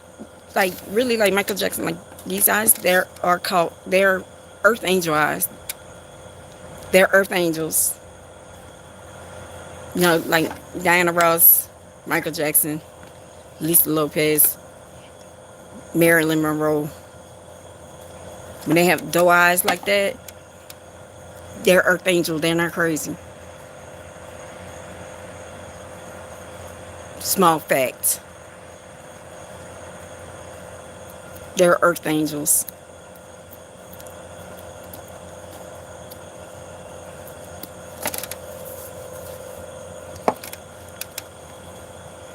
really like Michael Jackson, like these eyes, they're Earth Angel eyes. They're Earth Angels. You know, like Diana Ross, Michael Jackson, Lisa Lopez, Marilyn Monroe. When they have doe eyes like that, they're earth angel. They're not crazy. Small fact. They're earth angels.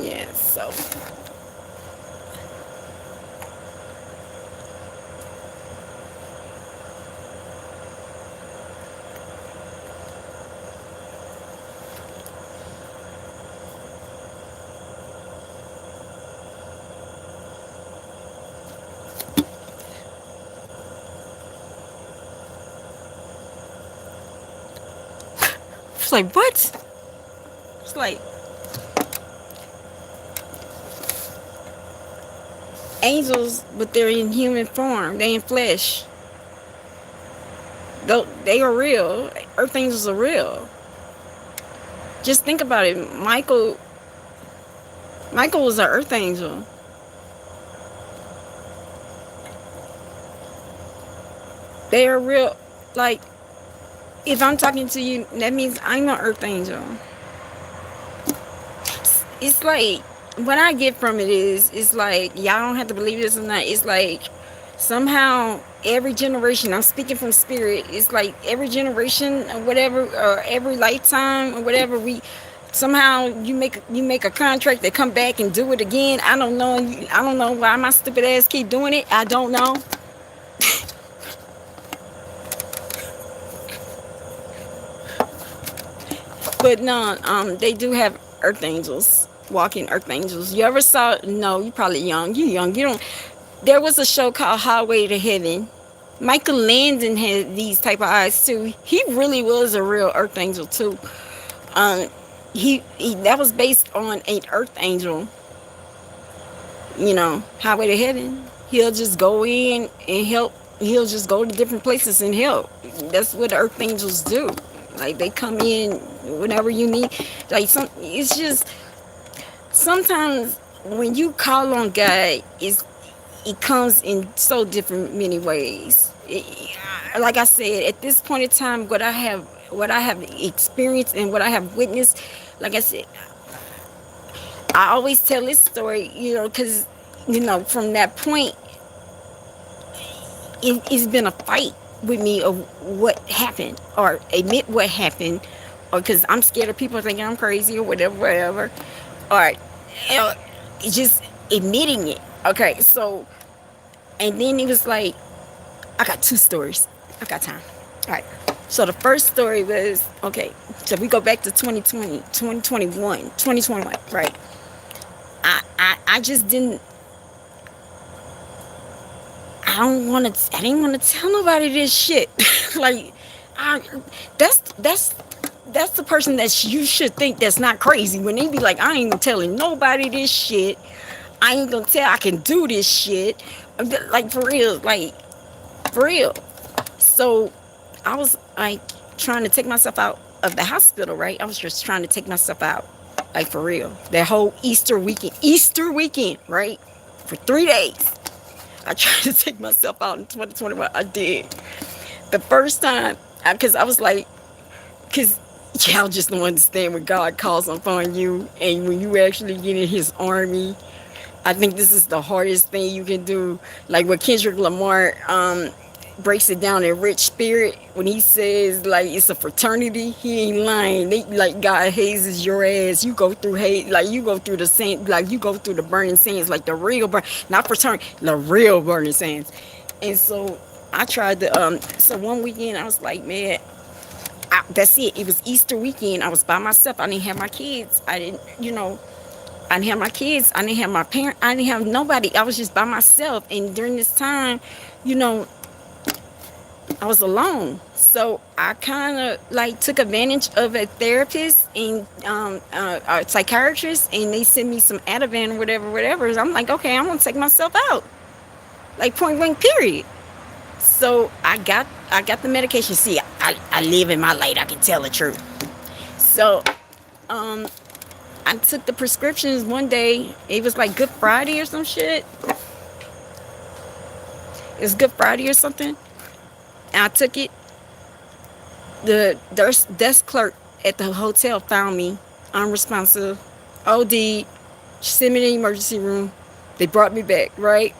Yeah, so it's like what? It's like angels, but they're in human form. They in flesh. Though they are real. Earth angels are real. Just think about it. Michael was an earth angel. They are real. Like, if I'm talking to you, that means I'm an earth angel. It's like, what I get from it is, it's like, y'all don't have to believe this or not. It's like, somehow, every generation, I'm speaking from spirit, it's like every generation or whatever, or every lifetime or whatever, somehow you make a contract, they come back and do it again. I don't know. I don't know why my stupid ass keep doing it. I don't know. But no, they do have earth angels, walking earth angels. You ever saw? No, you probably young. You young. You don't. There was a show called Highway to Heaven. Michael Landon had these type of eyes too. He really was a real earth angel too. Um, he that was based on an earth angel. You know, Highway to Heaven. He'll just go in and help. He'll just go to different places and help. That's what earth angels do. Like, they come in whenever you need. Like, it's just sometimes when you call on God, it comes in so different many ways. Like I said, at this point in time, what I have experienced and what I have witnessed, like I said, I always tell this story, because from that point, it's been a fight with me of what happened, or admit what happened, or because I'm scared of people thinking I'm crazy or whatever, or just admitting it. Okay, so, and then it was like, I got two stories. I got time. All right. So the first story was, okay, so we go back to 2020, 2021, 2021, right? I just didn't, I didn't want to tell nobody this shit. Like, that's the person that you should think that's not crazy, when they be like, I ain't telling nobody this shit. I ain't gonna tell I can do this shit. Like, for real, for real. So I was like trying to take myself out of the hospital, right? I was just trying to take myself out, like, for real. That whole Easter weekend, right? For 3 days. I tried to take myself out in 2021. I did. The first time, because I was like, because y'all just don't understand when God calls upon you, and when you actually get in his army. I think this is the hardest thing you can do. Like what Kendrick Lamar breaks it down in Rich Spirit, when he says, like, it's a fraternity, he ain't lying. They, like, God hazes your ass. You go through hate, like, you go through the sand, like, you go through the burning sands, like the real not fraternity, the real burning sands. And so I tried to, so one weekend I was like, man, that's it. It was Easter weekend. I was by myself. I didn't have my kids. I didn't have my kids. I didn't have my parents. I didn't have nobody. I was just by myself. And during this time, I was alone. So I kind of like took advantage of a therapist and a psychiatrist, and they sent me some Ativan or whatever. I'm like, okay, I'm gonna take myself out, like, point blank, period. So I got the medication. See, I live in my light. I can tell the truth. So I took the prescriptions one day. It was like Good Friday or some shit. It was Good Friday or something. I took it. The desk clerk at the hotel found me unresponsive, OD. She sent me to the emergency room. They brought me back, right?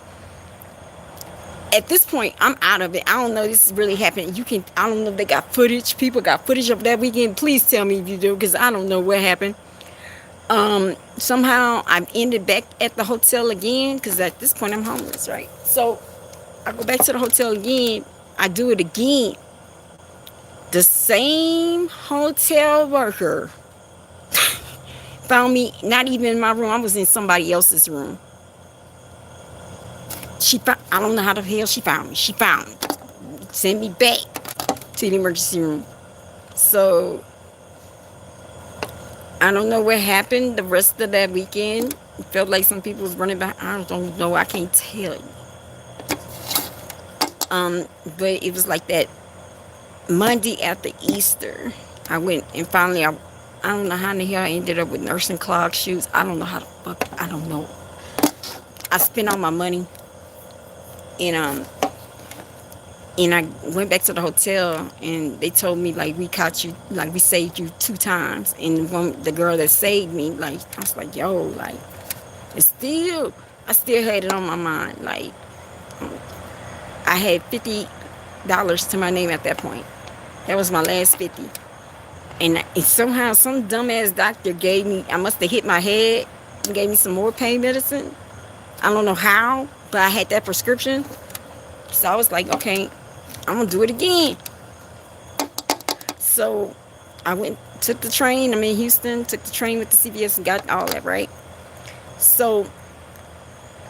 At this point, I'm out of it. I don't know this is really happening. I don't know if they got footage. People got footage of that weekend. Please tell me if you do, because I don't know what happened. Somehow I ended back at the hotel again, because at this point I'm homeless, right? So I go back to the hotel again. I do it again. The same hotel worker found me, not even in my room. I was in somebody else's room. I don't know how the hell she found me. She found me. Sent me back to the emergency room. So I don't know what happened the rest of that weekend. It felt like some people was running back. I don't know. I can't tell you. But it was like that Monday after Easter. I went and finally I don't know how in the hell I ended up with nursing clog shoes. I don't know how the fuck. I don't know. I spent all my money. And I went back to the hotel, and they told me, like, we caught you, like, we saved you 2 times. And the girl that saved me, like, I was like, yo, like, I still had it on my mind. Like, I had $50 to my name at that point. That was my last 50. And somehow some dumbass doctor gave me, I must have hit my head and gave me some more pain medicine. I don't know how, but I had that prescription. So I was like, okay, I'm going to do it again. So I took the train. I'm in Houston, took the train with the CVS and got all that, right? So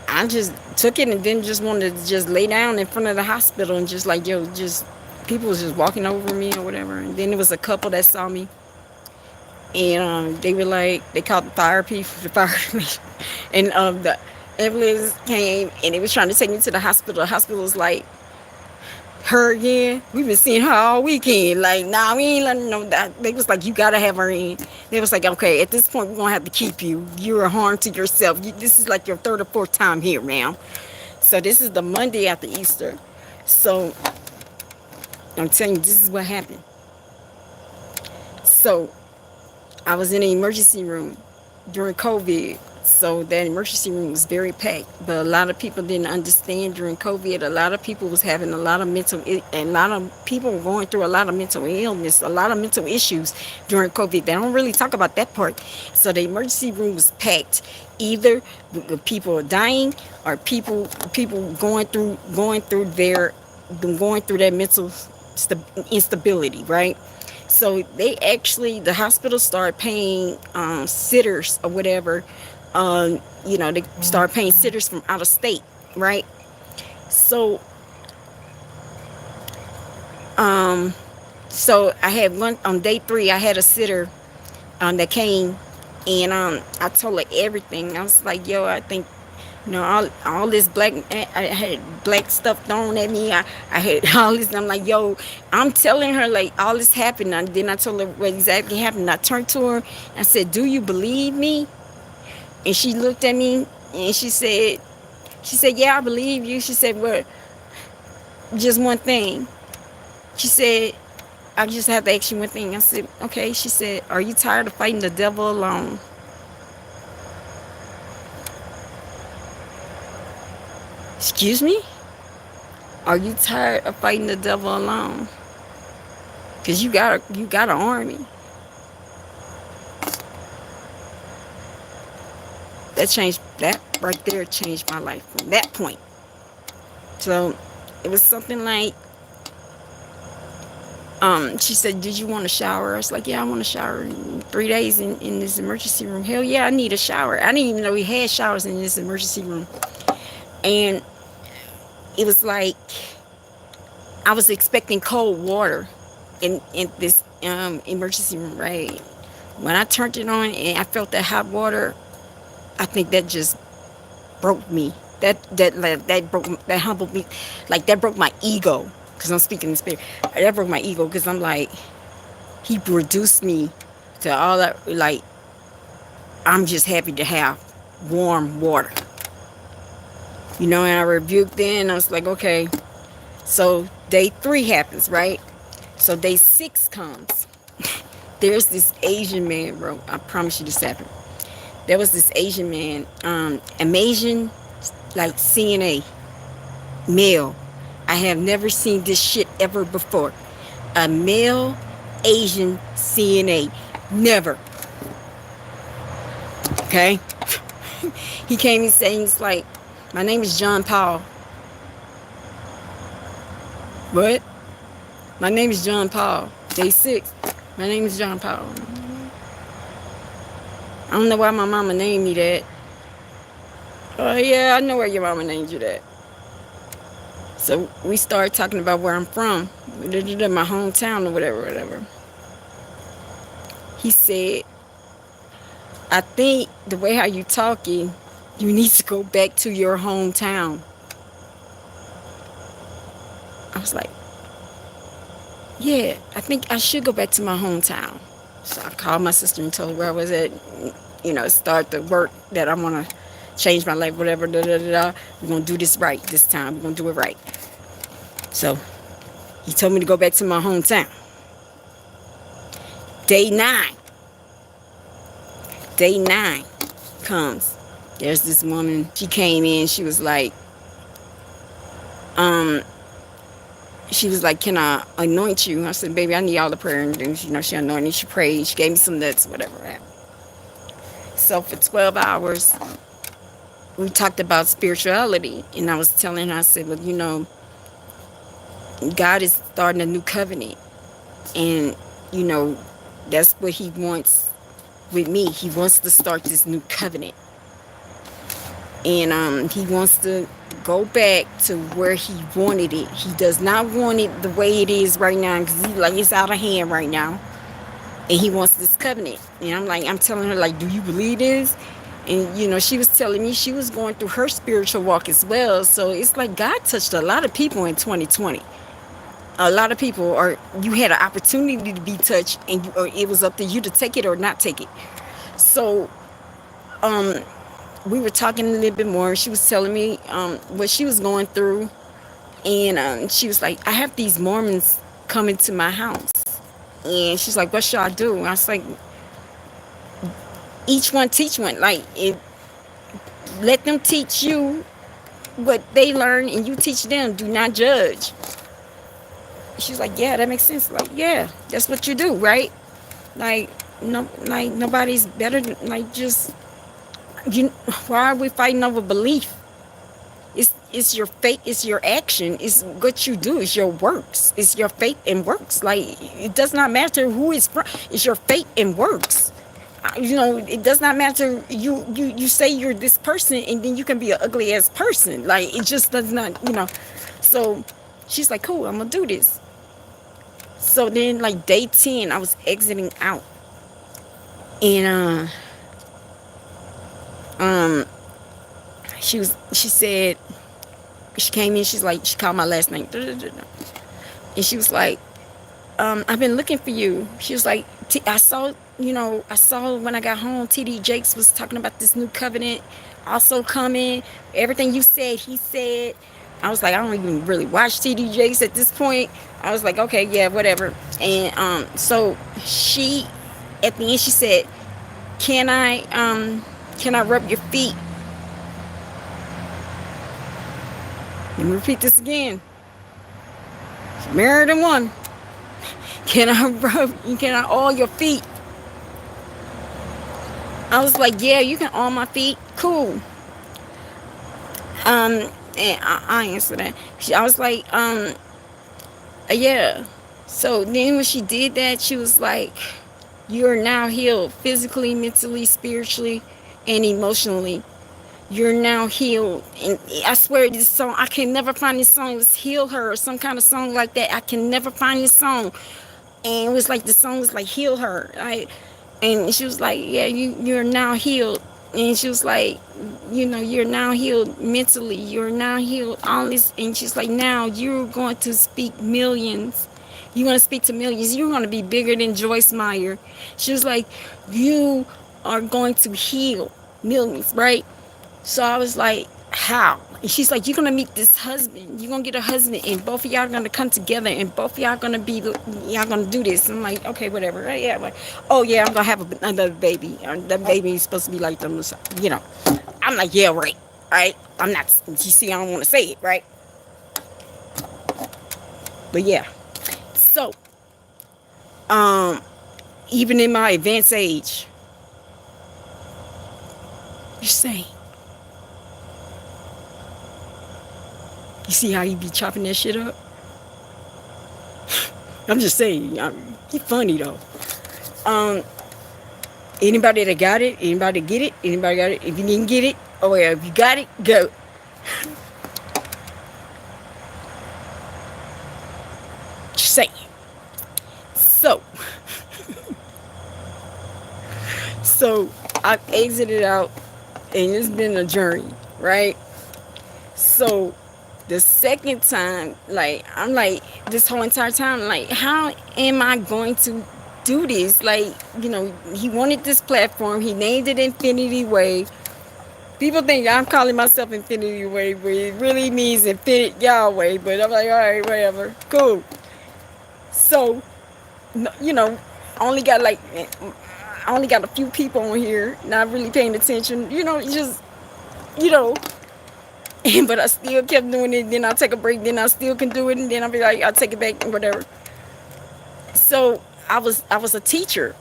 I just took it and then just wanted to just lay down in front of the hospital and just like, yo, just people was just walking over me or whatever. And then there was a couple that saw me. And they were like, they called the fire people, and the ambulance came and they was trying to take me to the hospital. The hospital was like, her again? We've been seeing her all weekend. Like, nah, we ain't letting know that. They was like, you gotta have her in. They was like, okay, at this point we're gonna have to keep you. You're a harm to yourself. This is like your 3rd or 4th time here, ma'am. So this is the Monday after Easter. So I'm telling you, this is what happened. So I was in an emergency room during COVID. So that emergency room was very packed. But a lot of people didn't understand during COVID. A lot of people was having a lot of people were going through a lot of mental illness, a lot of mental issues during COVID. They don't really talk about that part. So the emergency room was packed. Either people dying or people going through their mental instability, right? So the hospital started paying sitters or whatever. They start paying sitters from out of state, right? So I had one on day 3. I had a sitter that came, and I told her everything. I was like, yo, I think all this black, I had black stuff thrown at me. I had all this. I'm like, yo, I'm telling her like all this happened. And then I told her what exactly happened. I turned to her. I said, do you believe me? And she looked at me and she said, yeah, I believe you. She said, well, just one thing. She said, I just have to ask you one thing. I said, okay. She said, are you tired of fighting the devil alone? Excuse me? Are you tired of fighting the devil alone? Because you got an army. That right there changed my life from that point. So it was something like, she said, did you want a shower? I was like, yeah, I want a shower. In 3 days in this emergency room. Hell yeah, I need a shower. I didn't even know we had showers in this emergency room. And it was like I was expecting cold water in this emergency room, right? When I turned it on and I felt that hot water, I think that just broke me. That humbled me. Like, that broke my ego. Because I'm speaking in spirit. That broke my ego because I'm like, he reduced me to all that. Like, I'm just happy to have warm water. And I rebuked then. I was like, okay. So day 3 happens, right? So day 6 comes. There's this Asian man, bro. I promise you this happened. There was this Asian man, Asian, like CNA, male. I have never seen this shit ever before. A male Asian CNA. Never. Okay? He came and saying, he's like, my name is John Paul. What? My name is John Paul. Day 6. My name is John Paul. I don't know why my mama named me that. Oh, yeah, I know where your mama named you that. So we started talking about where I'm from, my hometown or whatever. He said, I think the way how you talking, you need to go back to your hometown. I was like, yeah, I think I should go back to my hometown. So I called my sister and told her where I was at, start the work that I want to change my life, whatever, We're going to do this right this time. We're going to do it right. So he told me to go back to my hometown. Day 9 comes. There's this woman. She came in. She was like, can I anoint you? I said, baby, I need all the prayer. And she anointed me. She prayed. She gave me some nuts, whatever. So for 12 hours, we talked about spirituality. And I was telling her, I said, well, God is starting a new covenant. And, that's what he wants with me. He wants to start this new covenant. And he wants to go back to where he wanted it. He does not want it the way it is right now, because it's out of hand right now. And he wants this covenant. And I'm telling her, do you believe this? And, she was telling me she was going through her spiritual walk as well. So it's like God touched a lot of people in 2020. A lot of people, or you had an opportunity to be touched, and or it was up to you to take it or not take it. So, we were talking a little bit more. She was telling me what she was going through, and she was like, I have these Mormons coming to my house, and she's like, what should I do? And I was like, each one teach one. Let them teach you what they learn, and you teach them. Do not judge. She's like, yeah, that makes sense. Yeah, that's what you do, right? Nobody's better than, why are we fighting over belief? It's your faith, it's your action, it's what you do, it's your works, it's your faith and works. It does not matter who it's from, it's your faith and works. It does not matter. You say you're this person, and then you can be an ugly ass person. It just does not, So she's like, cool, I'm gonna do this. So then, day 10, I was exiting out, and she said, she came in, she called my last name, and she was like, I've been looking for you. She was like, I saw when I got home, TD Jakes was talking about this new covenant also coming. Everything you said, he said. I was like, I don't even really watch TD Jakes at this point. I was like, okay, yeah, whatever. And so she, at the end, she said, can I rub your feet? Let me repeat this again. Married in one. Can I oil your feet? I was like, yeah, you can oil my feet. Cool. And I answered that. I was like, yeah. So then when she did that, she was like, you're now healed physically, mentally, spiritually, and emotionally. You're now healed. And I swear this song, I can never find this song. It was Heal Her or some kind of song like that. I can never find this song. And it was the song was Heal Her. And she was like, yeah, you're now healed. And she was like, you're now healed mentally. You're now healed. All this. And she's like, now you're going to speak millions. You're going to speak to millions. You're going to be bigger than Joyce Meyer. She was like, you are going to heal millions, right? So I was like, how? And she's like, you're gonna meet this husband. You're gonna get a husband, and both of y'all are gonna come together, and both of y'all gonna be, y'all gonna do this. I'm like, okay, whatever. Yeah, like, oh yeah, I'm gonna have another baby. That baby is supposed to be like them, you know. I'm like, yeah, right, right. I'm not. You see, I don't want to say it, right? But yeah. So, even in my advanced age, you're saying, you see how you be chopping that shit up? I'm just saying, you're funny though. Anybody that got it, anybody get it, anybody got it. If you didn't get it, oh yeah, if you got it, go. Just saying. So, so I've exited out, and it's been a journey, right? So the second time, like, I'm like, this whole entire time, like, how am I going to do this? Like, you know, he wanted this platform, he named it Infinity Wave. People think I'm calling myself Infinity Wave, but it really means Infinite Yahweh. But I'm like, all right, whatever, cool. So, you know, I only got a few people on here, not really paying attention. You know, just, you know. But I still kept doing it. Then I'll take a break. Then I still can do it. And then I'll be like, I'll take it back and whatever. So I was a teacher.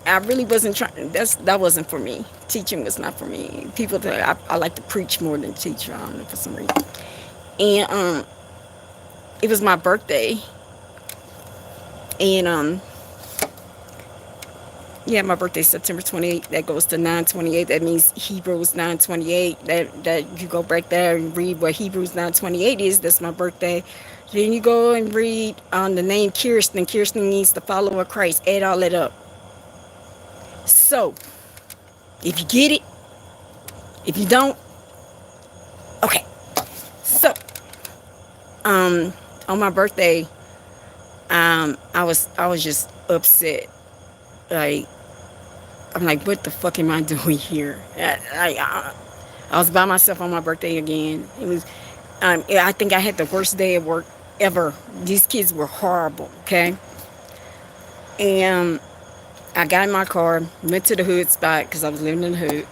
I really wasn't trying. That wasn't for me. Teaching was not for me. People that I like to preach more than teach. I don't know, for some reason. And it was my birthday. And yeah, my birthday's September 28th. That goes to 9/28. That means Hebrews 9/28. That you go back there and read what Hebrews 9/28 is. That's my birthday. Then you go and read on the name Kirsten. Kirsten means the follower of Christ. Add all that up. So, if you get it, if you don't, okay. So, on my birthday, I was just upset. Like, I'm like, what the fuck am I doing here? I was by myself on my birthday again. It was, I think I had the worst day at work ever. These kids were horrible, okay? And I got in my car, went to the hood spot because I was living in the hood.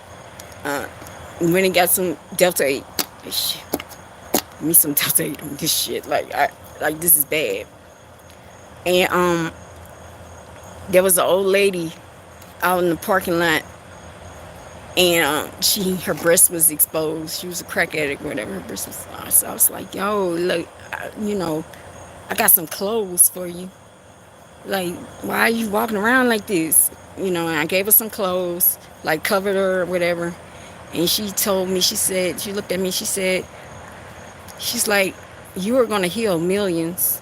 Went and got some Delta 8. Shit. Give me some Delta 8 on this shit. Like this is bad. And there was an old lady out in the parking lot, and her breast was exposed. She was a crack addict, whatever. Her breast was. So I was like, yo, look, you know, I got some clothes for you. Like, why are you walking around like this? You know, and I gave her some clothes, like covered her or whatever. And she told me, she looked at me, she's like, you are going to heal millions.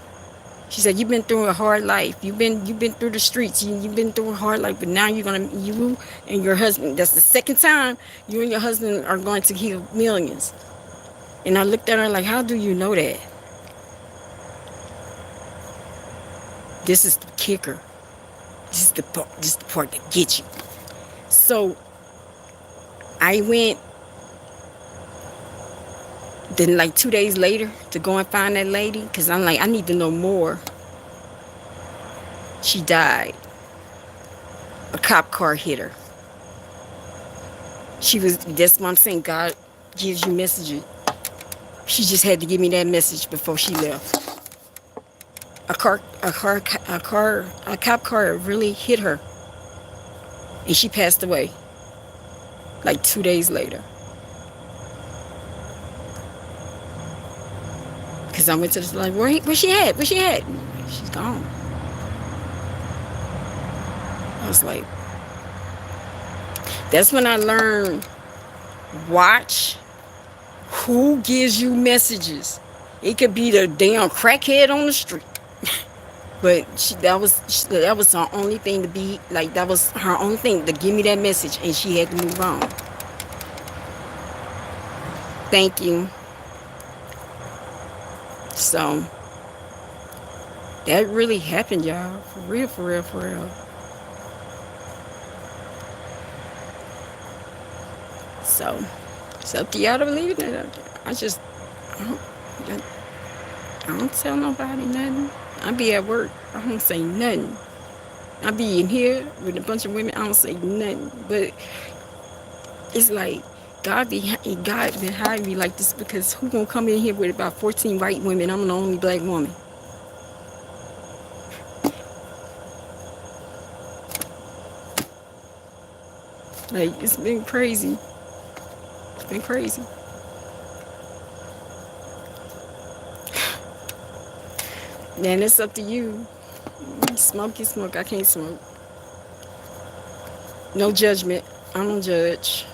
She said, you've been through a hard life. You've been through the streets. You've been through a hard life, but now you and your husband, that's the second time you and your husband are going to heal millions. And I looked at her like, how do you know that? This is the kicker. This is the part that gets you. So I went then like 2 days later to go and find that lady, because I'm like, I need to know more. She died. A cop car hit her. That's what I'm saying, God gives you messages. She just had to give me that message before she left. A cop car really hit her. And she passed away like 2 days later. Because I went to the, like, where she at? Where she at? She's gone. I was like, that's when I learned, watch who gives you messages. It could be the damn crackhead on the street. But that was her only thing to be, like, that was her only thing to give me that message, and she had to move on. Thank you. So, that really happened, y'all. For real, for real, for real. So, It's up to y'all to believe in it. I don't, I don't tell nobody nothing. I be at work. I don't say nothing. I be in here with a bunch of women. I don't say nothing. But it's like God been hiding me like this because who gonna come in here with about 14 white women? I'm the only black woman. Like it's been crazy. It's been crazy. Then it's up to you. You smoke, you smoke. I can't smoke. No judgment. I don't judge.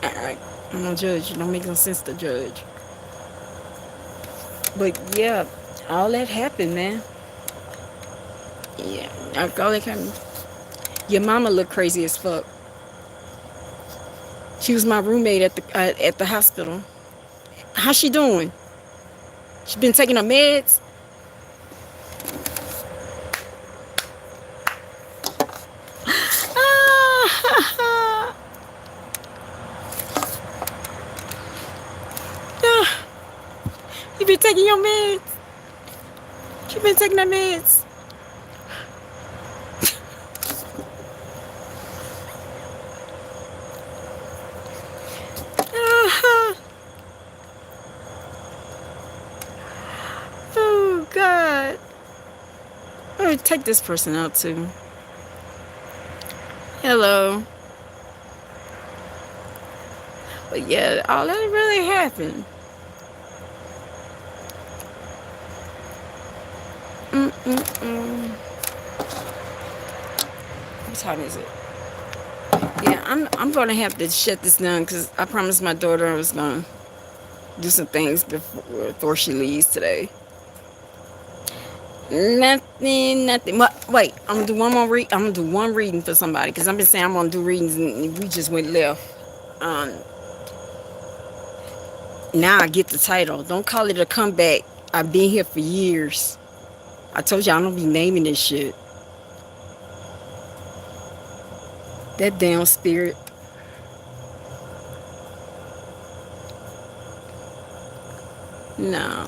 I don't judge. It don't make no sense to judge. But yeah, all that happened, man. Yeah, all that happened. Your mama looked crazy as fuck. She was my roommate at the hospital. How's she doing? She been taking her meds? You been taking your meds? She been taking her meds? Oh God. I'm gonna take this person out too. Hello. But yeah, all that really happened. What time is it? Yeah, I'm gonna have to shut this down because I promised my daughter I was gonna do some things before she leaves today. Nothing. Wait, I'm gonna do one more I'm gonna do one reading for somebody because I've been saying I'm gonna do readings and we just went left. Um, Now I get the title. Don't call it a comeback. I've been here for years. I told you I don't be naming this shit. That damn spirit. No.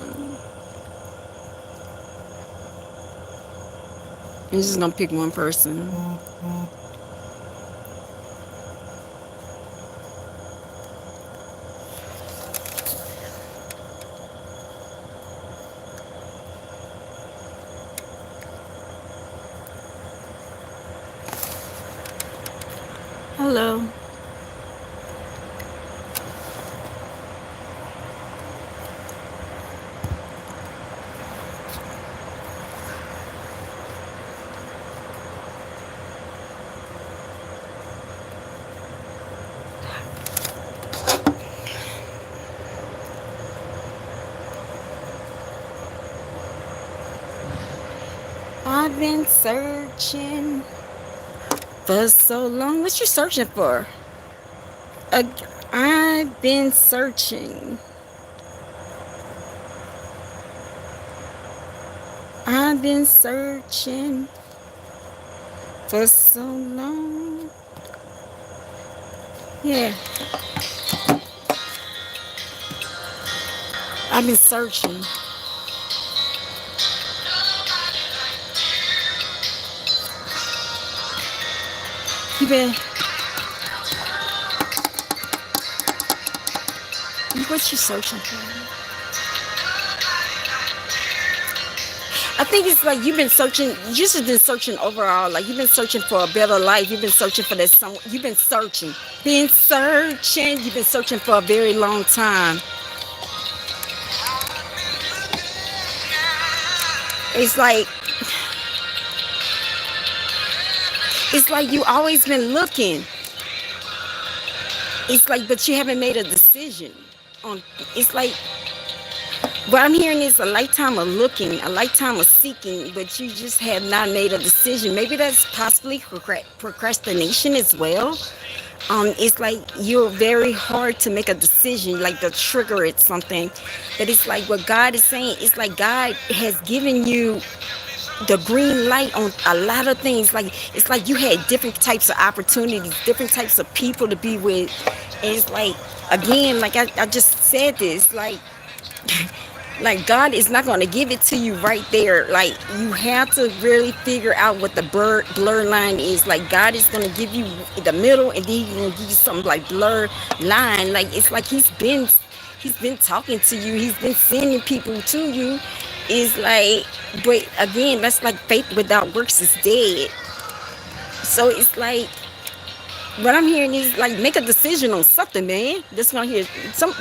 I'm just gonna pick one person. Hello. I've been searching for so long. What you searching for? I've been searching. I've been searching for so long. Yeah. I've been searching. You been. What you searching for? I think it's like you've been searching. You just been searching overall. Like you've been searching for a better life. You've been searching for that. You've been searching. You've been searching for a very long time. It's like you always been looking. It's like, but you haven't made a decision. It's like, what I'm hearing is a lifetime of looking, a lifetime of seeking, but you just have not made a decision. Maybe that's possibly procrastination as well. It's like you're very hard to make a decision, like to trigger it something. But it's like what God is saying. It's like God has given you the green light on a lot of things. Like it's like you had different types of opportunities, different types of people to be with, And it's like, again, like I just said this, like God is not going to give it to you right there. Like, you have to really figure out what the blur line is. Like, God is going to give you the middle, and then he's going to give you something like blur line. Like, it's like he's been talking to you, he's been sending people to you. Is like, but again, that's like faith without works is dead. So it's like, what I'm hearing is like, make a decision on something, man. This one here,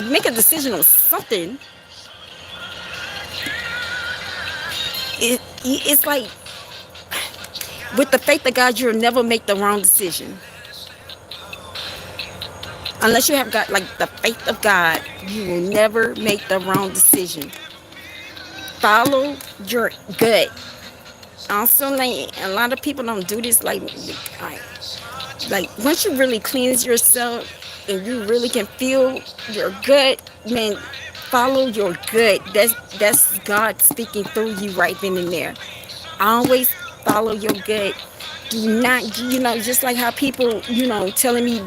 make a decision on something. It's like, with the faith of God, you'll never make the wrong decision. Unless you have got like the faith of God, you will never make the wrong decision. Follow your gut. Also, like, a lot of people don't do this. Like once you really cleanse yourself and you really can feel your gut, man, follow your gut. That's God speaking through you right then and there. Always follow your gut. Do not, just like how people, telling me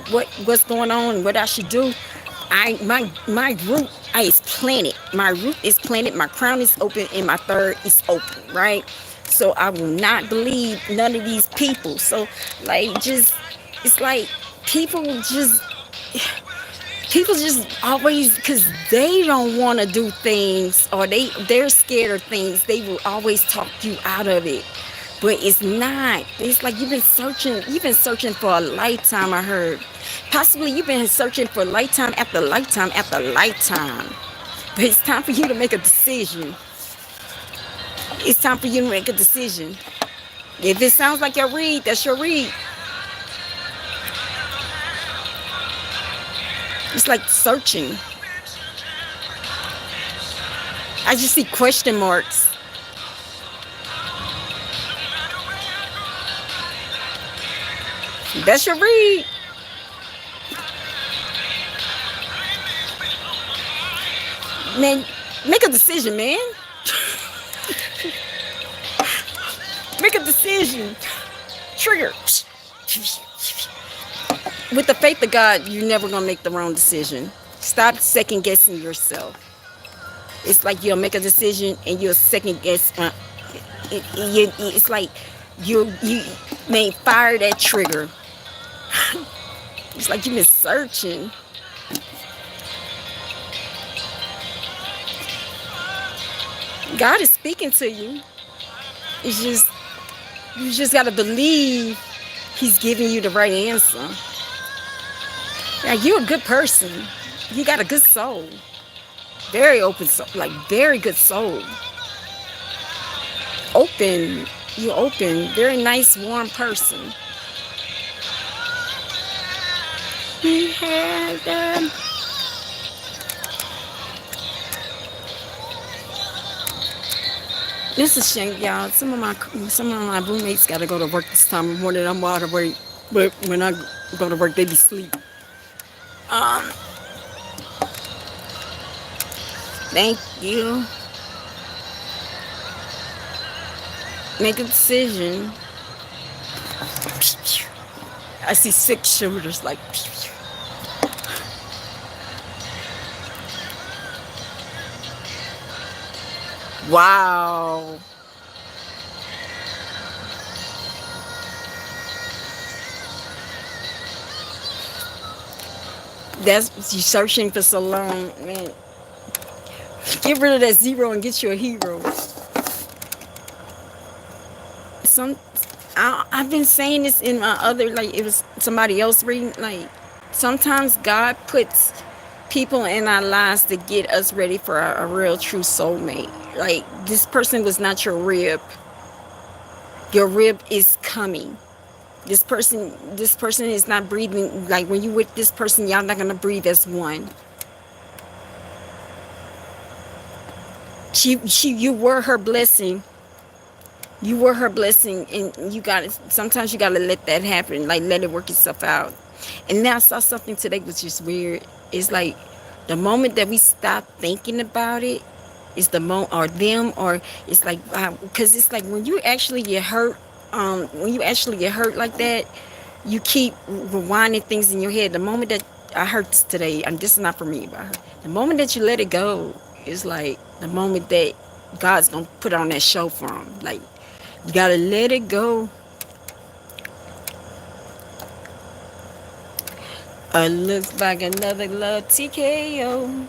what's going on, what I should do. My root is planted. My root is planted. My crown is open, and my third is open. Right. So I will not believe none of these people. So, like, just, it's like people just people just always, because they don't want to do things, or they're scared of things, they will always talk you out of it. But it's not. It's like, you've been searching for a lifetime, I heard. Possibly you've been searching for lifetime after lifetime after lifetime. But it's time for you to make a decision. It's time for you to make a decision. If it sounds like your read, that's your read. It's like searching. I just see question marks. That's your read. Man, make a decision, man. Make a decision. Trigger. With the faith of God, you're never going to make the wrong decision. Stop second guessing yourself. It's like you'll make a decision and you'll second guess. It's like you may fire that trigger. It's like you've been searching. God is speaking to you. It's just, you just got to believe he's giving you the right answer. Now, you're a good person. You got a good soul. Very open soul, like very good soul. Open. You're open. Very nice, warm person. We had This is shame, y'all. Some of my roommates gotta go to work this time of morning. I'm wide awake, but when I go to work, they be asleep. Thank you. Make a decision. I see 6 shooters like. Wow. That's you searching for so long, man. Get rid of that 0 and get you a hero. I've been saying this in my other, like, it was somebody else reading, like, sometimes God puts people in our lives to get us ready for a real true soulmate. Like, this person was not your rib. Your rib is coming. This person is not breathing. Like, when you with this person, y'all not gonna breathe as one. You were her blessing. You were her blessing, and sometimes you gotta let that happen. Like, let it work itself out. And then I saw something today which is just weird. It's like, the moment that we stop thinking about it, is the moment, or them, or it's like, because it's like when you actually get hurt, like that, you keep rewinding things in your head. The moment that I heard this today, and this is not for me, but the moment that you let it go is like the moment that God's gonna put on that show for him. Like, you gotta let it go. Looks like another love TKO.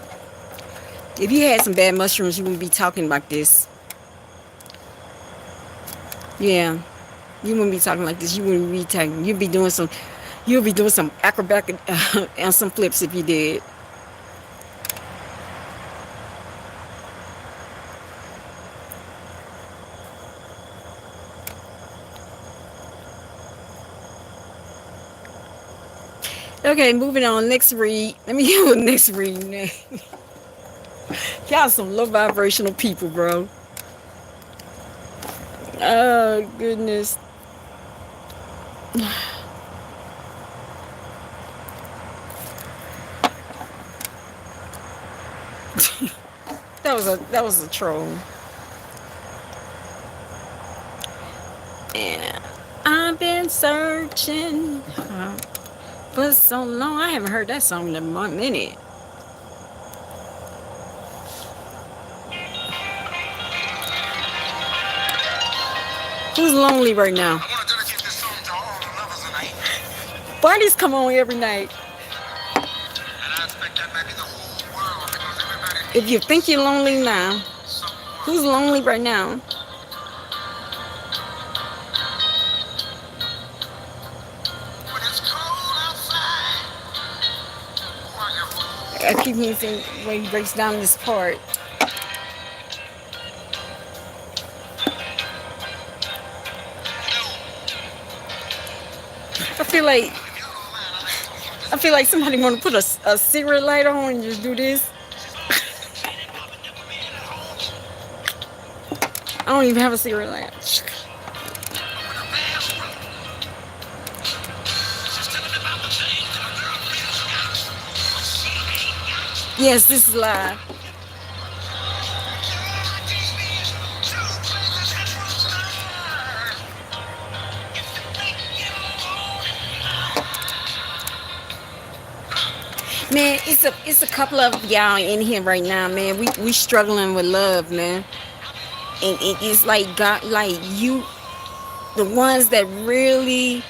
If you had some bad mushrooms, you wouldn't be talking like this. Yeah, you wouldn't be talking like this. You wouldn't be talking. You'd be doing some acrobatic and some flips if you did. Okay, moving on. Next read. Let me give a next read. Y'all some low vibrational people, bro. Oh goodness. That was a troll. And I've been searching for so long. I haven't heard that song in a minute. Who's lonely right now? I want to dedicate this song to all the lovers tonight. Parties come on every night. And I expect that might be the whole world because everybody If you think you're lonely now, needs someone. who's lonely right now? When it's cold outside, while you're I keep hearing when he breaks down this part. I feel like somebody want to put a cigarette lighter on and just do this. I don't even have a cigarette lighter. Yes, this is live. Man, it's a couple of y'all in here right now, man. We struggling with love, man. And it's like God, like you, the ones that really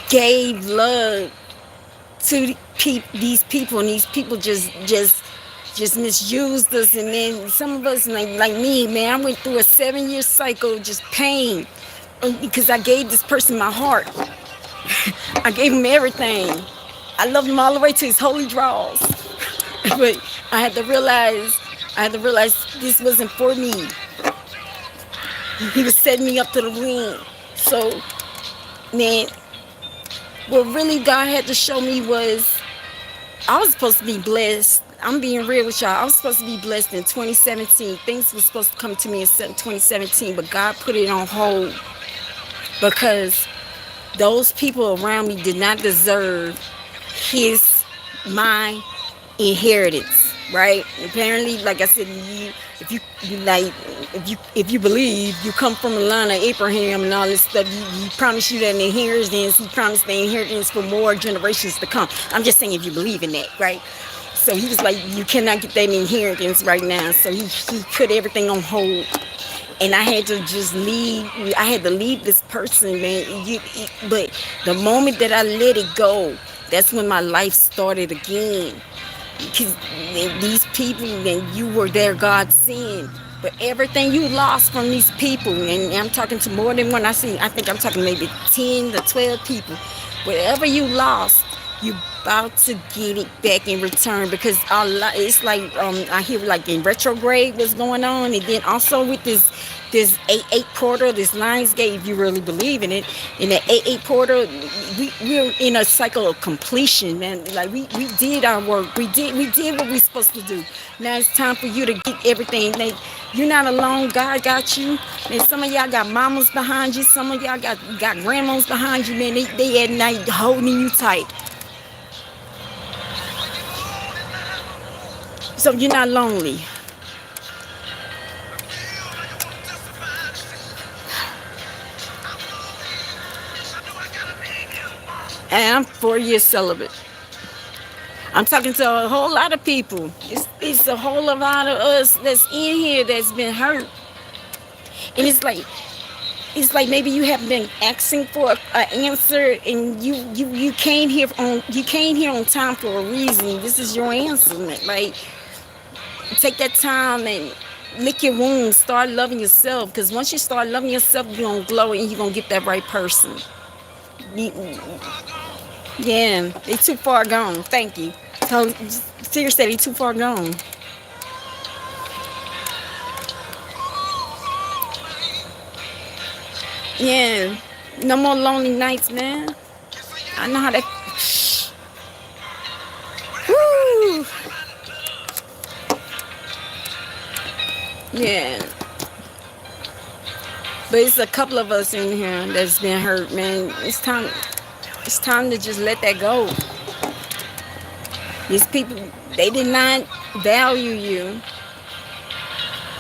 gave love to these people, and these people just misused us. And then some of us, like me, man, I went through a 7-year cycle of just pain because I gave this person my heart. I gave him everything. I loved him all the way to his holy draws. But I had to realize this wasn't for me. He was setting me up to the win. So, man, what really God had to show me was I was supposed to be blessed. I'm being real with y'all. I was supposed to be blessed in 2017. Things were supposed to come to me in 2017, but God put it on hold because those people around me did not deserve my inheritance, right? Apparently, like I said, if you believe, you come from the line of Abraham and all this stuff, he promised you that inheritance. He promised the inheritance for more generations to come. I'm just saying, if you believe in that, right? So he was like, you cannot get that inheritance right now. So he put everything on hold. And I had to just leave. I had to leave this person, man. But the moment that I let it go, that's when my life started again. Because these people, and you were their God's sin. But everything you lost from these people, and I'm talking to more than one. I think I'm talking maybe 10 to 12 people. Whatever you lost, you about to get it back in return, because it's like I hear like in retrograde what's going on, and then also with this 8-8 portal, this Lionsgate, if you really believe in it, in the 8-8 portal, we're in a cycle of completion, man. Like we did our work, we did what we're supposed to do. Now it's time for you to get everything. You're not alone. God got you. And some of y'all got mamas behind you. Some of y'all got grandmas behind you, man. They at night holding you tight. So you're not lonely. And I'm 4 years celibate. I'm talking to a whole lot of people. It's a whole lot of us that's in here that's been hurt. And it's like maybe you have been asking for an answer, and you came here on time for a reason. This is your answer, man. Like, take that time and lick your wounds. Start loving yourself, because once you start loving yourself, you're gonna glow and you're gonna get that right person. Yeah, they too far gone. Thank you. So seriously, they too far gone. Yeah, no more lonely nights, man. I know how that. Woo. Yeah, but it's a couple of us in here that's been hurt, man. It's time. It's time to just let that go. These people, they did not value you.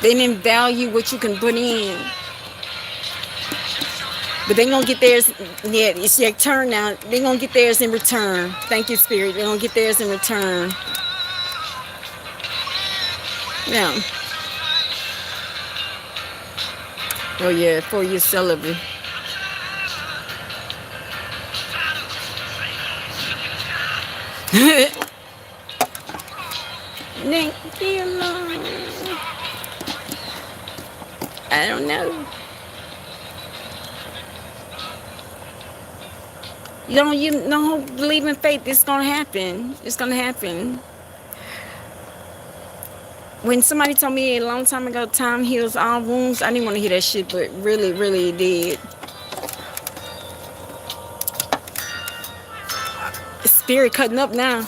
They didn't value what you can put in. But they gonna get theirs. Yeah, it's your turn now. They gonna get theirs in return. Thank you, Spirit. They gonna get theirs in return. Yeah. Oh yeah, 4 years celibate. Nick, be alone. I don't know. You don't believe in faith. It's gonna happen. It's gonna happen. When somebody told me a long time ago, time heals all wounds, I didn't want to hear that shit, but really, really it did. Spirit cutting up now.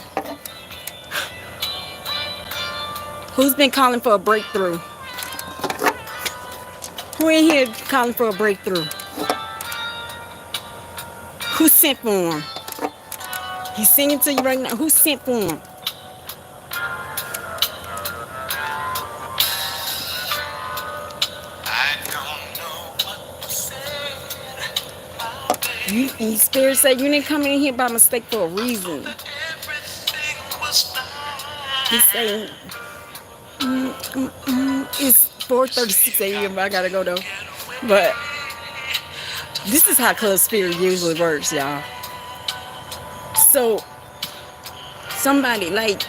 Who's been calling for a breakthrough? Who in here calling for a breakthrough? Who sent for him? He's singing to you right now. Who sent for him? You Spirit said you didn't come in here by mistake for a reason. He's saying it's 4:36 a.m. I gotta go though. But this is how ClubSpirit usually works, y'all. So somebody like,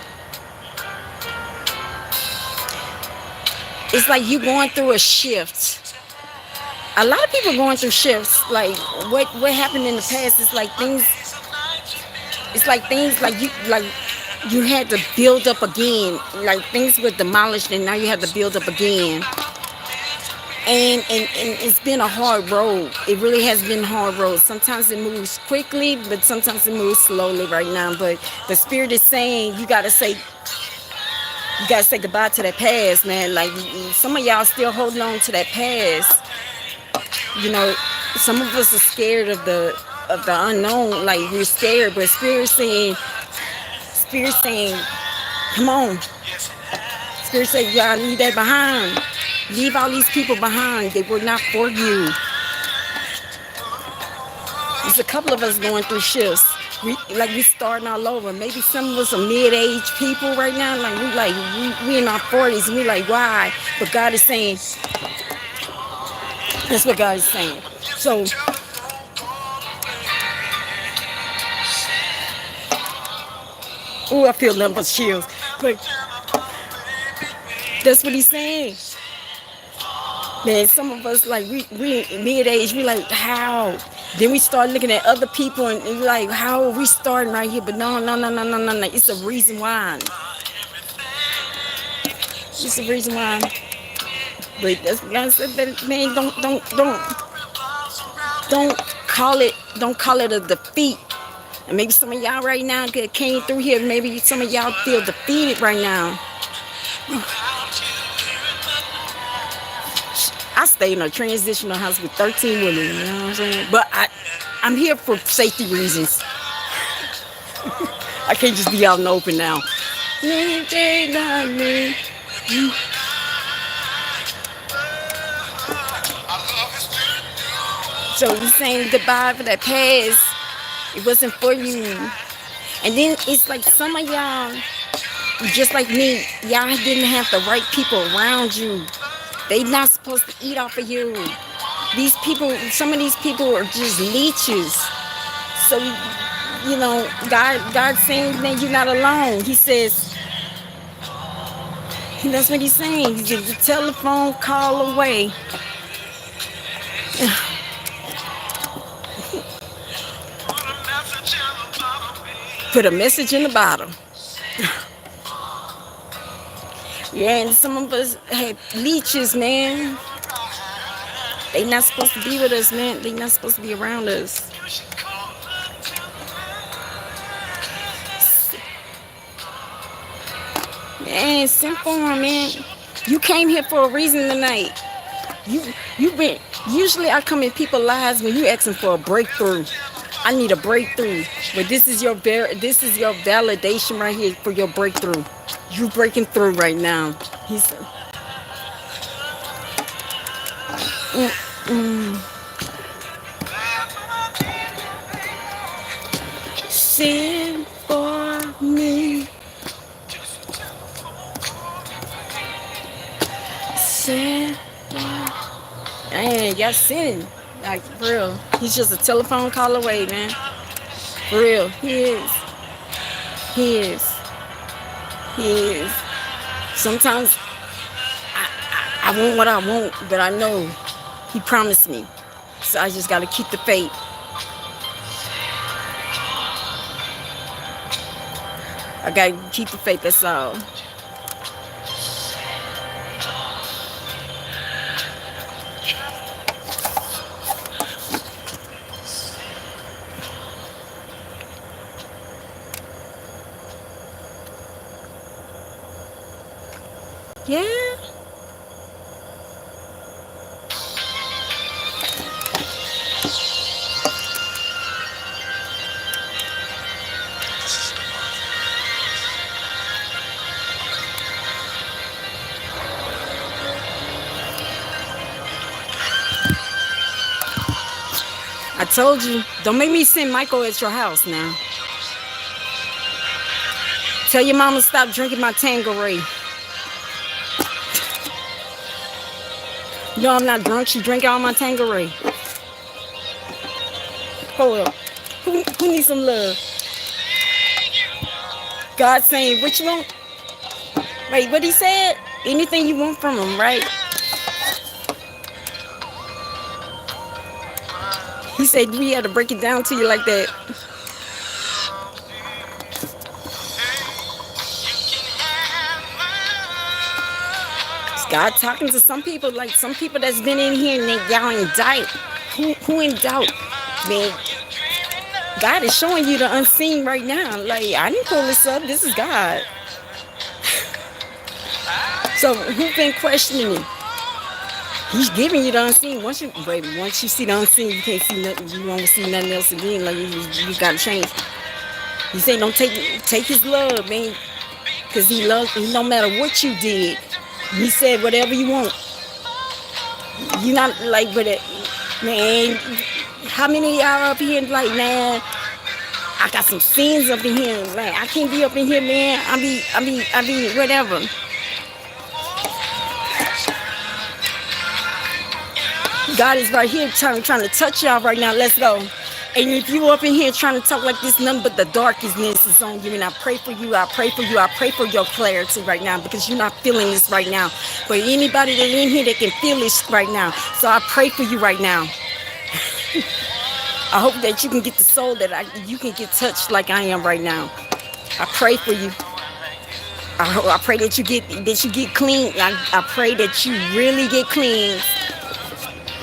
it's like you going through a shift. A lot of people going through shifts. Like what happened in the past is like things. It's like things you had to build up again. Like things were demolished and now you have to build up again. And it's been a hard road. It really has been a hard road. Sometimes it moves quickly, but sometimes it moves slowly right now. But the Spirit is saying you gotta say goodbye to that past, man. Like some of y'all still holding on to that past. You know, some of us are scared of the unknown. Like we're scared, but Spirit saying, come on. Spirit saying, y'all leave that behind. Leave all these people behind. They were not for you. There's a couple of us going through shifts. We starting all over. Maybe some of us are mid-age people right now. We in our 40s and we like, why? But God is saying, that's what God is saying. So, I feel nothing but chills. But that's what He's saying. Man, some of us like we mid-age. We like, how? Then we start looking at other people and we like, how are we starting right here? But no. It's a reason why. It's a reason why. But that's God said that, man, don't call it a defeat. And maybe some of y'all right now came through here. Maybe some of y'all feel defeated right now. I stayed in a transitional house with 13 women, you know what I'm saying? But I'm here for safety reasons. I can't just be out in the open now. So he's saying goodbye for that past. It wasn't for you. And then it's like some of y'all, just like me, y'all didn't have the right people around you. They not supposed to eat off of you. These people, some of these people are just leeches. So, God's saying that you're not alone. He says, that's what he's saying. He's just a telephone call away. Put a message in the bottle. Yeah, and some of us had leeches, man. They not supposed to be with us, man. They not supposed to be around us. Man, send for him, man. You came here for a reason tonight. You've been. Usually, I come in people's lives when you asking for a breakthrough. I need a breakthrough, but this is your validation right here for your breakthrough. You breaking through right now. He's. Send for me. Send. Man, y'all sinning. Like, for real. He's just a telephone call away, man. For real. He is. He is. He is. Sometimes I want what I want, but I know he promised me. So I just got to keep the faith. I got to keep the faith, that's all. Yeah. I told you, don't make me send Michael at your house now. Tell your mama stop drinking my Tanqueray. No, I'm not drunk. She drank all my Tanqueray. Hold up. Who needs some love? God saying, what you want? Wait, what he said? Anything you want from him, right? He said we had to break it down to you like that. God talking to some people, like some people that's been in here and y'all in doubt. Who in doubt? Man, God is showing you the unseen right now. Like, I didn't pull this up. This is God. So who been questioning him? He's giving you the unseen. Once you see the unseen, you can't see nothing. You won't see nothing else again. Like you gotta change. He said, don't take his love, man, because he loves you no matter what you did. He said, whatever you want. You not like with it, man. How many of y'all up here like, man, I got some sins up in here. Like, I can't be up in here, man. I be whatever. God is right here trying to touch y'all right now. Let's go. And if you up in here trying to talk like this, nothing but the darkness is on you. And I pray for you. I pray for you. I pray for your clarity right now because you're not feeling this right now. But anybody that's in here that can feel this right now. So I pray for you right now. I hope that you can get the soul that you can get touched like I am right now. I pray for you. I pray that you get clean. I pray that you really get clean.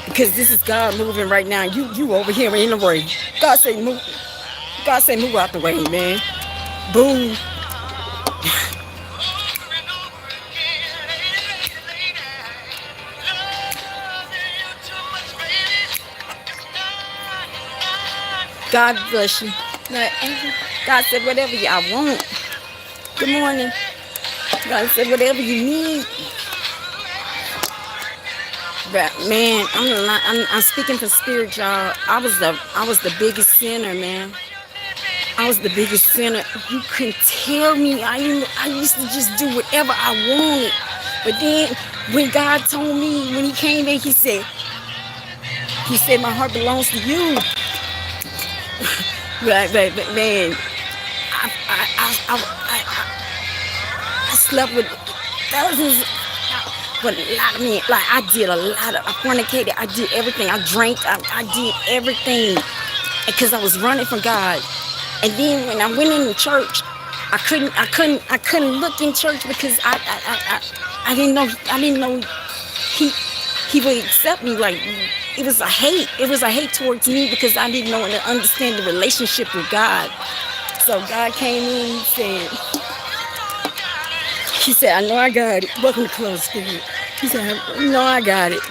Because this is God moving right now. You over here in the way. God say move. God say move out the way, man. Boom. God bless you. God said whatever y'all want. Good morning. God said whatever you need. But man, I'm speaking for spirit, y'all. I was the biggest sinner, man. I was the biggest sinner. You couldn't tell me. I used to just do whatever I wanted. But then when God told me, when he came in, he said, my heart belongs to you. But man, I slept with thousands, but a lot of men. Like I did a lot of, I fornicated. I did everything. I drank. I did everything because I was running from God. And then when I went into church, I couldn't look in church because I didn't know he he would accept me. Like it was a hate. It was a hate towards me because I didn't know and understand the relationship with God. So God came in and he said, I know I got it. Welcome to ClubSpirit. He said, I know I got it.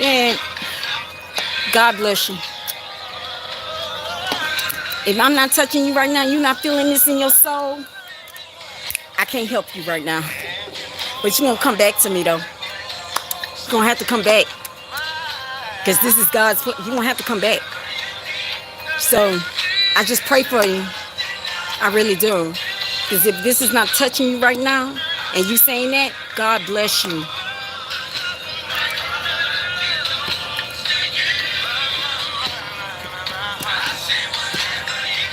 And God bless you. If I'm not touching you right now, you're not feeling this in your soul, I can't help you right now. But you're going to come back to me, though. You're going to have to come back. Because this is God's, you're going to have to come back. So, I just pray for you. I really do. Because if this is not touching you right now, and you saying that, God bless you.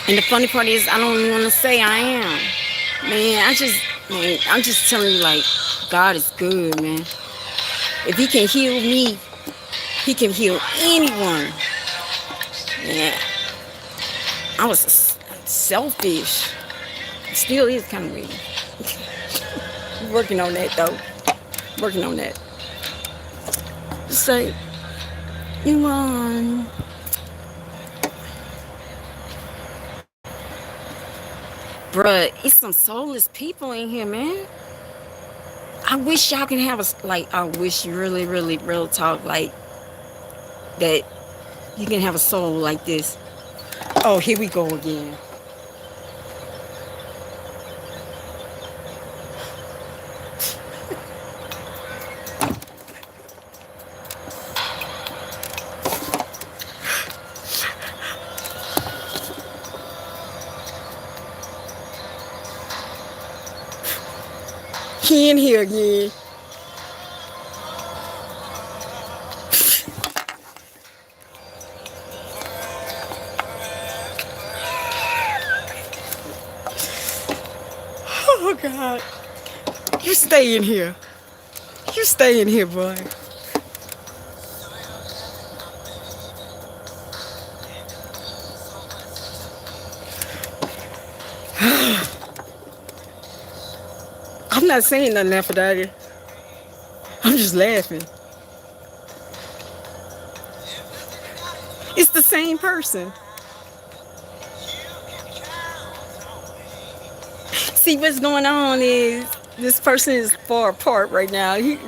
And the funny part is, I don't even want to say I am. Man, I'm just telling you, like, God is good, man. If he can heal me, he can heal anyone. Yeah. I was selfish. Still is kind of weird. Working on that, though. Working on that. So, you bruh, it's some soulless people in here, man. I wish y'all can have I wish you really, really, real talk, like, that you can have a soul like this. Oh, here we go again. He in here again. Oh God. You stay in here. You stay in here, boy. I'm not saying nothing, Aphrodite. I'm just laughing. It's the same person. See, what's going on is this person is far apart right now. He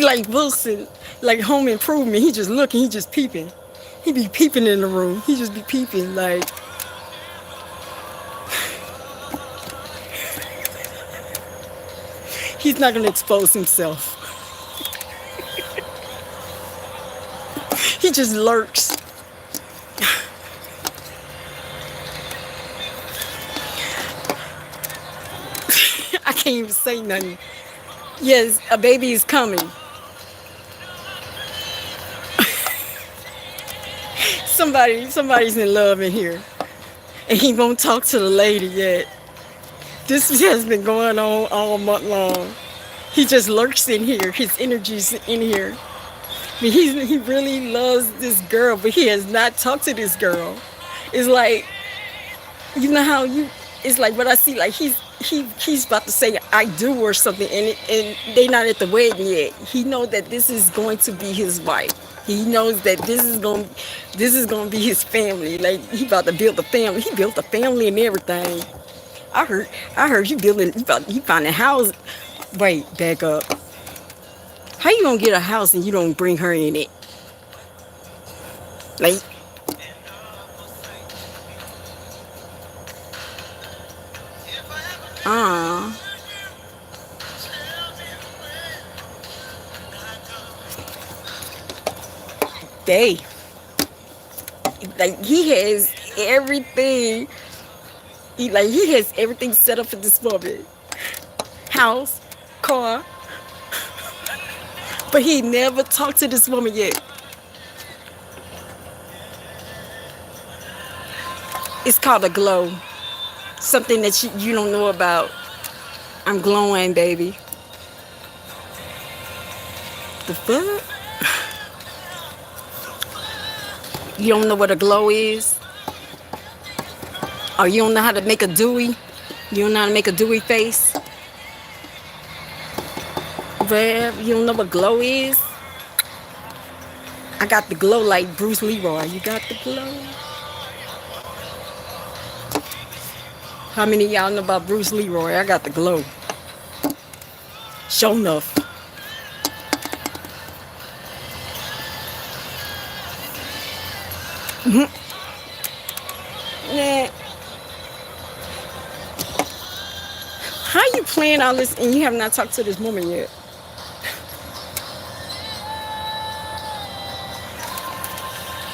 like Wilson, like Home Improvement. He just looking, he just peeping. He be peeping in the room. He just be peeping like. He's not gonna expose himself. He just lurks. I can't even say nothing. Yes, a baby is coming. Somebody's in love in here. And he won't talk to the lady yet. This has been going on all month long. He just lurks in here. His energy's in here. I mean, he really loves this girl, but he has not talked to this girl. It's like, you know how it's like what I see, like he's about to say I do or something, and they not at the wedding yet. He knows that this is going to be his wife. He knows that this is going to be his family. Like he about to build a family. He built a family and everything. I heard you found a house. Wait, back up. How you gonna get a house and you don't bring her in it? Like, day. Like he has everything. He has everything set up for this woman. House, car. But he never talked to this woman yet. It's called a glow. Something that you don't know about. I'm glowing, baby. The fuck? You don't know what a glow is? Or you don't know how to make a dewy? You don't know how to make a dewy face? Rev, you don't know what glow is? I got the glow like Bruce Leroy. You got the glow? How many of y'all know about Bruce Leroy? I got the glow. Show enough. Yeah. How you playing all this and you have not talked to this woman yet?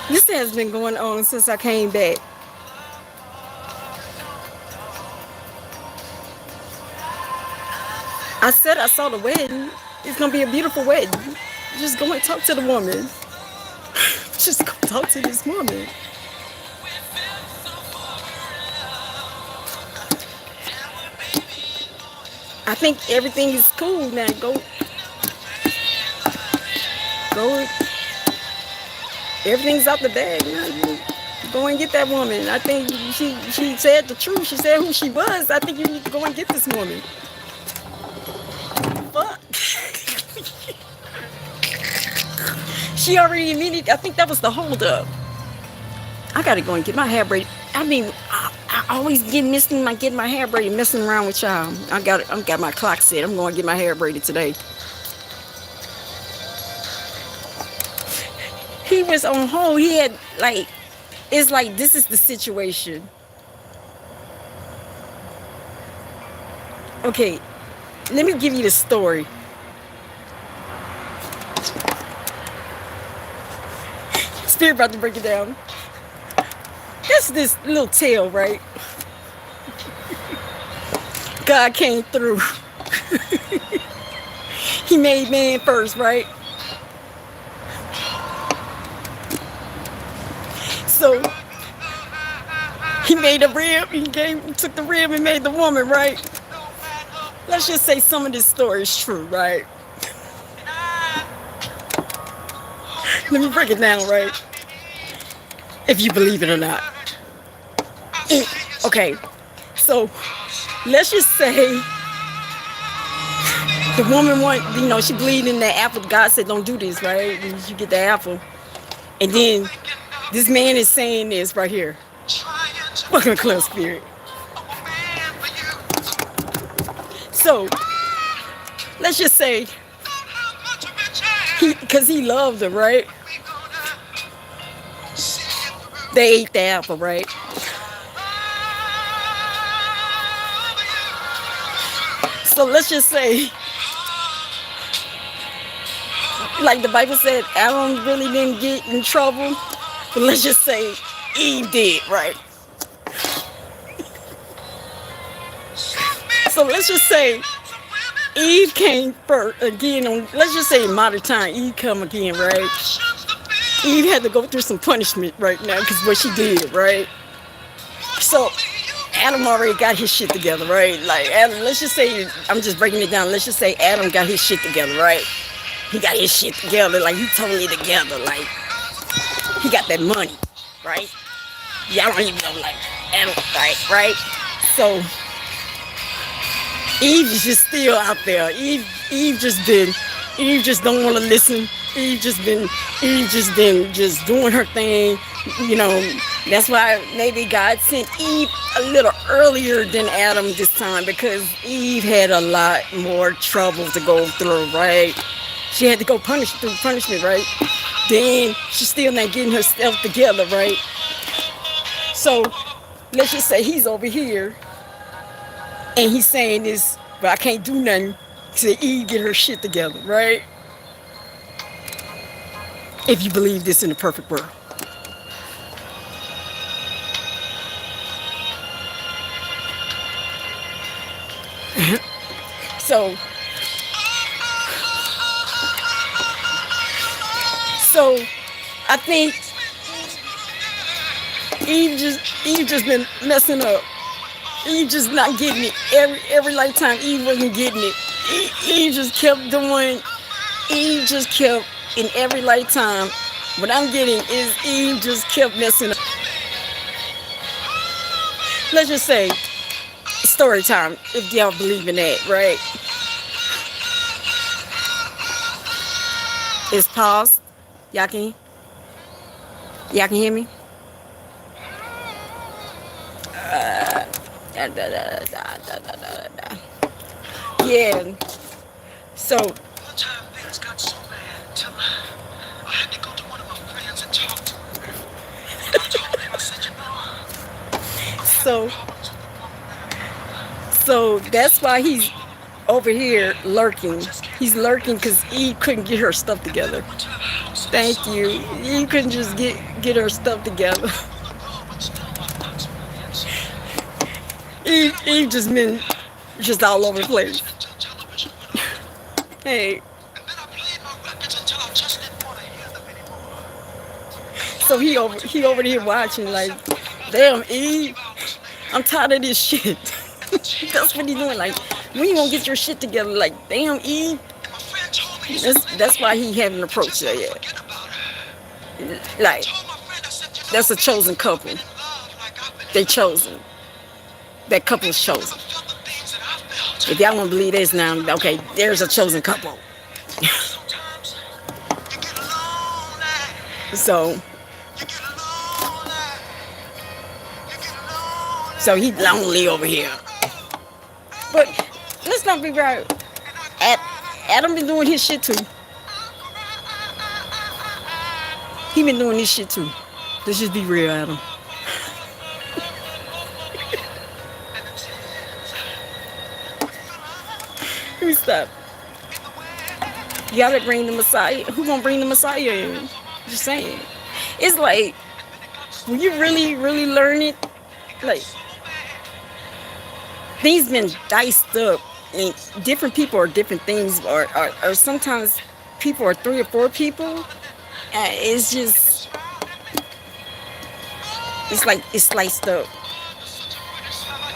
This has been going on since I came back. I said I saw the wedding. It's gonna be a beautiful wedding. Just go and talk to the woman. Just go talk to this woman. I think everything is cool now. Go. Everything's out the bag. Now. Go and get that woman. I think she said the truth. She said who she was. I think you need to go and get this woman. Fuck. She already admitted. I think that was the holdup. I gotta go and get my hair braided. I mean, I always get getting my hair braided, messing around with y'all. I got my clock set. I'm going to get my hair braided today. He was on hold. He had it's like this is the situation. Okay, let me give you the story. Spirit about to break it down. That's this little tale, right? God came through. He made man first, right? So he made a rib. He took the rib and made the woman, right? Let's just say some of this story is true, right? Let me break it down, right? If you believe it or not. Okay, so let's just say the woman she believed in that apple. God said, don't do this, right? You get the apple. And then this man is saying this right here. Welcome to ClubSpirit. So, let's just say, because he loved her, right? They ate the apple, right? So let's just say, like the Bible said, Adam really didn't get in trouble. But let's just say Eve did, right? So let's just say Eve came first again let's just say in modern time, Eve come again, right? Eve had to go through some punishment right now because what she did, right? So Adam already got his shit together, right? Like Adam, let's just say, I'm just breaking it down. Let's just say Adam got his shit together, right? He got his shit together, like he totally together, like he got that money, right? Y'all don't even know, like Adam, right? So Eve is just still out there. Eve just don't want to listen. Eve just been just doing her thing, That's why maybe God sent Eve a little earlier than Adam this time, because Eve had a lot more trouble to go through, right? She had to go through punishment, right? Then she's still not getting herself together, right? So let's just say he's over here and he's saying this, but I can't do nothing till Eve get her shit together, right? if you believe this in a perfect world. So, so I think Eve just been messing up. Eve just not getting it. Every lifetime Eve wasn't getting it. Eve just kept doing. Eve just kept in every lifetime. What I'm getting is Eve just kept messing up. Let's just say story time, if y'all believe in that, right? It's paused. Y'all can hear me? Yeah. So One time things got so bad till I had to go to one of my friends and talk to him. I told him, I said, so so that's why he's over here lurking. He's lurking because Eve couldn't get her stuff together. Thank you. Eve couldn't just get her stuff together. Eve just been just all over the place. Hey. So he over here watching like, damn Eve, I'm tired of this shit. That's what he doing. Like, when you gonna get your shit together? Like, damn Eve. That's why he haven't approached her yet. Like, that's a chosen couple. They chosen. That couple's chosen. If y'all want to believe this now, okay, there's a chosen couple. So he lonely over here. But let's not be right. Adam been doing his shit too. He been doing this shit too. Let's just be real, Adam. Let me stop. You gotta bring the Messiah. Who gonna bring the Messiah in? Just saying. It's like, when you really, really learn it, like, things been diced up. And different people are different things. Or sometimes people are 3 or 4 people. It's just, it's like it's sliced up.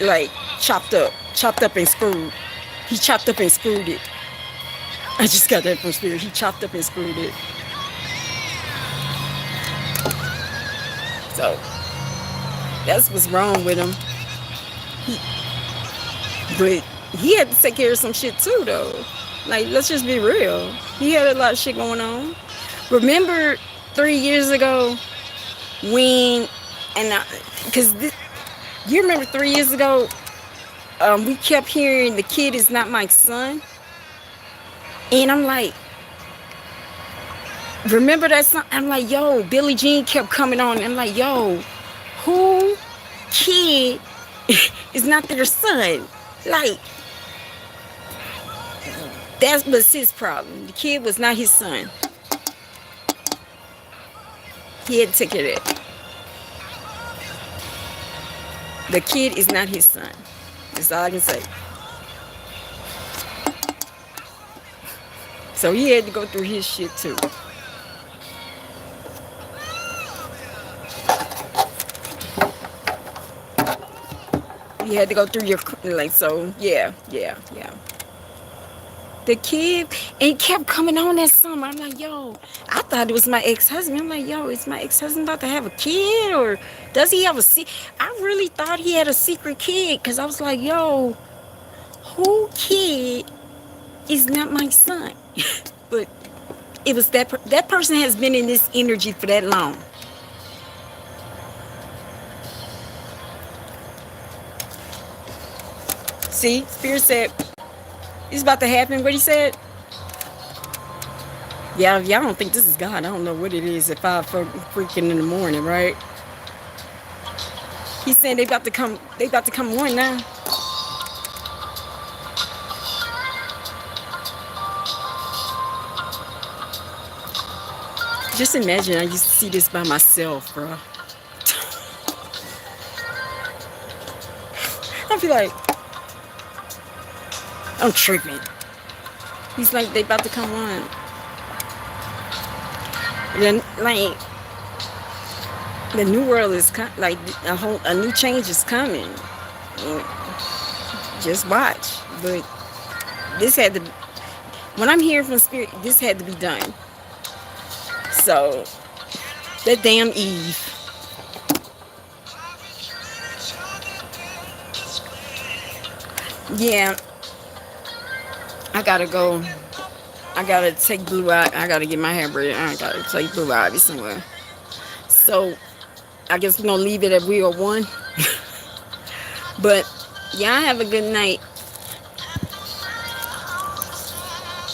Like, chopped up and screwed. He chopped up and screwed it. I just got that from Spirit. He chopped up and screwed it. So, that's what's wrong with him. But he had to take care of some shit too, though. Like, let's just be real. He had a lot of shit going on. Remember 3 years ago when, because you remember 3 years ago, we kept hearing the kid is not my son. And I'm like, remember that song? I'm like, yo, Billie Jean kept coming on. I'm like, yo, who kid is not their son? Like, that was his problem. The kid was not his son. He had to take care of that. The kid is not his son. That's all I can say. So he had to go through his shit too. You had to go through your, like, so, yeah. The kid, and he kept coming on that summer. I'm like, yo, I thought it was my ex-husband. I'm like, yo, is my ex-husband about to have a kid? Or does he have a I really thought he had a secret kid. Because I was like, yo, who kid is not my son? But it was that person has been in this energy for that long. See, Spirit said, it's about to happen. What he said? Yeah, y'all don't think this is God. I don't know what it is at 5 freaking in the morning, right? He's saying they about to come on now. Just imagine I used to see this by myself, bro. I'd be like, I'm tripping. He's like, they about to come on. Then, like, the new world is like a new change is coming. And just watch. But this had to. When I'm hearing from spirit, this had to be done. So that damn Eve. Yeah, I gotta go. I gotta take Blue Ivy. I gotta get my hair braided. I gotta take Blue Ivy somewhere. So I guess we're gonna leave it at we are one. But y'all have a good night.